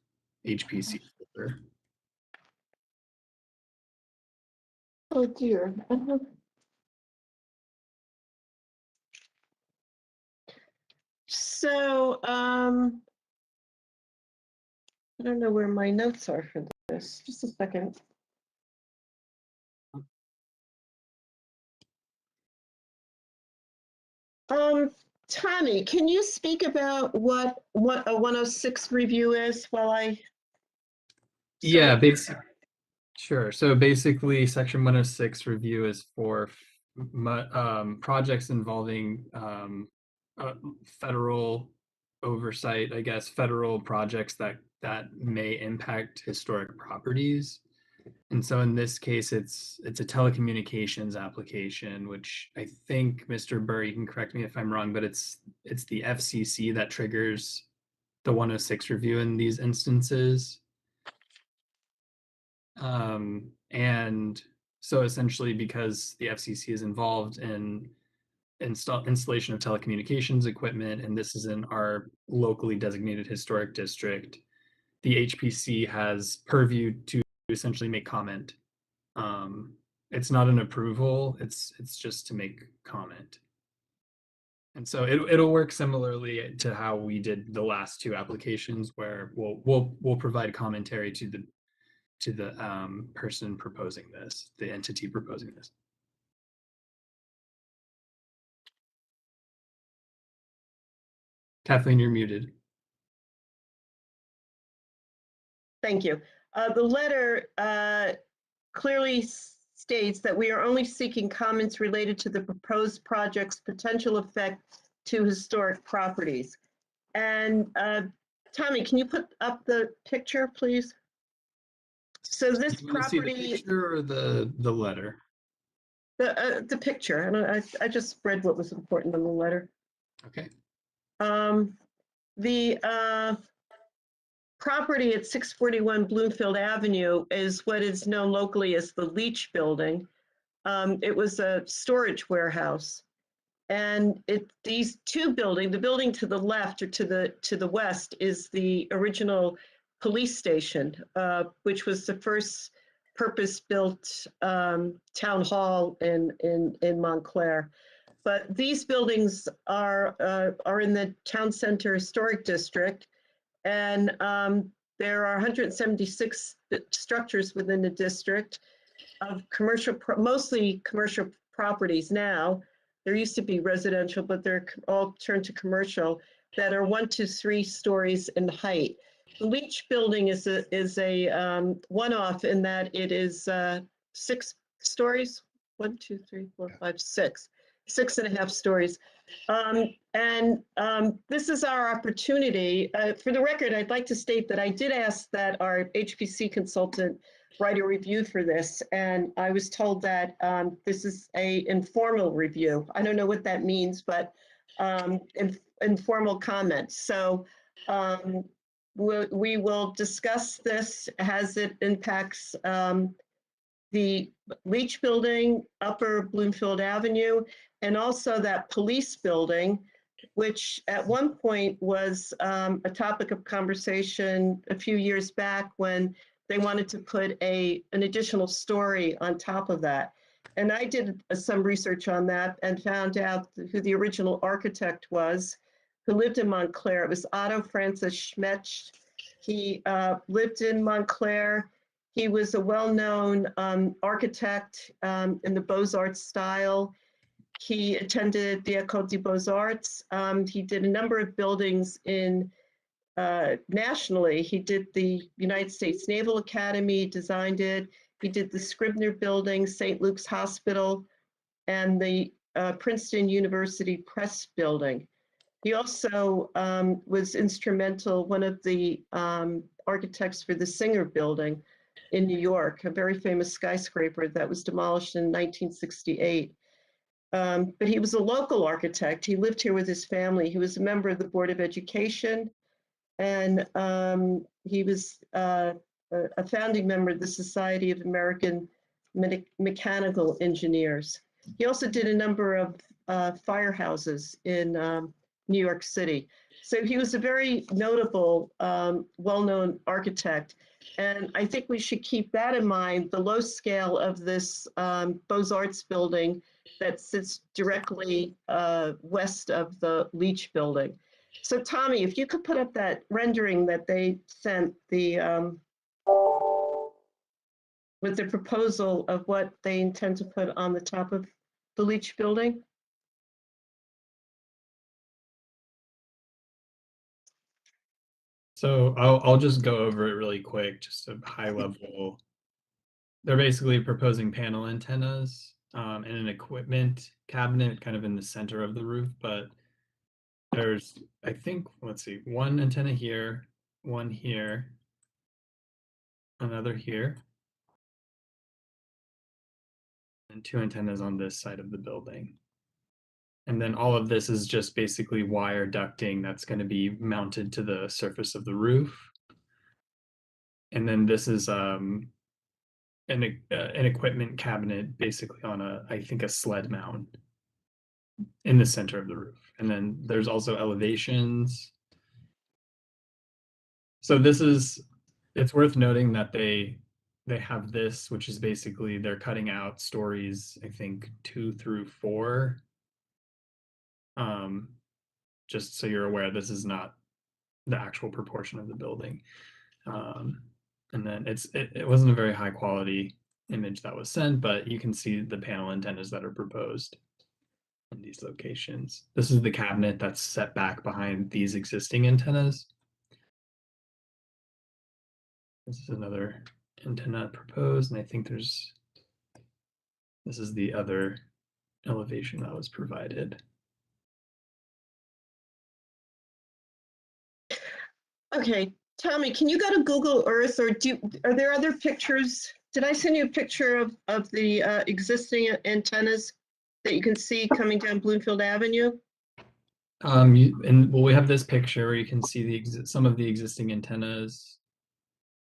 HPC folder. Oh dear. So I don't know where my notes are for this. Just a second. Tommy, can you speak about what a 106 review is while I? Yeah, basically. Sure. So basically, section 106 review is for projects involving federal oversight, I guess, federal projects that may impact historic properties. And so in this case, it's a telecommunications application, which I think, Mr. Burr, you can correct me if I'm wrong, but it's the FCC that triggers the 106 review in these instances. And so essentially, because the FCC is involved in installation of telecommunications equipment, and this is in our locally designated historic district, the HPC has purview to essentially make comment. It's not an approval, it's just to make comment. And so it'll work similarly to how we did the last two applications, where we'll provide commentary to the person proposing this, the entity proposing this. Kathleen, you're muted. Thank you. The letter clearly states that we are only seeking comments related to the proposed project's potential effect to historic properties. And Tommy, can you put up the picture, please? So this Do you want to see the property, picture or the letter? the picture, and I just read what was important in the letter. Okay. The property at 641 Bloomfield Avenue is what is known locally as the Leach Building. It was a storage warehouse. And these two buildings, the building to the left or to the west is the original police station, which was the first purpose-built town hall in Montclair. But these buildings are in the town center historic district, and there are 176 structures within the district of mostly commercial properties now. There used to be residential, but they're all turned to commercial, that are 1 to 3 stories in height. The Leach Building is a one-off in that it is 6 stories. 1, 2, 3, 4, 5, 6. 6.5 stories. This is our opportunity. For the record, I'd like to state that I did ask that our HPC consultant write a review for this, and I was told that this is a informal review. I don't know what that means, but informal comment. So we will discuss this as it impacts the Leach Building, Upper Bloomfield Avenue, and also that police building, which at one point was a topic of conversation a few years back when they wanted to put an additional story on top of that. And I did some research on that and found out who the original architect was, who lived in Montclair. It was Otto Francis Schmetz. He lived in Montclair. He was a well-known architect in the Beaux-Arts style. He attended the École des Beaux-Arts. He did a number of buildings nationally. He did the United States Naval Academy, designed it. He did the Scribner Building, St. Luke's Hospital, and the Princeton University Press Building. He also was instrumental, one of the architects for the Singer Building in New York, a very famous skyscraper that was demolished in 1968. But he was a local architect. He lived here with his family. He was a member of the Board of Education, and he was a founding member of the Society of American Mechanical Engineers. He also did a number of firehouses in New York City. So he was a very notable, well-known architect. And I think we should keep that in mind, the low scale of this Beaux-Arts building that sits directly west of the Leach Building. So Tommy, if you could put up that rendering that they sent with the proposal of what they intend to put on the top of the Leach Building. So I'll just go over it really quick, just a high level. They're basically proposing panel antennas and an equipment cabinet kind of in the center of the roof, but there's, I think, let's see, one antenna here, one here, another here, and 2 antennas on this side of the building. And then all of this is just basically wire ducting that's going to be mounted to the surface of the roof. And then this is an equipment cabinet basically on I think a sled mount in the center of the roof. And then there's also elevations. So it's worth noting that they have this, which is basically they're cutting out stories, I think 2 through 4. Just so you're aware, this is not the actual proportion of the building. And then it wasn't a very high quality image that was sent, but you can see the panel antennas that are proposed in these locations. This is the cabinet that's set back behind these existing antennas. This is another antenna proposed, and I think there's This is the other elevation that was provided. Okay, Tommy, can you go to Google Earth, or are there other pictures? Did I send you a picture of the existing antennas that you can see coming down Bloomfield Avenue? Well, we have this picture where you can see some of the existing antennas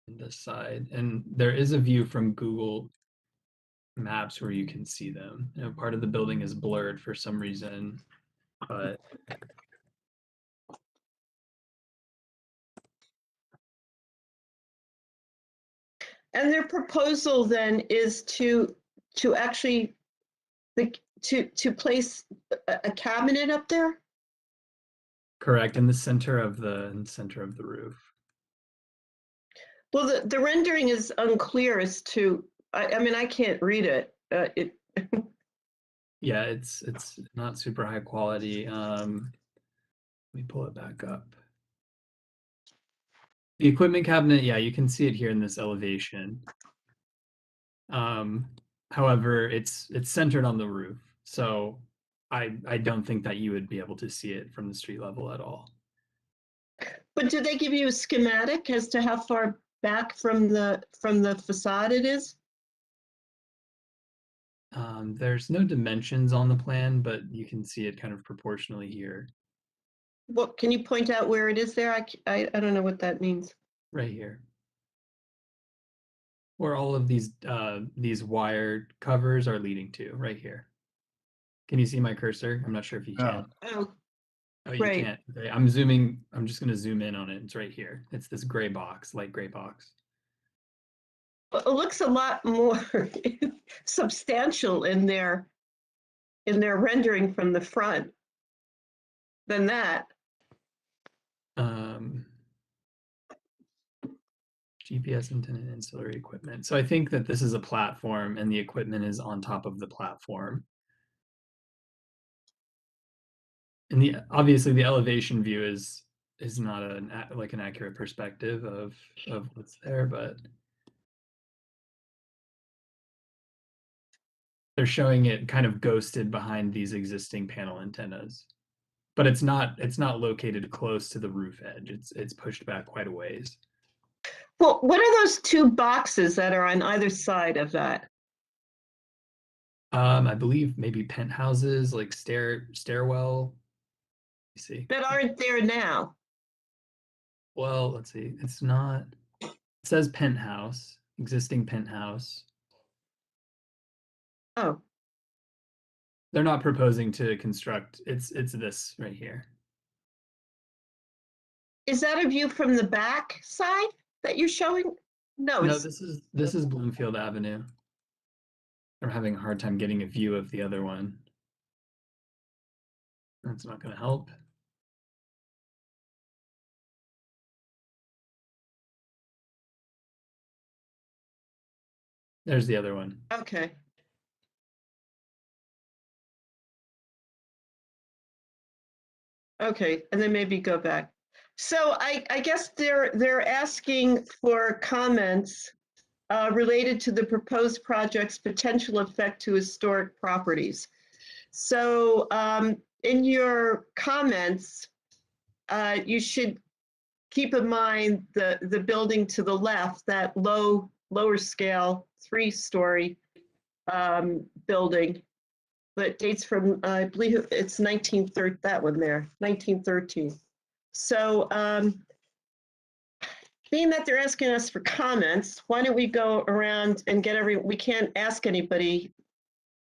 on this side, and there is a view from Google Maps where you can see them. You know, part of the building is blurred for some reason, but And their proposal then is to actually to place a cabinet up there? correct, in the center of the roof. Well, the rendering is unclear as to, I mean, I can't read it. Yeah, it's not super high quality. Let me pull it back up. The equipment cabinet, yeah, you can see it here in this elevation. However, it's centered on the roof, so I don't think that you would be able to see it from the street level at all. But did they give you a schematic as to how far back from the facade it is? There's no dimensions on the plan, but you can see it kind of proportionally here. What, can you point out where it is there? I don't know what that means. Right here. Where all of these wired covers are leading to, right here. Can you see my cursor? I'm not sure if you can. Oh, Oh, you right. can't. Okay, I'm zooming. I'm just going to zoom in on it. It's right here. It's this gray box, light gray box. It looks a lot more substantial in their rendering from the front than that. GPS antenna and ancillary equipment. So I think that this is a platform and the equipment is on top of the platform. And obviously the elevation view is not an accurate perspective of what's there, but they're showing it kind of ghosted behind these existing panel antennas. But it's not located close to the roof edge. It's pushed back quite a ways. Well, what are those two boxes that are on either side of that? I believe maybe penthouses, like stairwell. You see. That aren't there now. Well, let's see. It's not. It says penthouse, existing penthouse. Oh. They're not proposing to construct. It's this right here. Is that a view from the back side that you're showing? No, No, it's this is Bloomfield Avenue. I'm having a hard time getting a view of the other one. That's not going to help. There's the other one. okay. Okay, and then maybe go back. So I guess they're asking for comments related to the proposed project's potential effect to historic properties. So in your comments, you should keep in mind the building to the left, that lower scale 3-story building that dates from, I believe it's 1913, that one there, 1913. So being that they're asking us for comments, why don't we go around and we can't ask anybody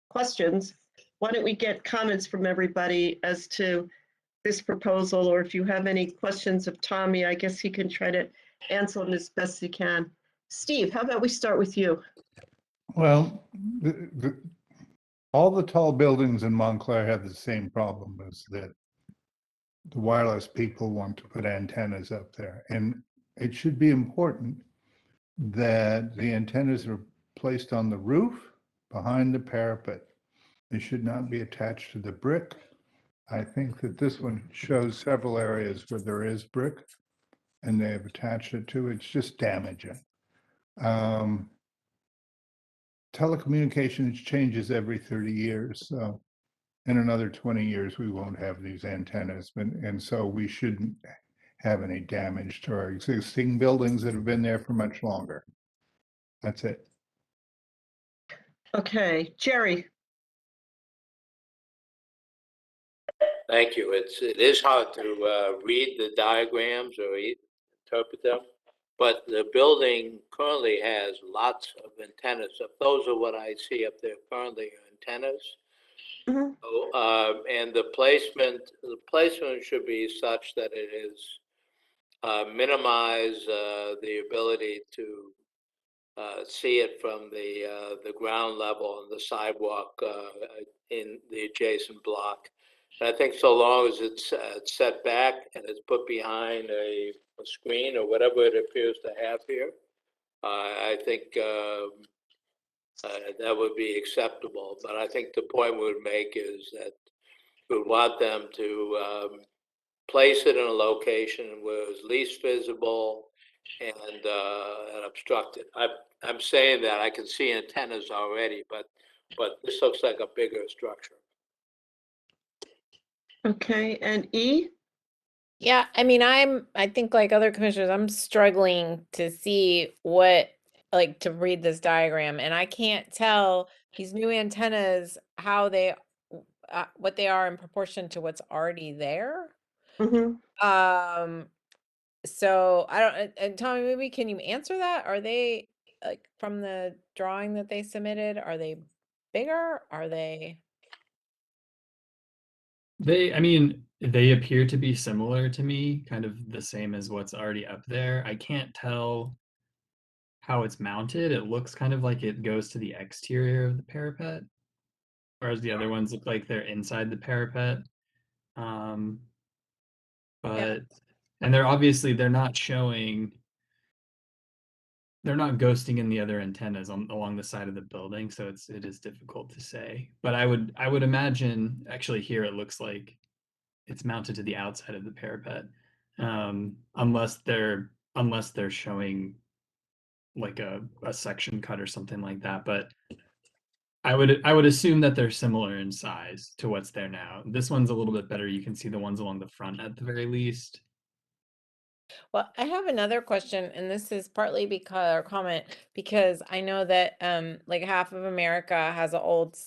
questions. Why don't we get comments from everybody as to this proposal, or if you have any questions of Tommy, I guess he can try to answer them as best he can. Steve, how about we start with you? Well, all the tall buildings in Montclair have the same problem, is that the wireless people want to put antennas up there. And it should be important that the antennas are placed on the roof behind the parapet. They should not be attached to the brick. I think that this one shows several areas where there is brick and they have attached it to. It's just damaging. telecommunications changes every 30 years, so in another 20 years, we won't have these antennas, and so we shouldn't have any damage to our existing buildings that have been there for much longer. That's it. Okay, Jerry. Thank you. It is hard to read the diagrams or interpret them, but the building currently has lots of antennas. So those are what I see up there currently, antennas. Mhm. So, and the placement should be such that it is minimize the ability to see it from the ground level and the sidewalk in the adjacent block. And I think so long as it's set back and it's put behind a screen or whatever it appears to have here, I think that would be acceptable. But I think the point we would make is that we would want them to place it in a location where it's least visible and obstructed. I'm saying that I can see antennas already, but this looks like a bigger structure. Okay, and E? Yeah, I mean, I think like other commissioners, I'm struggling to see to read this diagram, and I can't tell these new antennas how what they are in proportion to what's already there. Mm-hmm. So I don't, and Tommy, maybe can you answer that? Are they like from the drawing that they submitted, are they bigger? Are they? I mean, they appear to be similar to me, kind of the same as what's already up there. I can't tell how it's mounted. It looks kind of like it goes to the exterior of the parapet, whereas the other ones look like they're inside the parapet. But and they're not showing, they're not ghosting in the other antennas along the side of the building, so it is difficult to say. But I would imagine, actually here it looks like it's mounted to the outside of the parapet, unless they're showing like a section cut or something like that. But I would assume that they're similar in size to what's there now. This one's a little bit better. You can see the ones along the front at the very least. Well, I have another question, and this is partly because or comment because I know that like half of America has an old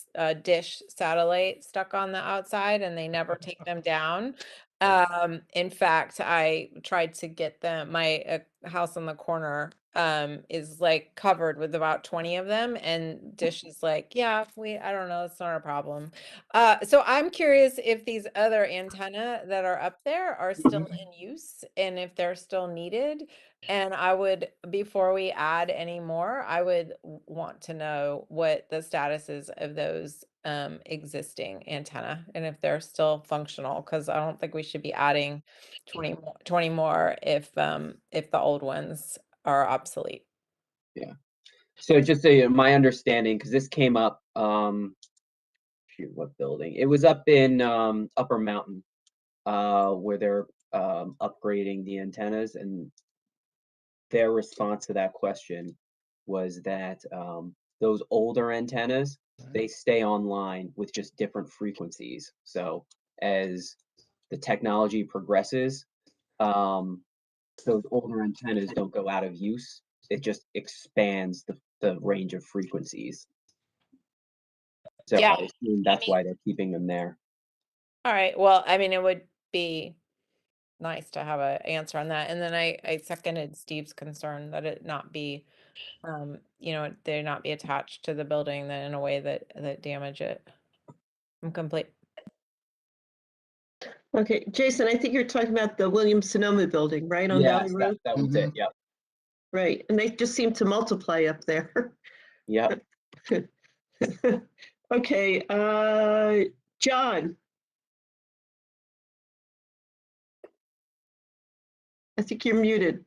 dish satellite stuck on the outside, and they never take them down. In fact, I tried to get them. My house on the corner is like covered with about 20 of them, and Dish is like, yeah, I don't know, it's not a problem. So I'm curious if these other antenna that are up there are still in use and if they're still needed. And I would, before we add any more, I would want to know what the status is of those existing antenna and if they're still functional, because I don't think we should be adding 20 more if the old ones are obsolete. Yeah. So just my understanding, because this came up, shoot, what building? It was up in Upper Mountain, where they're upgrading the antennas, and their response to that question was that those older antennas, they stay online with just different frequencies. So as the technology progresses, those older antennas don't go out of use. It just expands the range of frequencies. So Yeah, I assume that's why they're keeping them there. all right. Well, I mean, it would be nice to have an answer on that. And then I seconded Steve's concern that it not be, they not be attached to the building that in a way that damage it. I'm complete. Okay, Jason, I think you're talking about the Williams-Sonoma building, right, on Valley Yes, Road? that was it. Yep. Right, and they just seem to multiply up there. Yep. Okay, John. I think you're muted.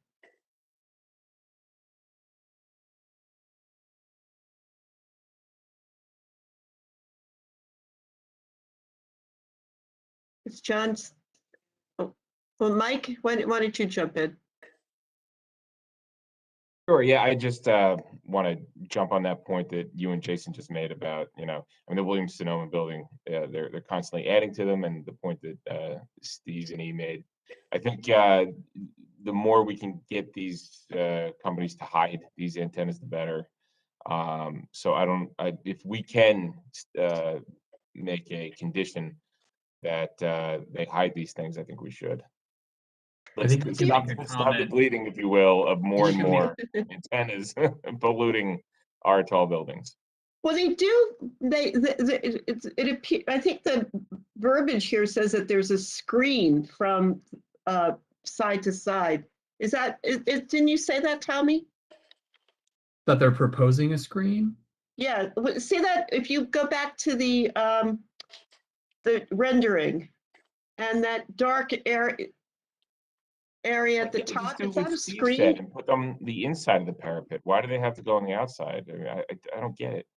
It's John's. Oh, well, Mike, why don't you jump in? Sure, yeah, I just want to jump on that point that you and Jason just made about, I mean, the Williams-Sonoma building, they're constantly adding to them, and the point that Steve and E made. I think the more we can get these companies to hide these antennas, the better. So if we can make a condition that they hide these things, I think we should. I think we can Stop, make a stop the comment. bleeding, if you will, of more and more antennas polluting our tall buildings. Well, they do, it appears, I think the verbiage here says that there's a screen from side to side. Is that, didn't you say that, Tommy? That they're proposing a screen? Yeah, see that, if you go back to the rendering and that dark area at the top, is that a screen? And put them the inside of the parapet. Why do they have to go on the outside? I mean, I don't get it.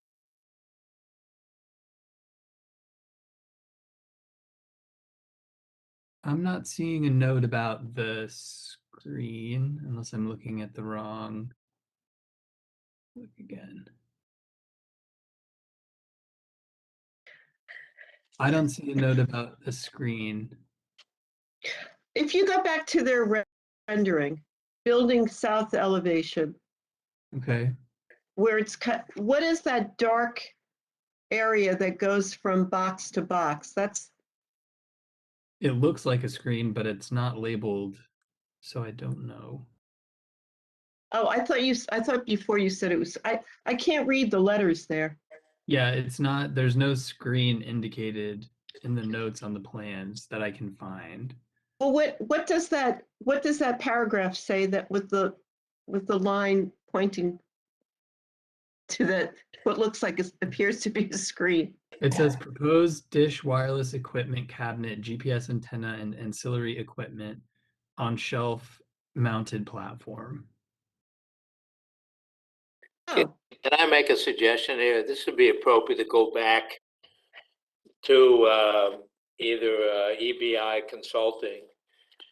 I'm not seeing a note about the screen unless I'm looking at the wrong. Look again. I don't see a note about the screen. If you go back to their rendering, building south elevation, Okay. where it's cut, what is that dark area that goes from box to box? It looks like a screen, but it's not labeled, so I don't know. Oh, I thought before you said it was, I can't read the letters there. Yeah, it's not, there's no screen indicated in the notes on the plans that I can find. Well, what does that paragraph say that with the line pointing to that, what looks like it appears to be a screen? It says proposed dish wireless equipment cabinet, GPS antenna, and ancillary equipment on shelf mounted platform. Oh, Can I make a suggestion here? This would be appropriate to go back to either EBI Consulting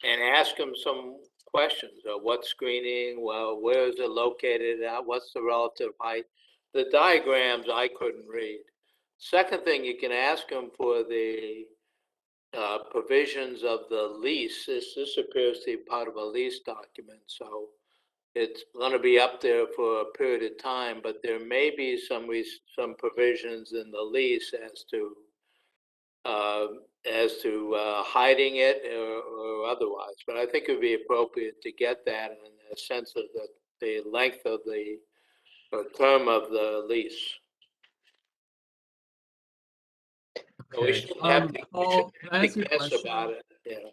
and ask them some questions. What screening? Well, where is it located at? What's the relative height? The diagrams I couldn't read. Second thing, you can ask them for the provisions of the lease. This appears to be part of a lease document, so it's going to be up there for a period of time, but there may be some provisions in the lease as to hiding it or otherwise. But I think it would be appropriate to get that in a sense of the length of the term of the lease. So we shouldn't have to, Paul, can I ask you a guess question? about it. Yeah.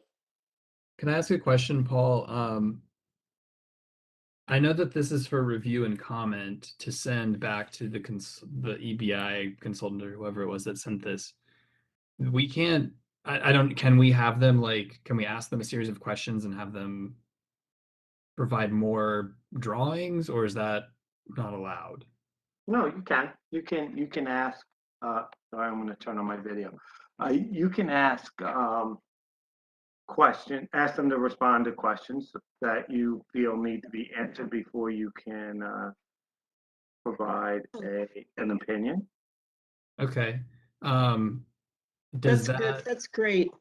Can I ask you a question, Paul? I know that this is for review and comment to send back to the EBI consultant or whoever it was that sent this. We can't, I don't, can we have them can we ask them a series of questions and have them provide more drawings, or is that not allowed? No, you can. You can ask, sorry, I'm gonna turn on my video. You can ask ask them to respond to questions that you feel need to be answered before you can provide an opinion. Okay. that's good. That's great.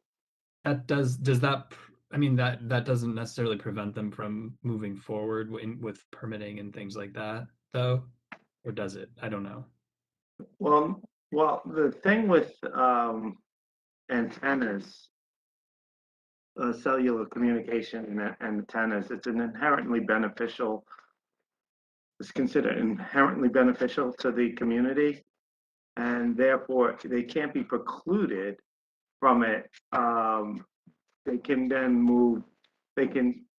Does that, I mean, that doesn't necessarily prevent them from moving forward with permitting and things like that, though? Or does it? I don't know. Well, the thing with antennas, cellular communication and antennas, it's considered inherently beneficial to the community, and therefore they can't be precluded from it. They can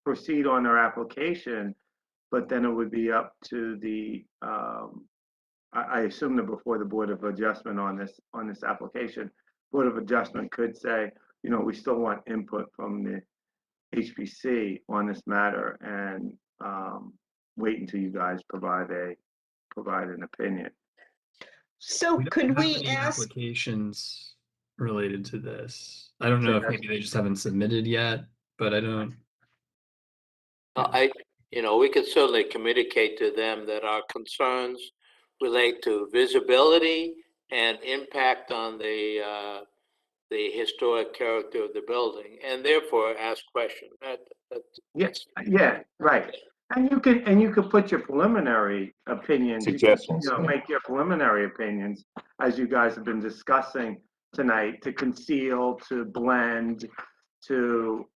proceed on their application, but then it would be up to the, I assume that before the Board of Adjustment on this application, Board of Adjustment could say, we still want input from the HPC on this matter, and wait until you guys provide an opinion. So could we ask applications related to this? I don't know if maybe they just haven't submitted yet, but I don't. we could certainly communicate to them that our concerns relate to visibility and impact on the historic character of the building, and therefore ask questions. Yes, yeah, right. And you could put your preliminary opinions. Suggestions, yeah. Make your preliminary opinions, as you guys have been discussing tonight, to conceal, to blend, to,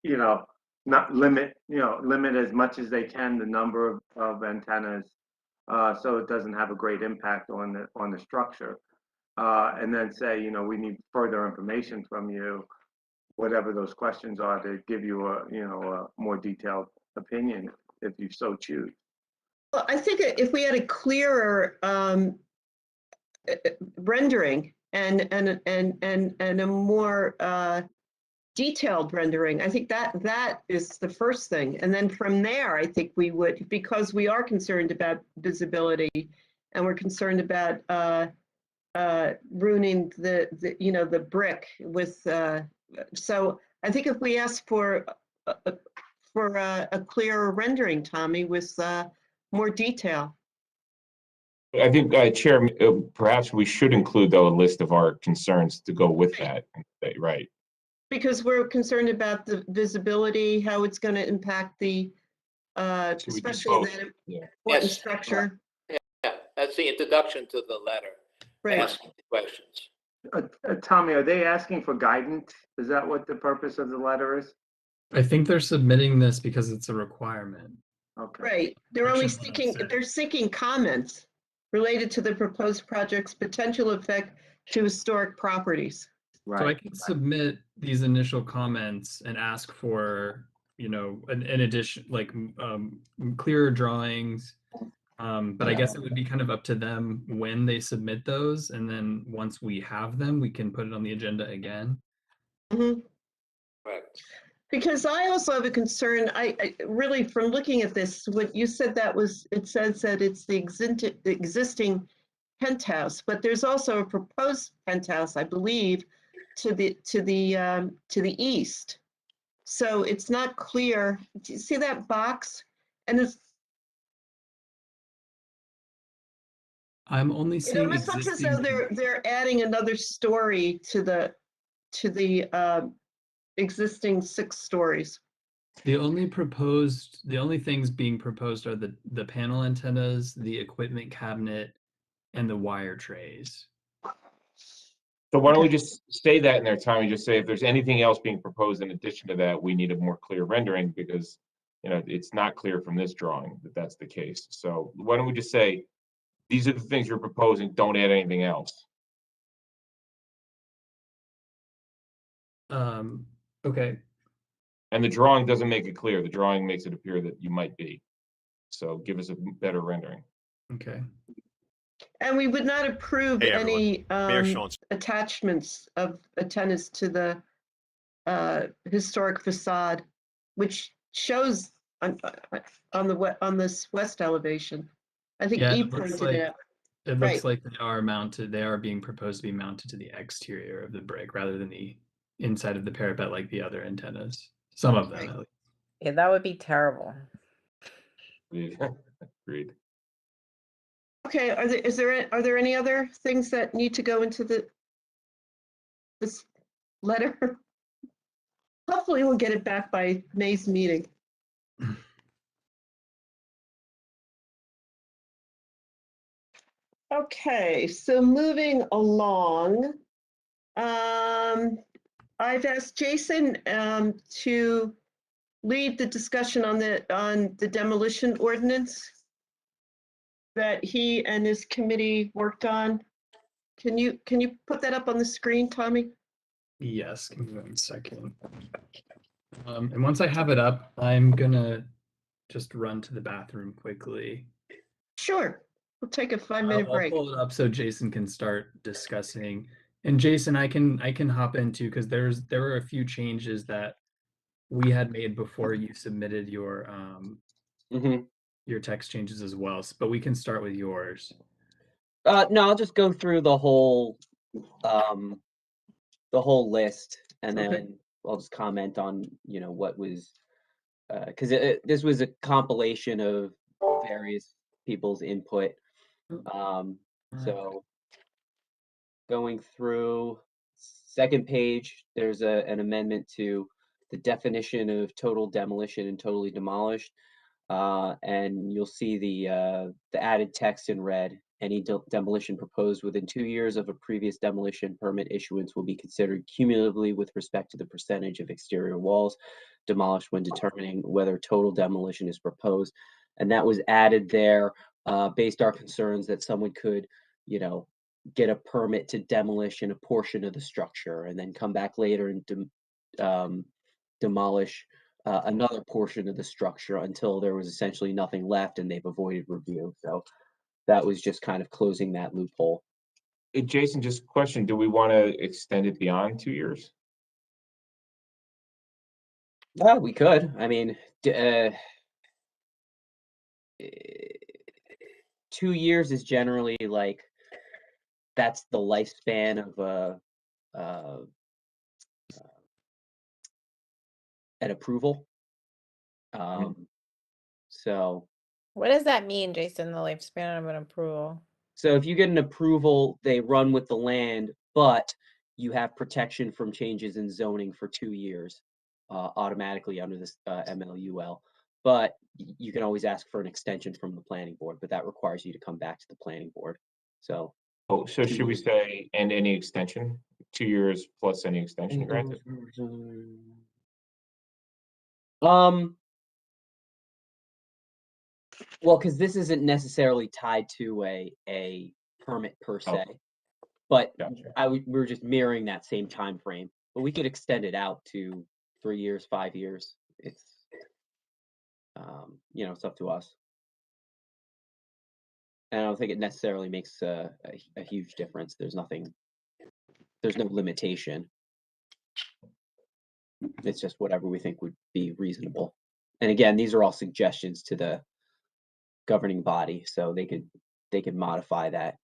not limit, limit as much as they can the number of antennas, so it doesn't have a great impact on the structure. And then say, we need further information from you, whatever those questions are, to give you a more detailed opinion if you so choose. Well, I think if we had a clearer rendering and a more detailed rendering, I think that is the first thing. And then from there, I think we would, because we are concerned about visibility and we're concerned about ruining the brick with. So I think if we ask for a clearer rendering, Tommy, with more detail. I think, Chair, perhaps we should include, though, a list of our concerns to go with that, right? Because we're concerned about the visibility, how it's going to impact the, especially that important structure. Yeah, that's the introduction to the letter. Right. Asking questions. Tommy, are they asking for guidance? Is that what the purpose of the letter is? I think they're submitting this because it's a requirement. Okay. Right. They're only Actually, seeking comments related to the proposed project's potential effect to historic properties. So I can submit these initial comments and ask for, an addition, like clearer drawings. But I guess it would be kind of up to them when they submit those. And then once we have them, we can put it on the agenda again. Mm-hmm. Right. Because I also have a concern, I really, from looking at this, what you said it says that it's the existing penthouse, but there's also a proposed penthouse, I believe, to the east. So it's not clear. Do you see that box? And I'm only it seeing almost looks as though they're adding another story to the existing 6 stories. The only things being proposed are the panel antennas, the equipment cabinet, and the wire trays. So why don't we just say that in there, Tommy? Just say if there's anything else being proposed in addition to that, we need a more clear rendering because, it's not clear from this drawing that that's the case. So why don't we just say, these are the things you're proposing, don't add anything else. Okay. And the drawing doesn't make it clear. The drawing makes it appear that you might be. So give us a better rendering. Okay. And we would not approve any attachments of antennas to the historic facade, which shows on this west elevation. I think Yeah, E it looks pointed it out. It looks like they are being proposed to be mounted to the exterior of the brick rather than the inside of the parapet like the other antennas. Some of them, at least. Yeah, that would be terrible. Agreed. Okay, are there any other things that need to go into this letter? Hopefully we'll get it back by May's meeting. Okay, so moving along, I've asked Jason to lead the discussion on the demolition ordinance that he and his committee worked on. Can you put that up on the screen, Tommy? Yes, give me 1 second. And once I have it up, I'm gonna just run to the bathroom quickly. Sure, we'll take a 5-minute break. I'll pull it up so Jason can start discussing. And Jason, I can hop into because there were a few changes that we had made before you submitted your text changes as well. But we can start with yours. No, I'll just go through the whole list and then I'll just comment on what was because this was a compilation of various people's input. So going through second page, there's an amendment to the definition of total demolition and totally demolished. And you'll see the added text in red. Any demolition proposed within 2 years of a previous demolition permit issuance will be considered cumulatively with respect to the percentage of exterior walls demolished when determining whether total demolition is proposed. And that was added there based on concerns that someone could, get a permit to demolition a portion of the structure and then come back later and demolish another portion of the structure until there was essentially nothing left and they've avoided review. So that was just kind of closing that loophole. Hey, Jason, just a question. Do we want to extend it beyond 2 years? Well, we could. I mean, 2 years is generally like, that's the lifespan of an approval. So What does that mean, Jason, the lifespan of an approval? So if you get an approval, they run with the land, but you have protection from changes in zoning for 2 years automatically under this MLUL. But you can always ask for an extension from the planning board, but that requires you to come back to the planning board. So. Oh, so should we say, and any extension, 2 years plus any extension granted? Well, because this isn't necessarily tied to a permit per se, but Gotcha. we were just mirroring that same time frame. But we could extend it out to 3 years, 5 years. It's it's up to us. And I don't think it necessarily makes a huge difference. There's no limitation. It's just whatever we think would be reasonable. And again, these are all suggestions to the governing body, so they could modify that.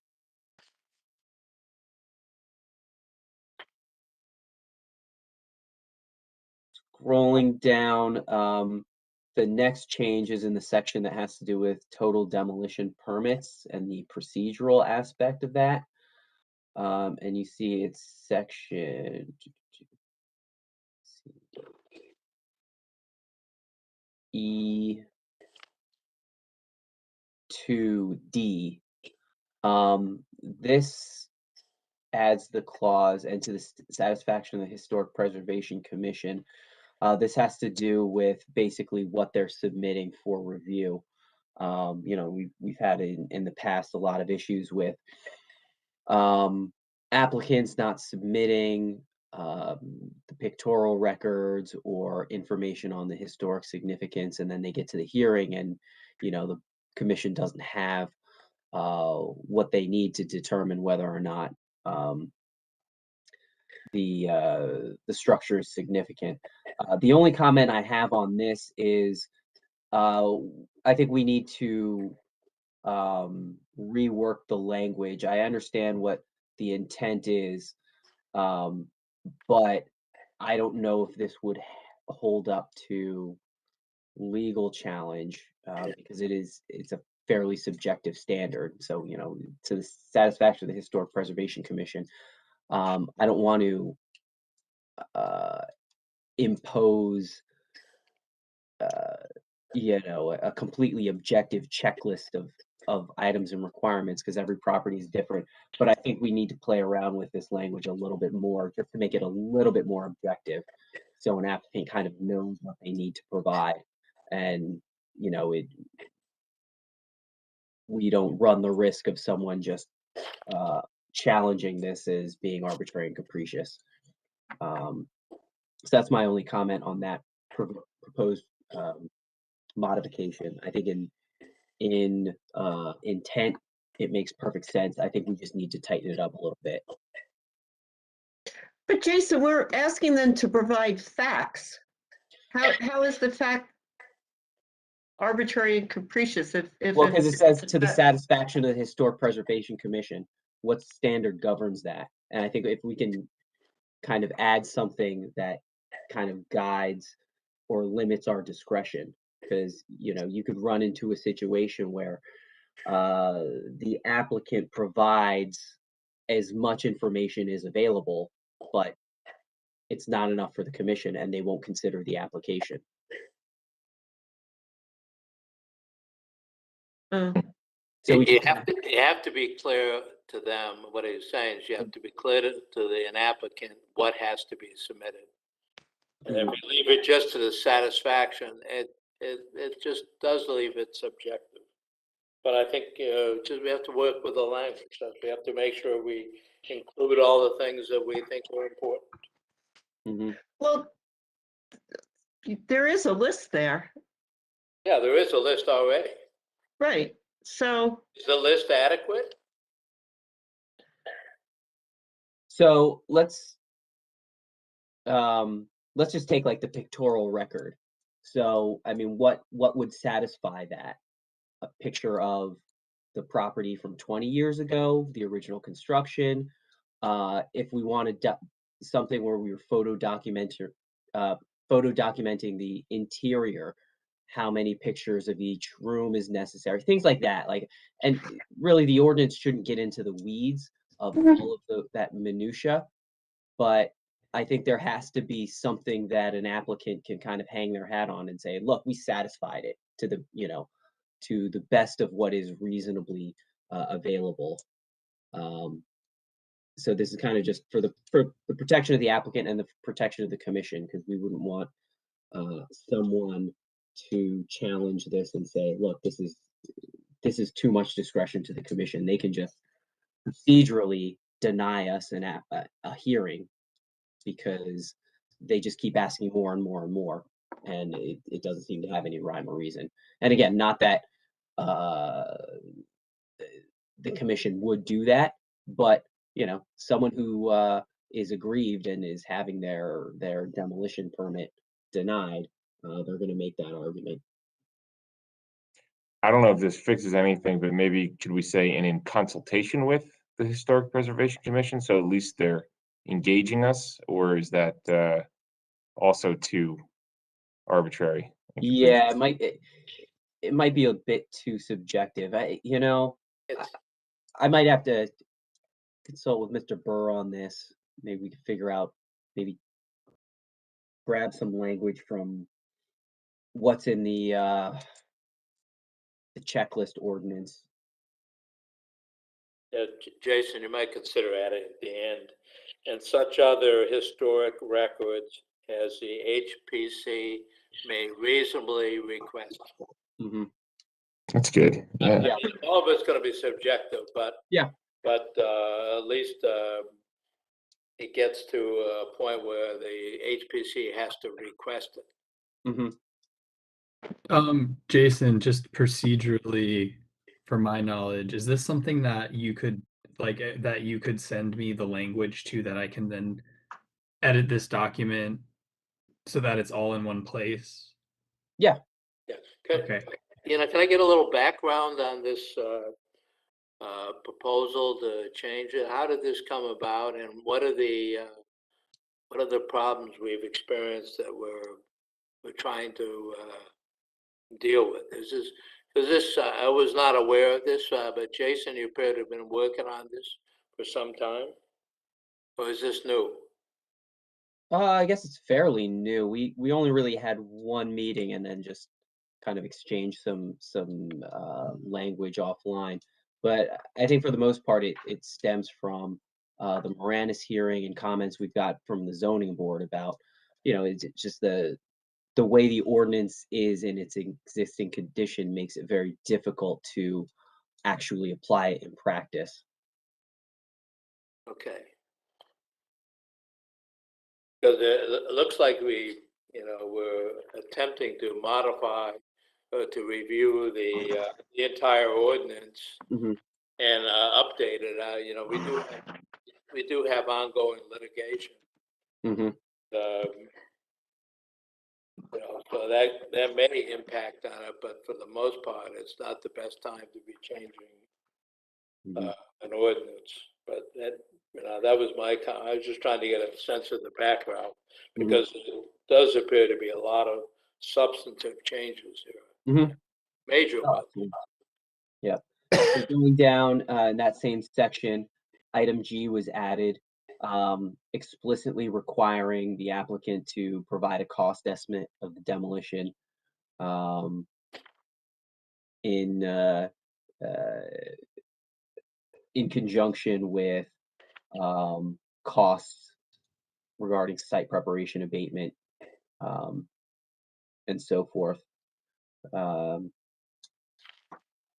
Scrolling down, the next change is in the section that has to do with total demolition permits and the procedural aspect of that. And you see it's section E2D. This adds the clause, and to the satisfaction of the Historic Preservation Commission. This has to do with basically what they're submitting for review. We've had in the past a lot of issues with applicants not submitting the pictorial records or information on the historic significance, and then they get to the hearing and the commission doesn't have what they need to determine whether or not the structure is significant. The only comment I have on this is I think we need to rework the language. I understand what the intent is, but I don't know if this would hold up to legal challenge because it's a fairly subjective standard. So, to the satisfaction of the Historic Preservation Commission, I don't want to impose a completely objective checklist of items and requirements because every property is different. But I think we need to play around with this language a little bit more just to make it a little bit more objective. So an applicant kind of knows what they need to provide, and we don't run the risk of someone just challenging this as being arbitrary and capricious. So that's my only comment on that proposed modification. I think in intent, it makes perfect sense. I think we just need to tighten it up a little bit. But Jason, we're asking them to provide facts. How is the fact arbitrary and capricious if Well, because it says to the satisfaction of the Historic Preservation Commission, what standard governs that? And I think if we can kind of add something that kind of guides or limits our discretion, because, you know, you could run into a situation where the applicant provides as much information as available, but it's not enough for the commission and they won't consider the application. So you have to be clear to them. What he's saying is you have to be clear to an applicant what has to be submitted. And if you leave it just to the satisfaction, it just does leave it subjective. But I think just we have to work with the language. We have to make sure we include all the things that we think are important. Well, there is a list there. Yeah, there is a list already. Right. So is the list adequate? So let's just take like the pictorial record. So I mean, what would satisfy that? A picture of the property from 20 years ago, the original construction. If we wanted something where we were photo documenting the interior, how many pictures of each room is necessary, things like that. Like, and really the ordinance shouldn't get into the weeds of all of that minutia, but I think there has to be something that an applicant can kind of hang their hat on and say, look, we satisfied it to the, you know, to the best of what is reasonably available. So this is kind of just for the protection of the applicant and the protection of the commission, because we wouldn't want someone to challenge this and say, look, this is too much discretion to the commission. They can just procedurally deny us a hearing because they just keep asking more and more and more, and it doesn't seem to have any rhyme or reason. And again, not that the commission would do that, but you know, someone who is aggrieved and is having their demolition permit denied, they're going to make that argument. I don't know if this fixes anything, but maybe could we say and in consultation with the Historic Preservation Commission, so at least they're engaging us, or is that also too arbitrary? Yeah, it might be a bit too subjective. I might have to consult with Mr. Burr on this. Maybe we can figure out, maybe grab some language from what's in the checklist ordinance. Jason, you might consider adding at the end, and such other historic records as the HPC may reasonably request. That's good. I mean, all of it's going to be subjective, but at least it gets to a point where the HPC has to request it. Jason, just procedurally, for my knowledge, is this something that you could send me the language to, that I can then edit this document so that it's all in one place? Yeah. Okay. Can I get a little background on this proposal to change it? How did this come about, and what are the problems we've experienced that we're trying to deal with? I was not aware of this, but Jason, you appear to have been working on this for some time, or is this new? I guess it's fairly new. We only really had one meeting and then just kind of exchanged some language offline. But I think for the most part, it stems from the Moranis hearing and comments we've got from the zoning board about, it's just the way the ordinance is in its existing condition makes it very difficult to actually apply it in practice. Okay. Because it looks like we're attempting to modify or to review the entire ordinance and update it. We do have ongoing litigation. So that may impact on it, but for the most part, it's not the best time to be changing an ordinance. But that was I was just trying to get a sense of the background, because it does appear to be a lot of substantive changes here, Mhm. major ones. Yep. So going down in that same section, item G was added, explicitly requiring the applicant to provide a cost estimate of the demolition in conjunction with costs regarding site preparation, abatement, and so forth.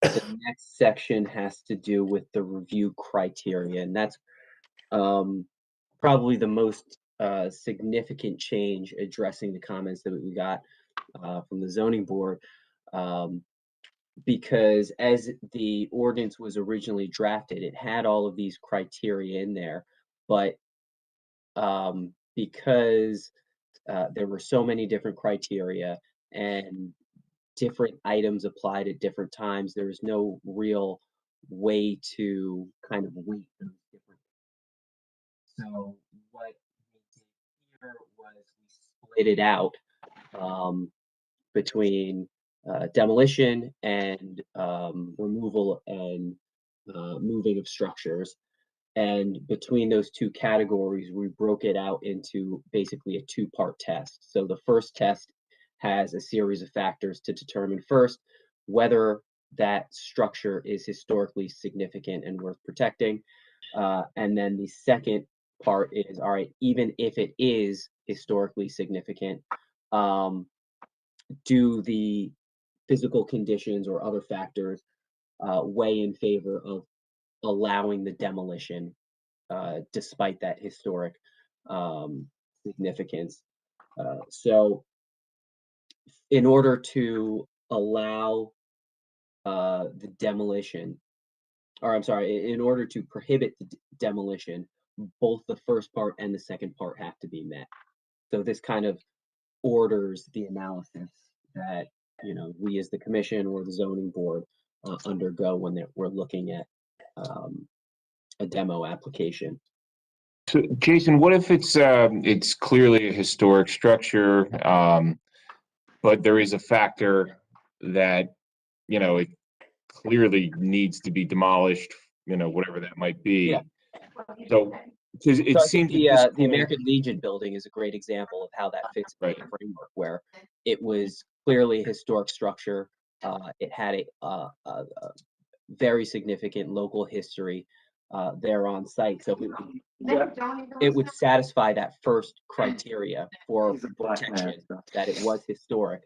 The next section has to do with the review criteria, and that's probably the most significant change addressing the comments that we got from the zoning board. Because as the ordinance was originally drafted, it had all of these criteria in there, but because there were so many different criteria and different items applied at different times, there was no real way to kind of weight those different. So what we did here was we split it out between demolition and removal and moving of structures. And between those two categories, we broke it out into basically a two-part test. So the first test has a series of factors to determine first whether that structure is historically significant and worth protecting. And then the second part is, all right, even if it is historically significant, do the physical conditions or other factors weigh in favor of allowing the demolition despite that historic significance. So in order to allow the demolition, or I'm sorry, in order to prohibit the demolition, both the first part and the second part have to be met. So this kind of orders the analysis that, you know, we as the commission or the zoning board undergo when we're looking at a demo application. So Jason, what if it's clearly a historic structure, but there is a factor that, you know, it clearly needs to be demolished, you know, whatever that might be. Yeah. So, because it seems the American Legion building is a great example of how that fits in right. the framework, where it was clearly a historic structure. It had a very significant local history there on site, so it would satisfy that first criteria for protection, that it was historic.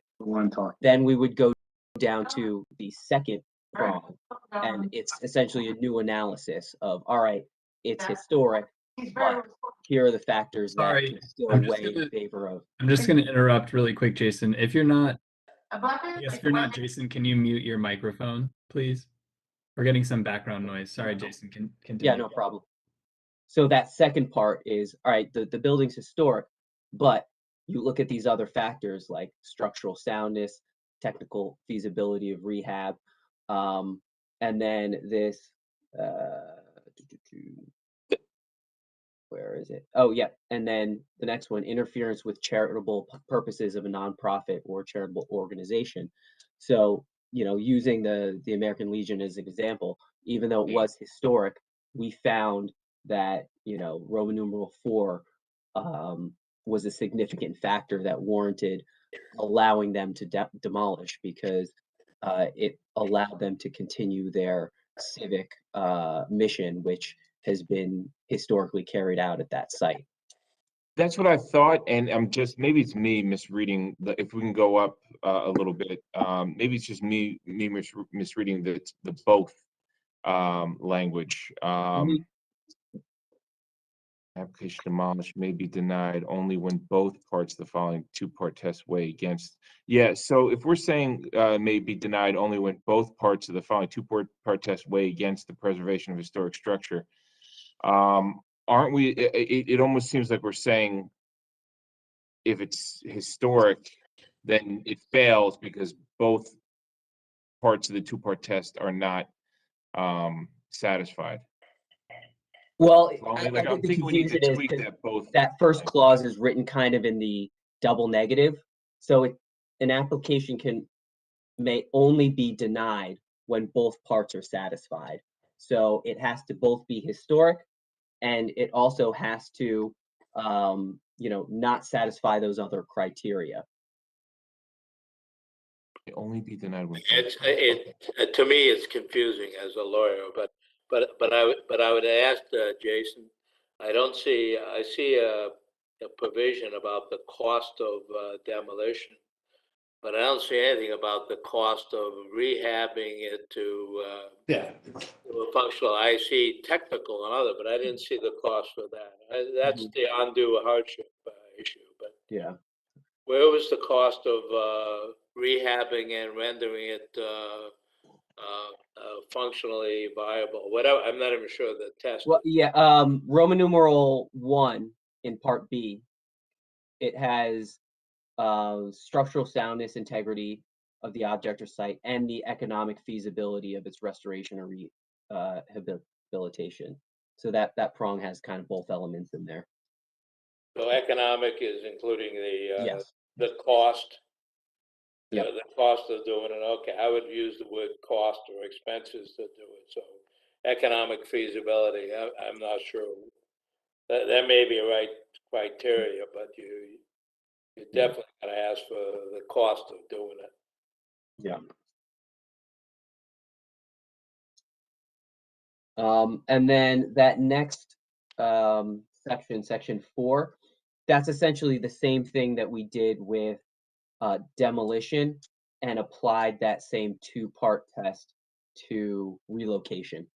Then we would go down to the second prong, and it's essentially a new analysis of, all right, it's historic, but here are the factors that still weigh in favor of. I'm just going to interrupt really quick, Jason. If you're not Jason, can you mute your microphone, please? We're getting some background noise. Sorry, Jason, continue. Yeah, no problem. So that second part is, all right, the building's historic, but you look at these other factors like structural soundness, technical feasibility of rehab, and then this, where is it? Oh, yeah. And then the next one, interference with charitable purposes of a nonprofit or charitable organization. So, you know, using the American Legion as an example, even though it was historic, we found that, you know, Roman numeral 4 was a significant factor that warranted allowing them to demolish, because it allowed them to continue their civic mission, which has been historically carried out at that site. That's what I thought, and I'm just, maybe it's me misreading. If we can go up a little bit, maybe it's just me misreading the both language. Application demolished may be denied only when both parts of the following two-part test weigh against. Yeah, so if we're saying may be denied only when both parts of the following two-part test weigh against the preservation of historic structure, aren't we? It almost seems like we're saying if it's historic, then it fails because both parts of the two-part test are not satisfied. Well, I I think the think we need to confusion is tweak that both. that first clause is written kind of in the double negative. So an application may only be denied when both parts are satisfied. So it has to both be historic, and it also has to, not satisfy those other criteria. Only be denied when. To me, it's confusing as a lawyer, but I would ask Jason. I see a provision about the cost of demolition, but I don't see anything about the cost of rehabbing it to a functional. I see technical and other, but I didn't see the cost for that. That's the undue hardship issue. But yeah, where was the cost of rehabbing and rendering it functionally viable? Whatever. I'm not even sure the test. Well, yeah. Roman numeral 1 in Part B. It has structural soundness, integrity of the object or site, and the economic feasibility of its restoration or rehabilitation. So that prong has kind of both elements in there. So economic is including Yes. the cost. Yeah. The cost of doing it. Okay, I would use the word cost or expenses to do it. So economic feasibility. I'm not sure. That may be a right criteria, but you definitely gotta ask for the cost of doing it. Yeah. And then that next section 4, that's essentially the same thing that we did with demolition, and applied that same 2-part test to relocation.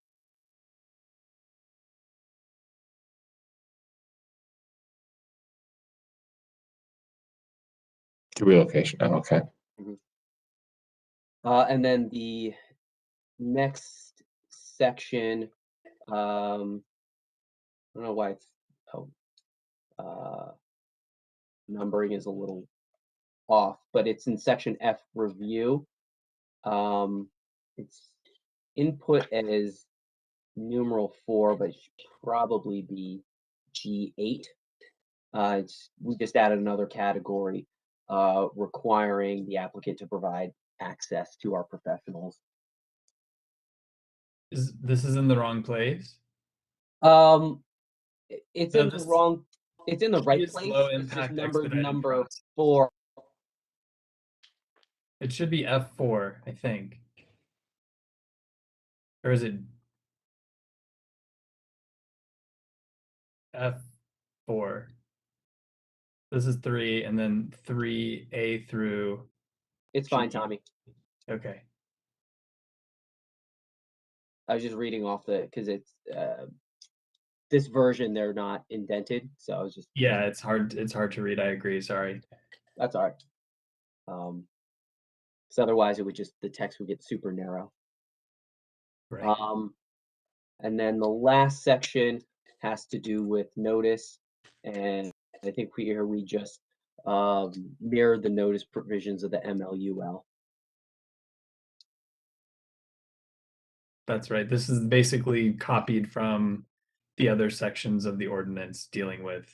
To relocation. Oh, okay. And then the next section, I don't know why it's numbering is a little off, but it's in section F, review. It's input as numeral 4, but it should probably be G8. We just added another category requiring the applicant to provide access to our professionals. This is in the wrong place? It's No, in the wrong. It's in the right place. Low It's just impact numbered expedited number process. 4. It should be F4, I think. Or is it F4? This is 3, and then 3A through. It's fine, G. Tommy. Okay. I was just reading off because it's this version, they're not indented, so I was just. Yeah, it's hard to read. I agree. Sorry. That's all right. So otherwise it would just, the text would get super narrow. Right. And then the last section has to do with notice, and I think we just mirrored the notice provisions of the MLUL. That's right. This is basically copied from the other sections of the ordinance dealing with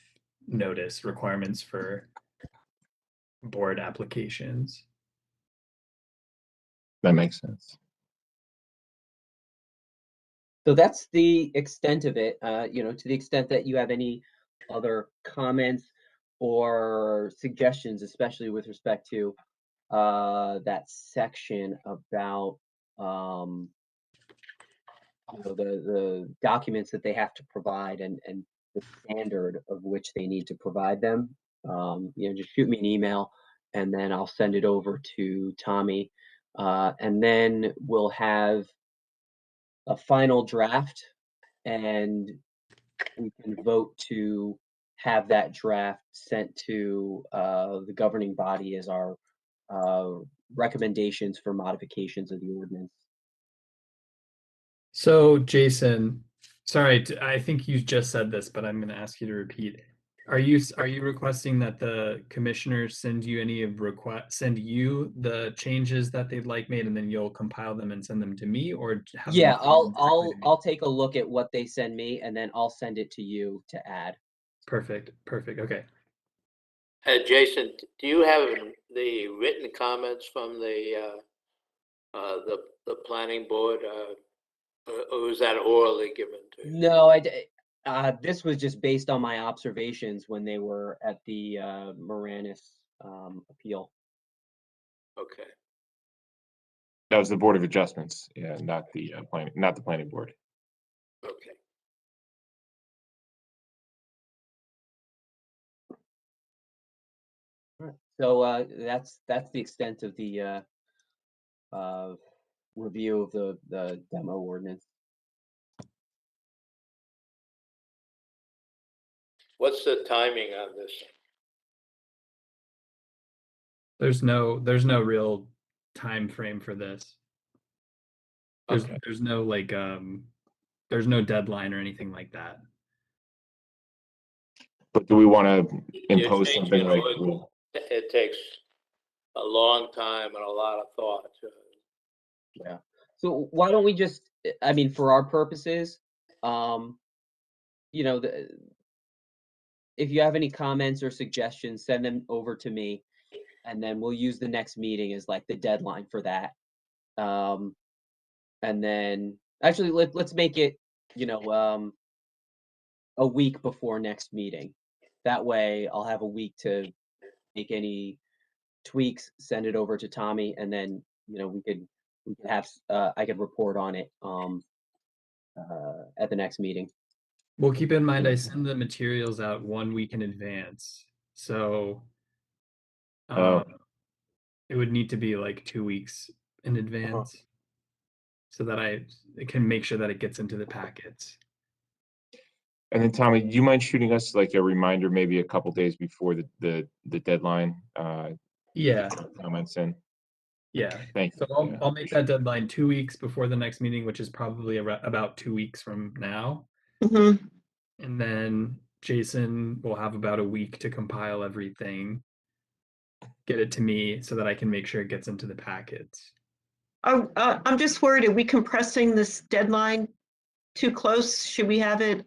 notice requirements for board applications. That makes sense. So that's the extent of it. To the extent that you have any other comments or suggestions, especially with respect to that section about the documents that they have to provide and the standard of which they need to provide them, just shoot me an email, and then I'll send it over to Tommy, and then we'll have a final draft, and we can vote to have that draft sent to the governing body as our recommendations for modifications of the ordinance. So Jason, sorry, I think you just said this, but I'm going to ask you to repeat. Are you requesting that the commissioners send you the changes that they'd like made, and then you'll compile them and send them to me, or have Yeah, them send them directly to me? I'll take a look at what they send me, and then I'll send it to you to add. Perfect. Okay. Jason, do you have the written comments from the planning board, or was that orally given to you? No, this was just based on my observations when they were at the Moranis appeal. Okay. That was the Board of Adjustments, yeah, not the planning board. Okay. So that's the extent of the review of the demo ordinance. What's the timing on this? There's no real time frame for this. Okay. There's no like there's no deadline or anything like that. But do we want to You're impose changing something like? it takes a long time and a lot of thought. Yeah. So why don't we just, I mean, for our purposes, you know, if you have any comments or suggestions, send them over to me, and then we'll use the next meeting as like the deadline for that. And then actually let's make it, you know, a week before next meeting. That way I'll have a week to make any tweaks, send it over to Tommy, and then, you know, we could have, I could report on it at the next meeting. Well, keep in mind, I send the materials out 1 week in advance. So it would need to be like 2 weeks in advance so that I can make sure that it gets into the packets. And then Tommy, do you mind shooting us like a reminder, maybe a couple days before the deadline? Yeah. Comments in. Yeah. Thank you. So I'll make that deadline 2 weeks before the next meeting, which is probably about 2 weeks from now. Mm-hmm. And then Jason will have about a week to compile everything, get it to me so that I can make sure it gets into the packets. I'm just worried, are we compressing this deadline too close? Should we have it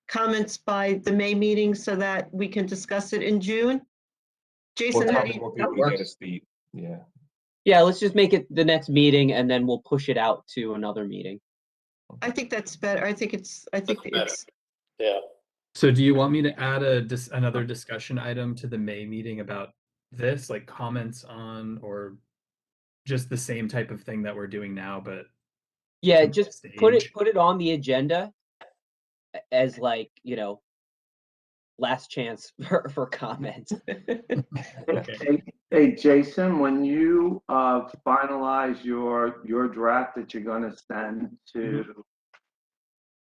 comments by the May meeting so that we can discuss it in June? Jason, how do you? Yeah, let's just make it the next meeting and then we'll push it out to another meeting. I think that's better. I think it's yeah. So do you want me to add another discussion item to the May meeting about this, like comments on, or just the same type of thing that we're doing now, but yeah, just put it on the agenda as like, you know, last chance for comments. Okay. Hey, Jason, when you finalize your draft that you're going to send to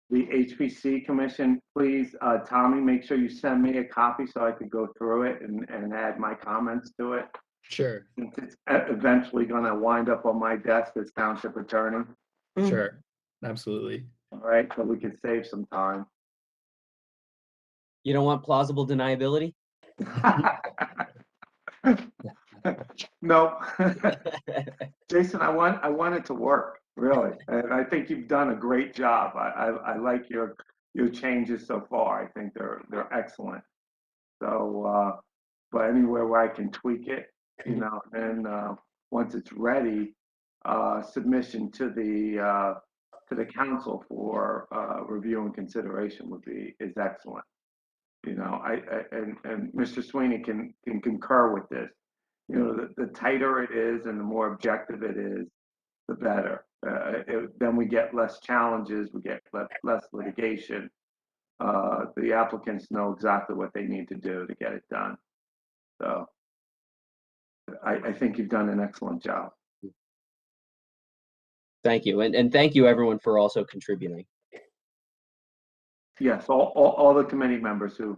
the HPC Commission, please, Tommy, make sure you send me a copy so I could go through it and add my comments to it. Sure. It's eventually going to wind up on my desk as township attorney. Sure. Absolutely. All right, so we can save some time. You don't want plausible deniability? No. Jason, I want it to work, really. And I think you've done a great job. I like your changes so far. I think they're excellent. So, but anywhere where I can tweak it, you know, and once it's ready, submission to the council for review and consideration is excellent. You know, and Mr. Sweeney can concur with this. You know, the tighter it is and the more objective it is, the better. Then we get less challenges, we get less litigation. The applicants know exactly what they need to do to get it done. So I think you've done an excellent job. Thank you. And thank you everyone for also contributing. Yes, all the committee members who've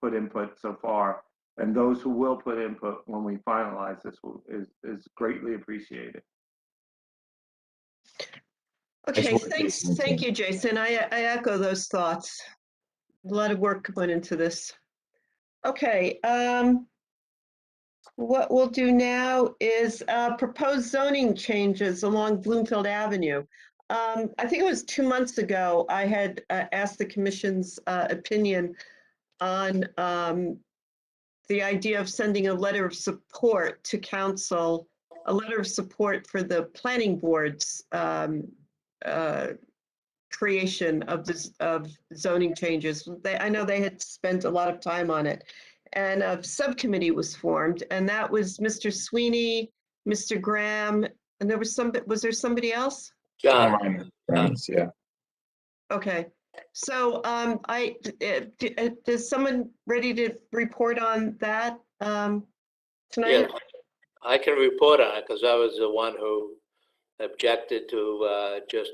put input so far, and those who will put input when we finalize this is greatly appreciated. Okay, thank you, Jason. I echo those thoughts. A lot of work went into this. Okay, what we'll do now is propose zoning changes along Bloomfield Avenue. I think it was 2 months ago, I had asked the commission's opinion on the idea of sending a letter of support to council, a letter of support for the planning board's creation of this, of zoning changes. I know they had spent a lot of time on it. And a subcommittee was formed, and that was Mr. Sweeney, Mr. Graham, and there was was there somebody else? John. Yeah. Okay, so is someone ready to report on that tonight? Yeah, I can report on it because I was the one who objected to just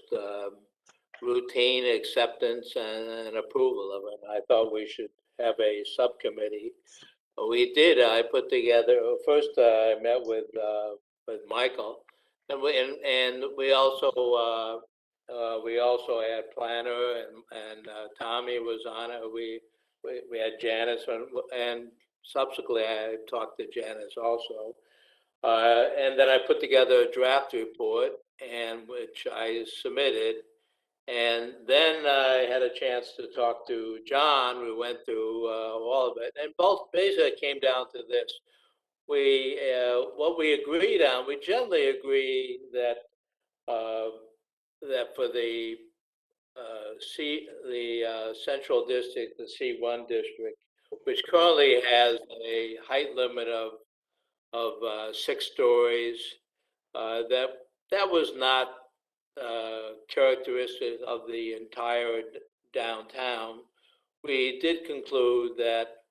routine acceptance and approval of it. I thought we should have a subcommittee. We did. I put together. First, I met with Michael, and we also had planner and Tommy was on it. We had Janice and subsequently I talked to Janice also. And then I put together a draft report, and which I submitted. And then I had a chance to talk to John. We went through all of it, and both basically came down to this. What we agreed on, we generally agree that that for the Central District, the C1 district, which currently has a height limit of 6 stories, that was not characteristic of the entire downtown. We did conclude that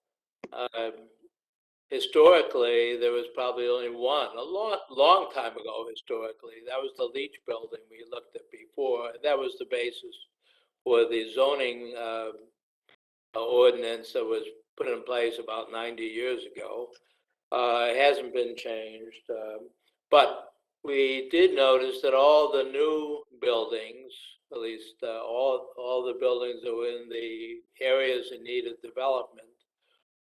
historically there was probably only one, a long time ago historically. That was the Leach building we looked at before. That was the basis for the zoning ordinance that was put in place about 90 years ago. It hasn't been changed, but we did notice that all the new buildings, at least all the buildings that were in the areas in need of development,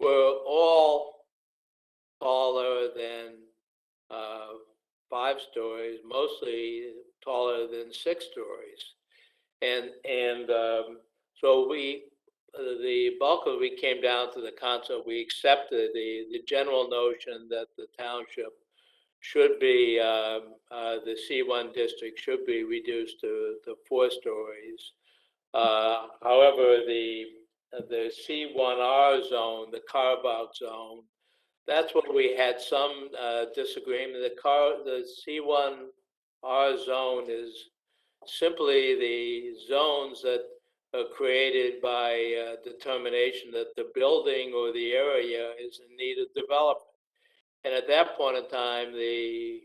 were all taller than 5 stories, mostly taller than 6 stories. And so the bulk of it, we came down to the concept, we accepted the general notion that the township should be, the C1 district should be reduced to 4 stories. However, the C1R zone, the carve-out zone, that's where we had some disagreement. The C1R zone is simply the zones that are created by determination that the building or the area is in need of development. And at that point in time, the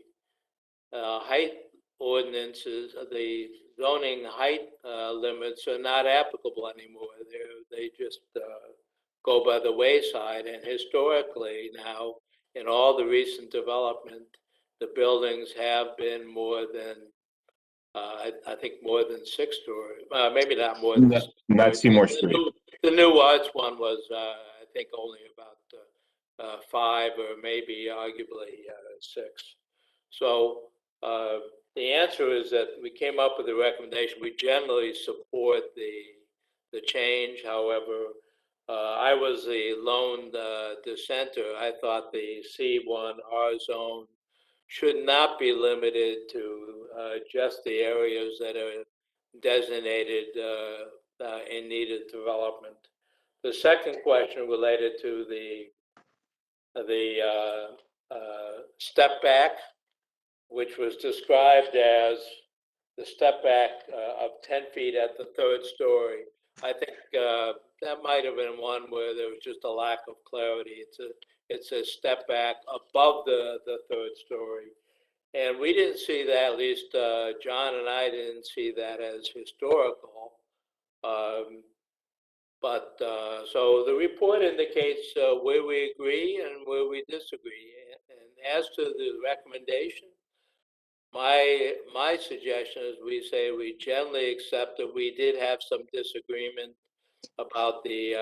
height ordinances, the zoning height limits are not applicable anymore. They just go by the wayside. And historically now, in all the recent development, the buildings have been more than, I think more than 6 stories, maybe not more than 6 stories. Not Seymour Street. The New Arts one was, I think, only about 5 or maybe arguably 6. So the answer is that we came up with a recommendation. We generally support the change. However, I was the lone dissenter. I thought the C1R zone should not be limited to just the areas that are designated in need of development. The second question related to the step back, which was described as the step back of 10 feet at the 3rd story. I think that might have been one where there was just a lack of clarity. It's a step back above the 3rd story. And we didn't see that, at least John and I didn't see that as historical. So the report indicates where we agree and where we disagree. And as to the recommendation, my suggestion is we say we generally accept that we did have some disagreement about the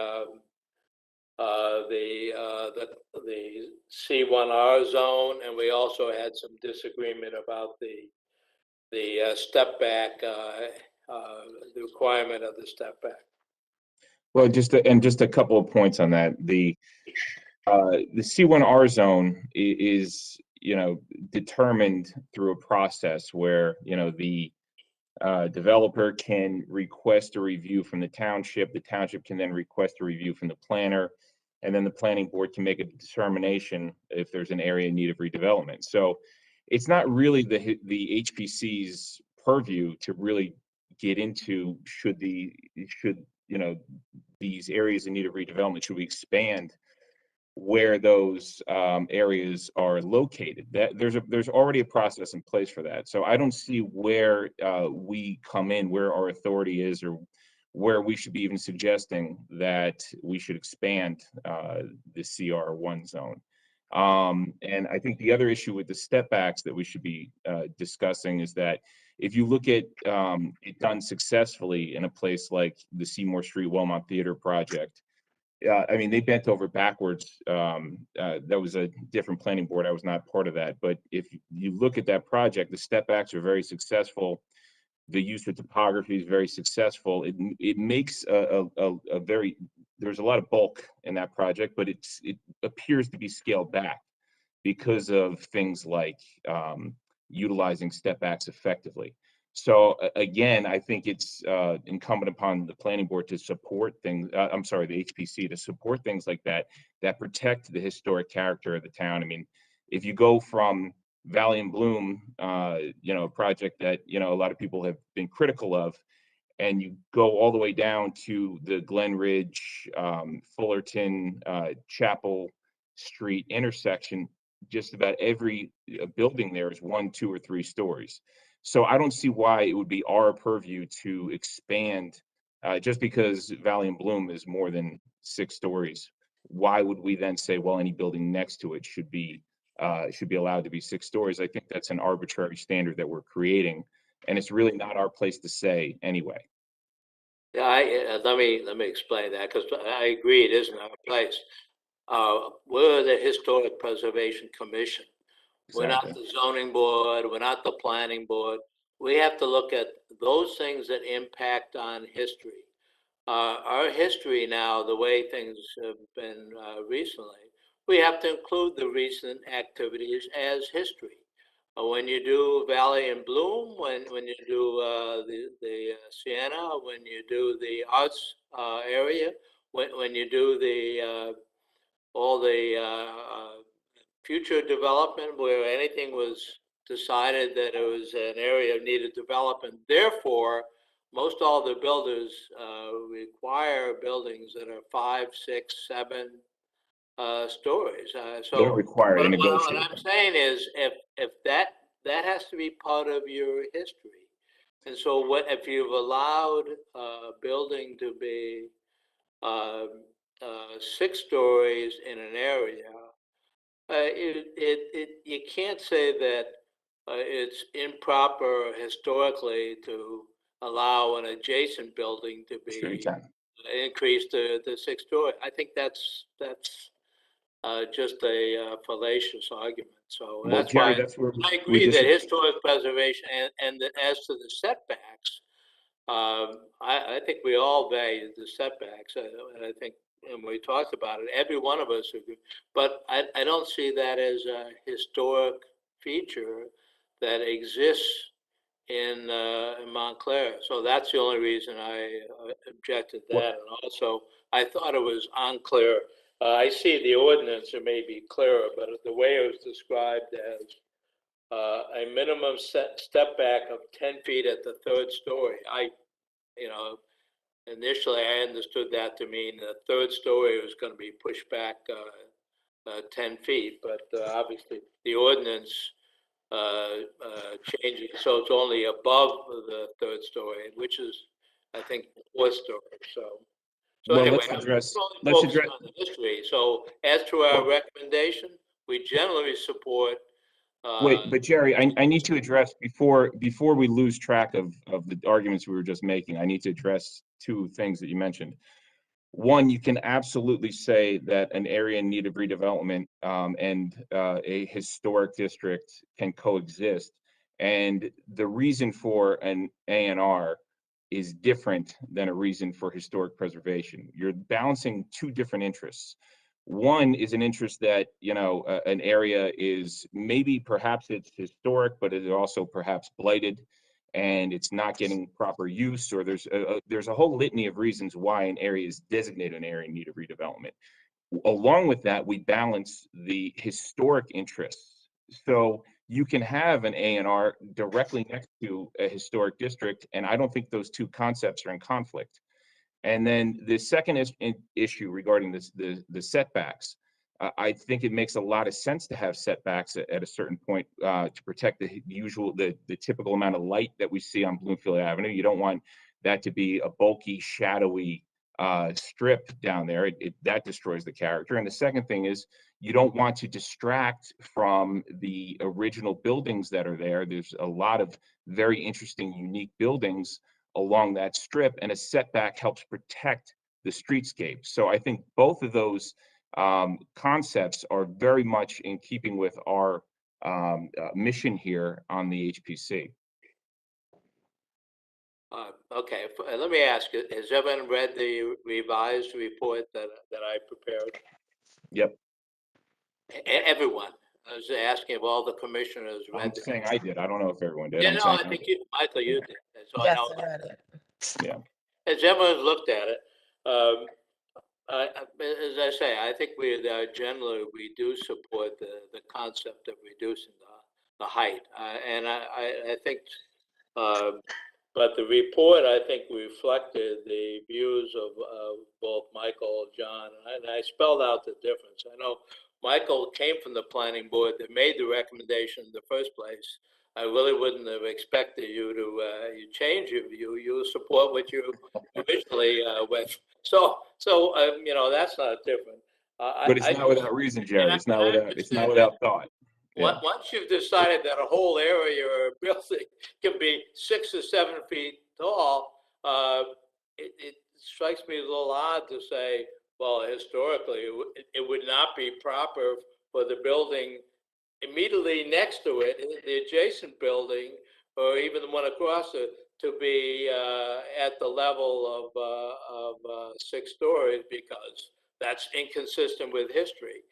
C1R zone, and we also had some disagreement about the step back, the requirement of the step back. Well, just a couple of points on that. The C1R zone is, determined through a process where, the developer can request a review from the township can then request a review from the planner, and then the planning board can make a determination if there's an area in need of redevelopment. So it's not really the HPC's purview to really get into should these areas in need of redevelopment, should we expand where those areas are located. That there's already a process in place for that. So I don't see where we come in, where our authority is, or where we should be even suggesting that we should expand the CR1 zone. And I think the other issue with the step backs that we should be discussing is that if you look at it done successfully in a place like the Seymour Street Wellmont Theater project, I mean, they bent over backwards. That was a different planning board. I was not part of that. But if you look at that project, the step backs are very successful. The use of topography is very successful. It makes a very, there's a lot of bulk in that project, but it appears to be scaled back because of things like utilizing step backs effectively. So again, I think it's incumbent upon the planning board to support things, the HPC to support things like that, that protect the historic character of the town. I mean, if you go from Valley and Bloom, a project that, a lot of people have been critical of, and you go all the way down to the Glenridge, Fullerton, Chapel Street intersection, just about every building there is 1, 2, or 3 stories. So I don't see why it would be our purview to expand just because Valley and Bloom is more than 6 stories. Why would we then say, well, any building next to it should be allowed to be 6 stories? I think that's an arbitrary standard that we're creating, and it's really not our place to say anyway. Yeah, let me explain that, because I agree it isn't our place. We're the Historic Preservation Commission. We're not the zoning board, we're not the planning board. We have to look at those things that impact on history. Our history now, the way things have been recently, we have to include the recent activities as history. When you do Valley and Bloom, when you do the Sienna, when you do the arts area, when you do the all the future development where anything was decided that it was an area of needed development. Therefore, most all the builders require buildings that are 5, 6, 7 stories. So require what I'm saying is, if that has to be part of your history, and so what if you've allowed a building to be 6 stories in an area? You can't say that it's improper historically to allow an adjacent building to be increased to the 6 story. I think that's just a fallacious argument. So Well, that's Jerry, why that's where I agree that historic preservation and as to the setbacks, I think we all value the setbacks, and I think, and we talked about it, every one of us agree, but I don't see that as a historic feature that exists in Montclair. So that's the only reason I objected to that. And also, I thought it was unclear. I see the ordinance, it may be clearer, but the way it was described as a minimum step back of 10 feet at the 3rd story. Initially I understood that to mean the 3rd story was going to be pushed back 10 feet, but obviously the ordinance changes, so it's only above the 3rd story, which is, I think, the 4th story. So well, anyway, let's address on the history. So as to our recommendation, we generally support. Wait, but Jerry, I need to address before we lose track of the arguments we were just making. I need to address 2 things that you mentioned. One, you can absolutely say that an area in need of redevelopment and a historic district can coexist, and the reason for an A&R is different than a reason for historic preservation. You're balancing 2 different interests. One is an interest that, an area is maybe perhaps it's historic, but it is also perhaps blighted and it's not getting proper use, or there's a whole litany of reasons why an area is designated an area in need of redevelopment. Along with that, we balance the historic interests. So you can have an A&R directly next to a historic district, and I don't think those two concepts are in conflict. And then the second issue regarding the setbacks, I think it makes a lot of sense to have setbacks at a certain point to protect the typical amount of light that we see on Bloomfield Avenue. You don't want that to be a bulky, shadowy strip down there. That destroys the character. And the second thing is, you don't want to distract from the original buildings that are there. There's a lot of very interesting, unique buildings along that strip, and a setback helps protect the streetscape. So I think both of those concepts are very much in keeping with our mission here on the HPC. Okay, let me ask you, has everyone read the revised report that I prepared? Yep. Everyone. I was asking if all the commissioners read I'm saying I did. I don't know if everyone did. Yeah, I'm no, saying I think you, Michael, you did. So Yes, I know. I read it. Yeah. Has everyone looked at it? As I say, I think generally we do support the concept of reducing the height, and I think, but the report I think reflected the views of both Michael, John, and I spelled out the difference. I know Michael came from the planning board that made the recommendation in the first place. I really wouldn't have expected you to you change your view. You support what you originally went. So that's not different. But it's not without reason, Jerry. It's not without thought. Yeah. Once you've decided that a whole area or a building can be 6 or 7 feet tall, it strikes me as a little odd to say, well, historically, it would not be proper for the building immediately next to it, the adjacent building, or even the one across it, to be at the level of 6 stories, because that's inconsistent with history.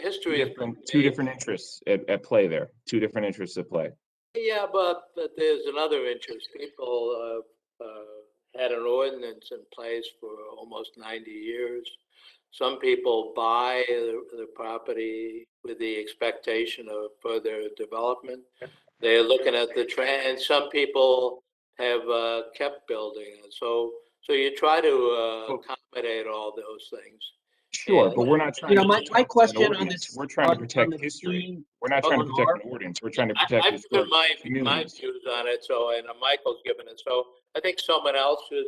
History Two different interests at play there. Two different interests at play. Yeah, but there's another interest. People had an ordinance in place for almost 90 years. Some people buy the property with the expectation of further development. They're looking at the trend, and some people have kept building. And so you try to accommodate all those things. Sure, but we're not trying to protect my question an on this, ordinance. We're trying to protect history. We're not trying to protect an ordinance. We're trying to protect I've historic given my communities. views on it, and Michael's given it. So I think someone else should,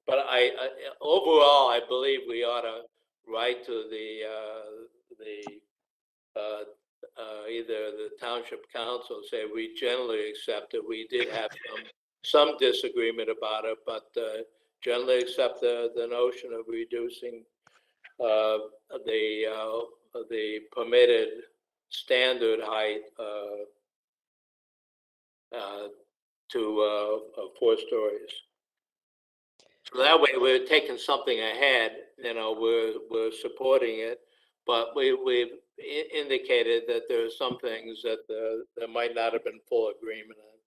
but I overall, I believe we ought to write to either the township council, say we generally accept it. We did have some disagreement about it, but generally accept the notion of reducing the permitted standard height to 4 stories. So that way we're taking something ahead, we're supporting it, but we've indicated that there are some things that there might not have been full agreement on.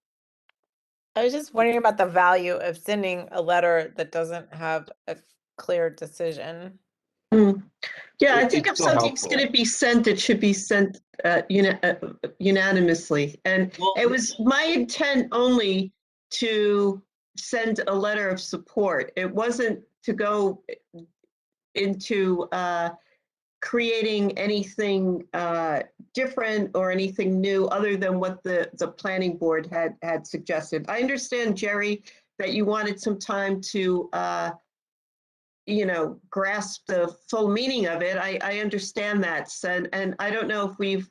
I was just wondering about the value of sending a letter that doesn't have a clear decision. Yeah, I think if something's going to be sent, it should be sent unanimously. And it was my intent only to send a letter of support. It wasn't to go into creating anything different or anything new other than what the planning board had suggested. I understand, Jerry, that you wanted some time to grasp the full meaning of it. I understand that. And I don't know if we've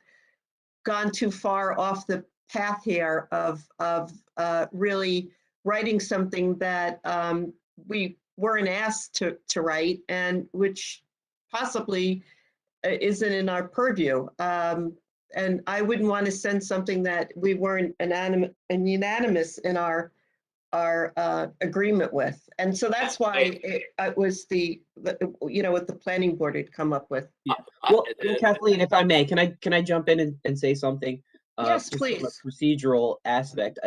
gone too far off the path here of really writing something that we weren't asked to write, and which possibly isn't in our purview. And I wouldn't want to send something that we weren't unanimous in our agreement with. And so that's why it was what the planning board had come up with. Yeah. Well, Kathleen, if I may, can I jump in and say something? Yes, Just please. from a procedural aspect,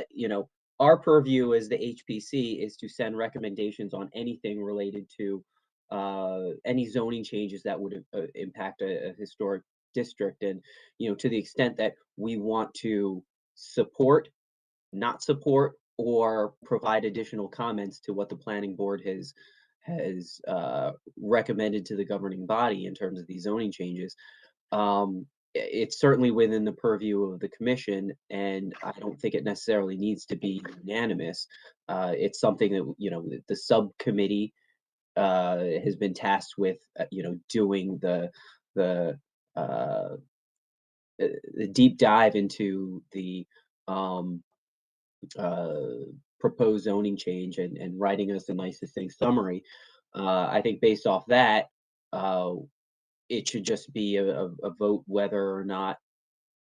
our purview as the HPC is to send recommendations on anything related to any zoning changes that would impact a historic district. And, to the extent that we want to support, not support, or provide additional comments to what the planning board has recommended to the governing body in terms of these zoning changes. It's certainly within the purview of the commission, and I don't think it necessarily needs to be unanimous. It's something that, the subcommittee has been tasked with, doing the deep dive into the proposed zoning change and writing us a nice succinct summary. I think based off that, it should just be a vote whether or not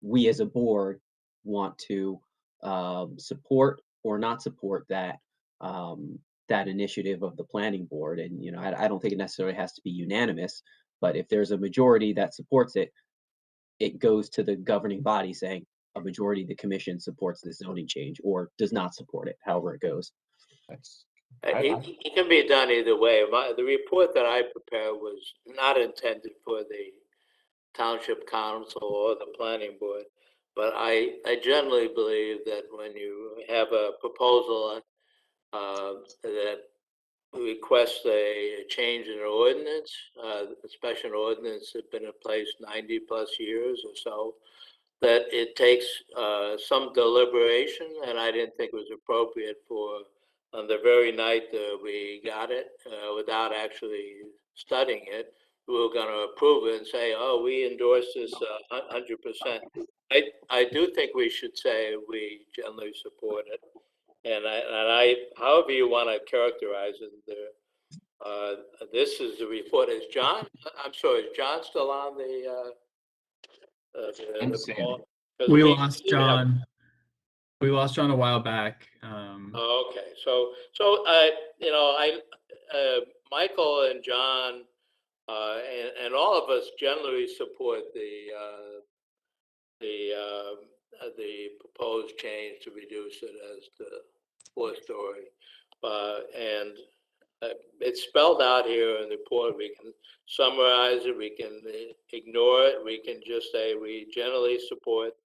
we as a board want to support or not support that initiative of the planning board. And I don't think it necessarily has to be unanimous, but if there's a majority that supports it, it goes to the governing body saying a majority of the commission supports this zoning change or does not support it, however it goes. It can be done either way. The report that I prepared was not intended for the township council or the planning board, but I generally believe that when you have a proposal that requests a change in an ordinance, the special ordinance has been in place 90 plus years or so, that it takes some deliberation, and I didn't think it was appropriate for on the very night that we got it, without actually studying it, we were going to approve it and say, oh, we endorse this 100%. I do think we should say we generally support it. And I however you want to characterize it, this is the report. Is John, I'm sorry, is John still on the call? We lost John. We lost John a while back. Okay, so Michael and John and all of us generally support the proposed change to reduce it as the 4-story, and it's spelled out here in the report. We can summarize it, we can ignore it, we can just say we generally support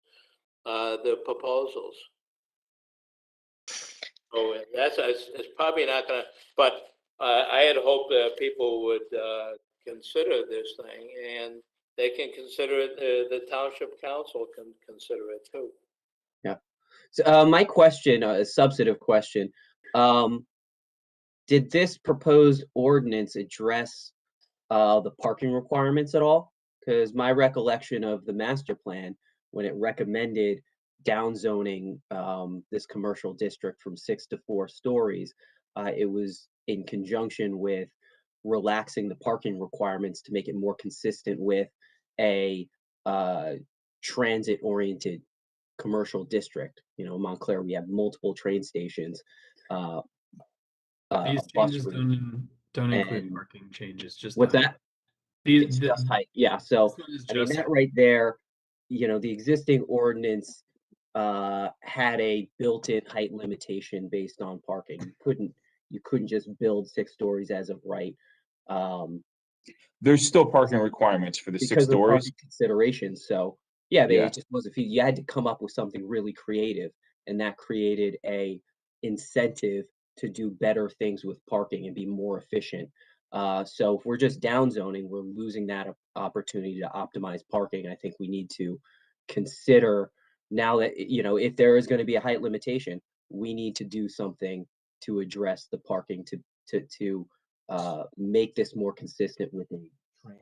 the proposals. Oh, it's probably not gonna, but I had hoped that people would consider this thing, and they can consider it, the township council can consider it too. Yeah. So my question, a substantive question, did this proposed ordinance address the parking requirements at all? Because my recollection of the master plan, when it recommended downzoning this commercial district from 6 to 4 stories, it was in conjunction with relaxing the parking requirements to make it more consistent with a transit-oriented commercial district. Montclair, we have multiple train stations. These changes don't include parking changes. Just what's height. that? It's just height. Yeah. So I mean that right there. The existing ordinance had a built-in height limitation based on parking. You couldn't just build 6 stories as of right. There's still parking requirements for the 6 stories. Considerations. So yeah, it just wasn't. You had to come up with something really creative, and that created a incentive to do better things with parking and be more efficient. So if we're just downzoning, we're losing that opportunity to optimize parking. I think we need to consider now that, if there is going to be a height limitation, we need to do something to address the parking to make this more consistent with the train.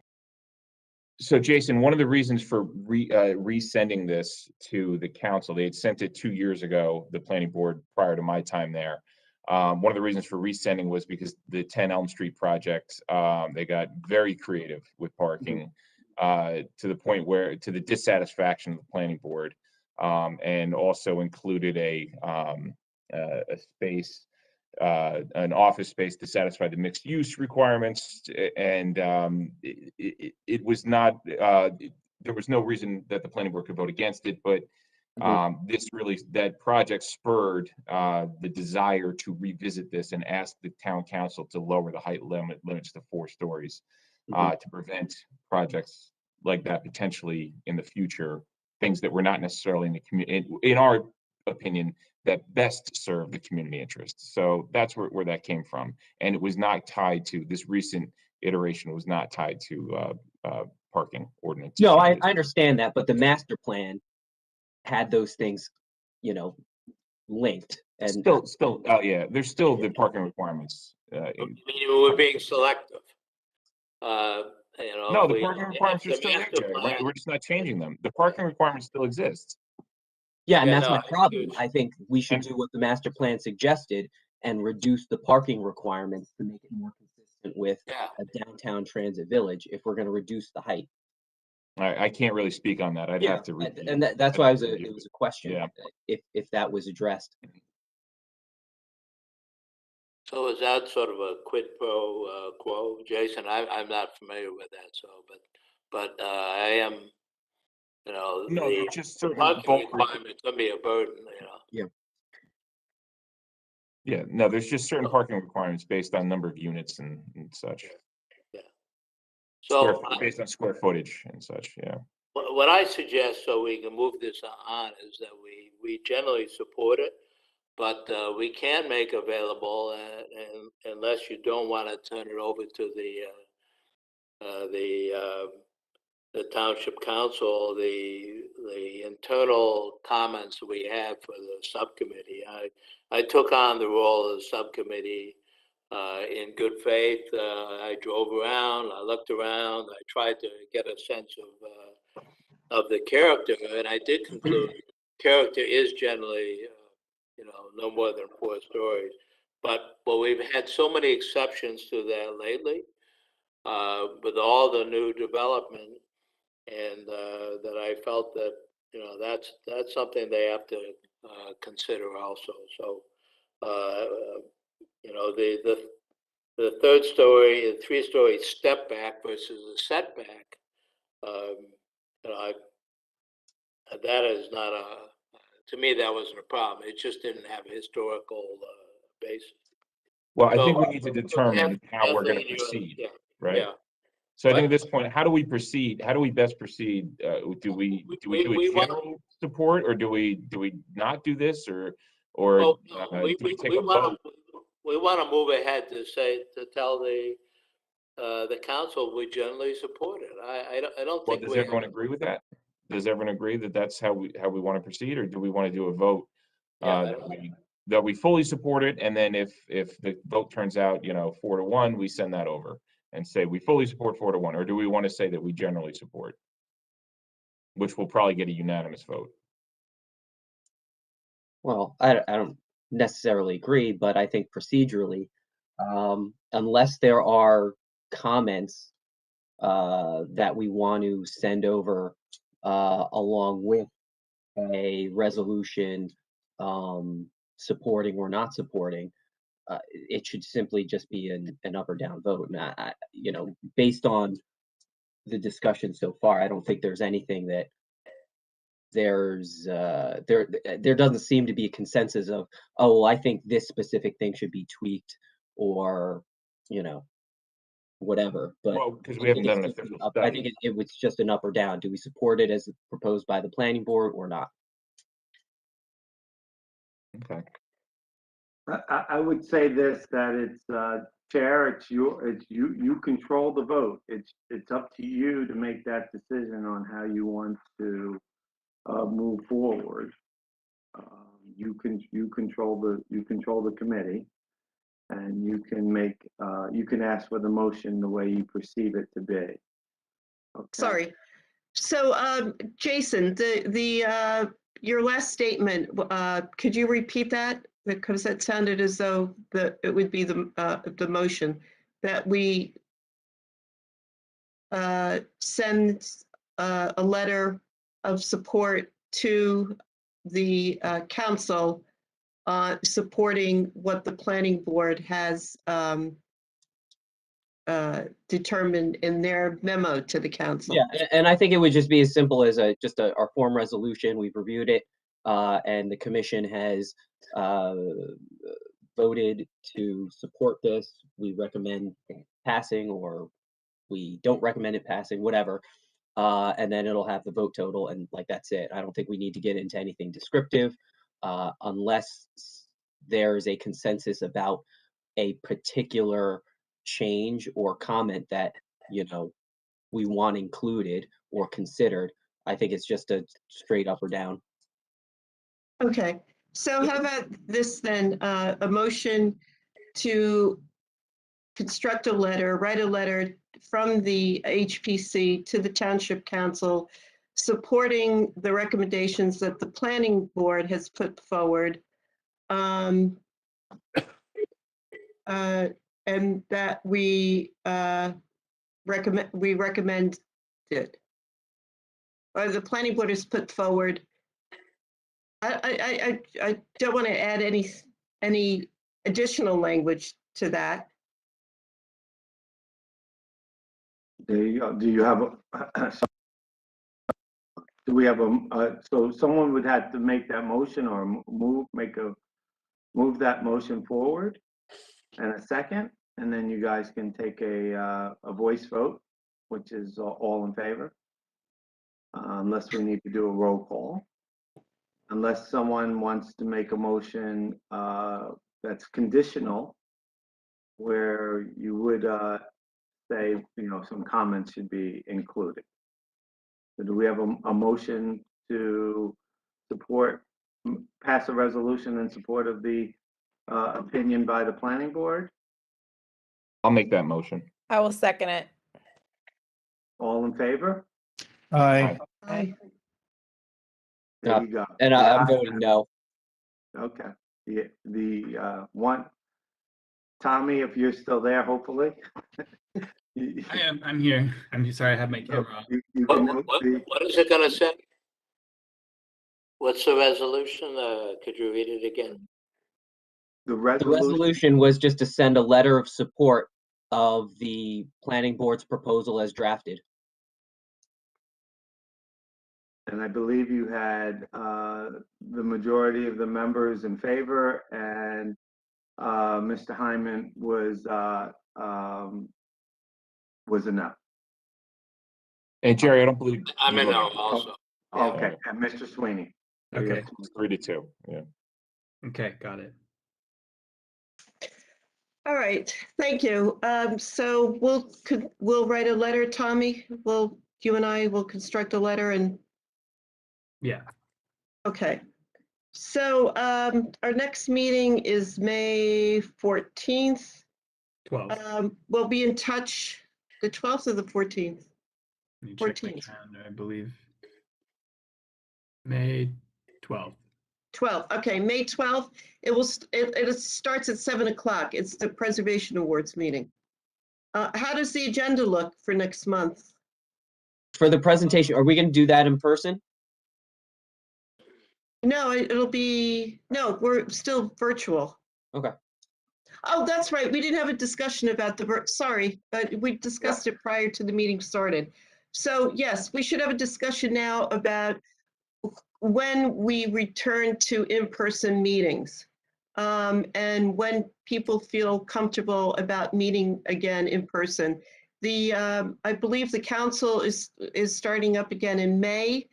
So Jason, one of the reasons for resending this to the council, they had sent it 2 years ago, the planning board, prior to my time there. One of the reasons for resending was because the 10 Elm Street project, they got very creative with parking, to the point where, to the dissatisfaction of the planning board, and also included a space an office space to satisfy the mixed use requirements, and it was not. There was no reason that the planning board could vote against it, but that project spurred the desire to revisit this and ask the town council to lower the height limits to 4 stories to prevent projects like that potentially in the future, things that were not necessarily in the community, in our opinion, that best serve the community interest. So that's where that came from. And it was not tied to, this recent iteration was not tied to parking ordinance. No, I understand that, but the master plan had those things, linked. And still, oh yeah, there's still the parking requirements. I mean, we're being selective. No, the parking requirements are still there, Jerry. We're just not changing them. The parking requirements still exist. Yeah, and that's my problem. I think we should do what the master plan suggested and reduce the parking requirements to make it more consistent with a downtown transit village if we're going to reduce the height. I can't really speak on that. I'd have to read. And that's why it was a question, if that was addressed. So is that sort of a quid pro quo, Jason? I'm not familiar with that. So, but I am, No, the just certain parking requirements can be a burden, Yeah, no, there's just certain parking requirements based on number of units and such. Yeah. So based on square footage and such, yeah. What I suggest, so we can move this on, is that we generally support it, but we can make available, and unless you don't want to turn it over to the township council, the internal comments we have for the subcommittee. I took on the role of the subcommittee in good faith. I drove around, I looked around, I tried to get a sense of the character, and I did conclude character is generally, no more than 4 stories. But we've had so many exceptions to that lately with all the new development, and that I felt that that's something they have to consider also. So the 3rd story, the 3-story step back versus a setback, that is not to me, that wasn't a problem. It just didn't have a historical basis. Well, I think we need to determine how we're going to proceed, right? Yeah. So I think at this point, how do we proceed? How do we best proceed? Do we do a general support, or do we not do this, or do we take a vote? We want to move ahead to tell the council we generally support it. I don't think. Well, does everyone agree with that? Does everyone agree that that's how we want to proceed, or do we want to do a vote that we fully support it, and then if the vote turns out 4-1, we send that over and say we fully support 4-1, or do we want to say that we generally support, which will probably get a unanimous vote? Well, I don't necessarily agree, but I think procedurally, unless there are comments that we want to send over along with a resolution supporting or not supporting, it should simply just be an up or down vote. And based on the discussion so far, I don't think there's anything that there doesn't seem to be a consensus of, oh, well, I think this specific thing should be tweaked, or whatever. But because we haven't done an official study. I think it was just an up or down. Do we support it as proposed by the planning board or not? Okay. I would say this, that it's Chair, it's you control the vote. It's up to you to make that decision on how you want to move forward. You control the committee, and you can ask for the motion the way you perceive it to be. Okay. Sorry. So, Jason, your last statement, could you repeat that? Because that sounded as though it would be the motion that we send a letter of support to the council supporting what the planning board has determined in their memo to the council. Yeah, and I think it would just be as simple as our form resolution. We've reviewed it, and the commission has voted to support this. We recommend passing, or we don't recommend it passing, whatever. And then it'll have the vote total, and like that's it. I don't think we need to get into anything descriptive unless there's a consensus about a particular change or comment that, you know, we want included or considered. I think it's just a straight up or down. Okay, so how about this then? A motion to construct a letter, write a letter from the HPC to the Township Council supporting the recommendations that the Planning Board has put forward. And that we recommend it. Or the Planning Board has put forward. I don't want to add any additional language to that. Do you have do we have so someone would have to make that motion or move that motion forward and a second, and then you guys can take a voice vote, which is all in favor, unless we need to do a roll call. Unless someone wants to make a motion that's conditional, where you would say, you know, some comments should be included. So do we have a motion to pass a resolution in support of the opinion by the planning board? I'll make that motion. I will second it. All in favor? Aye. Aye. There you go. And I'm voting no. Okay. The one, Tommy, if you're still there, hopefully. I am. I'm here. I'm sorry. I had my camera on. What is it gonna say? What's the resolution? Could you read it again? The The resolution, resolution was just to send a letter of support of the planning board's proposal as drafted. and I believe you had the majority of the members in favor, and Mr. Hyman was a no. And Jerry, I don't believe. I'm a you no voted. also. Okay, and Mr. Sweeney. Okay. It's 3-2. Yeah. Okay. Got it. All right, thank you. So we'll write a letter, Tommy. You and I will construct a letter and, Yeah. okay. So our next meeting is May 14th. 12. We'll be in touch, the 12th or the 14th? Let me check my 14th. calendar. I believe May 12th. 12th, okay, May 12th. It starts at 7 o'clock. It's the Preservation Awards meeting. How does the agenda look for next month? For the presentation, are we going to do that in person? No, no, we're still virtual. Okay. Oh, that's right. We didn't have a discussion about sorry, but we discussed it prior to the meeting started. So yes, we should have a discussion now about when we return to in-person meetings, and when people feel comfortable about meeting again in person. I believe the council is starting up again in May.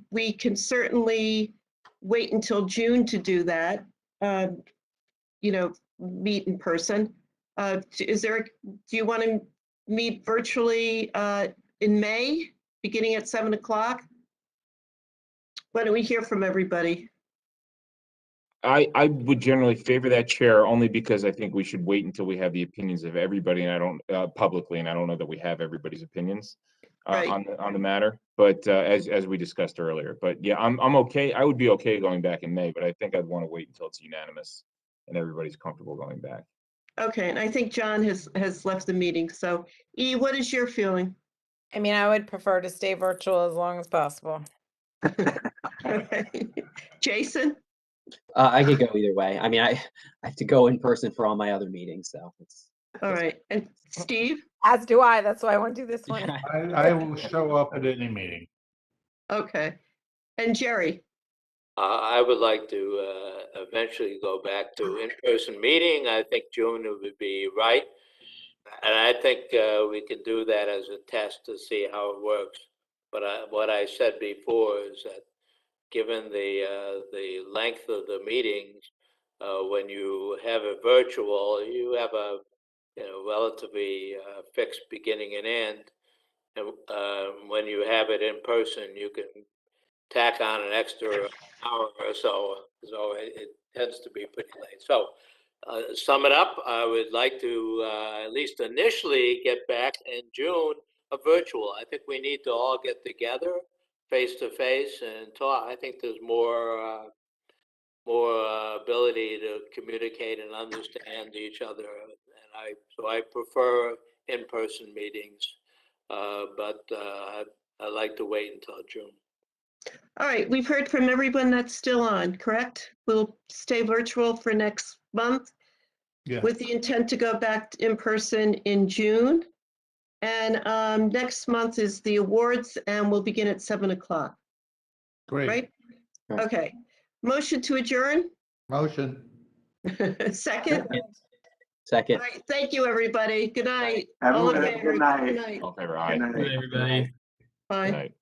We can certainly wait until June to do that, you know, meet in person. Do you want to meet virtually in May, beginning at 7 o'clock? Why don't we hear from everybody? I would generally favor that, Chair, only because I think we should wait until we have the opinions of everybody, and I don't publicly, and I don't know that we have everybody's opinions Right. on the matter. But as we discussed earlier, but yeah, I'm okay. I would be okay going back in May, but I think I'd want to wait until it's unanimous and everybody's comfortable going back. Okay, and I think John has left the meeting. So, E, what is your feeling? I mean, I would prefer to stay virtual as long as possible. Jason? I could go either way. I mean, I have to go in person for all my other meetings, so it's. All right. And Steve? As do I. That's why I want to do this one. I will show up at any meeting. Okay. And Jerry? I would like to eventually go back to in-person meeting. I think June would be right. And I think we can do that as a test to see how it works. But what I said before is that given the length of the meetings, when you have it virtual, you have a relatively fixed beginning and end. And when you have it in person, you can tack on an extra hour or so. So it tends to be pretty late. So sum it up, I would like to at least initially get back in June a virtual. I think we need to all get together face to face and talk. I think there's more ability to communicate and understand each other. And so I prefer in-person meetings, but I'd like to wait until June. All right. We've heard from everyone that's still on, correct? We'll stay virtual for next month Yeah. with the intent to go back in person in June. And next month is the awards and we'll begin at 7 o'clock, Great. right? Okay. Motion to adjourn? Motion. Second? Second. All right. Thank you, everybody. Good night. All in Everyone, have a favor? good night. Good night. Okay, Good right. night. Good night, everybody. Bye. Right.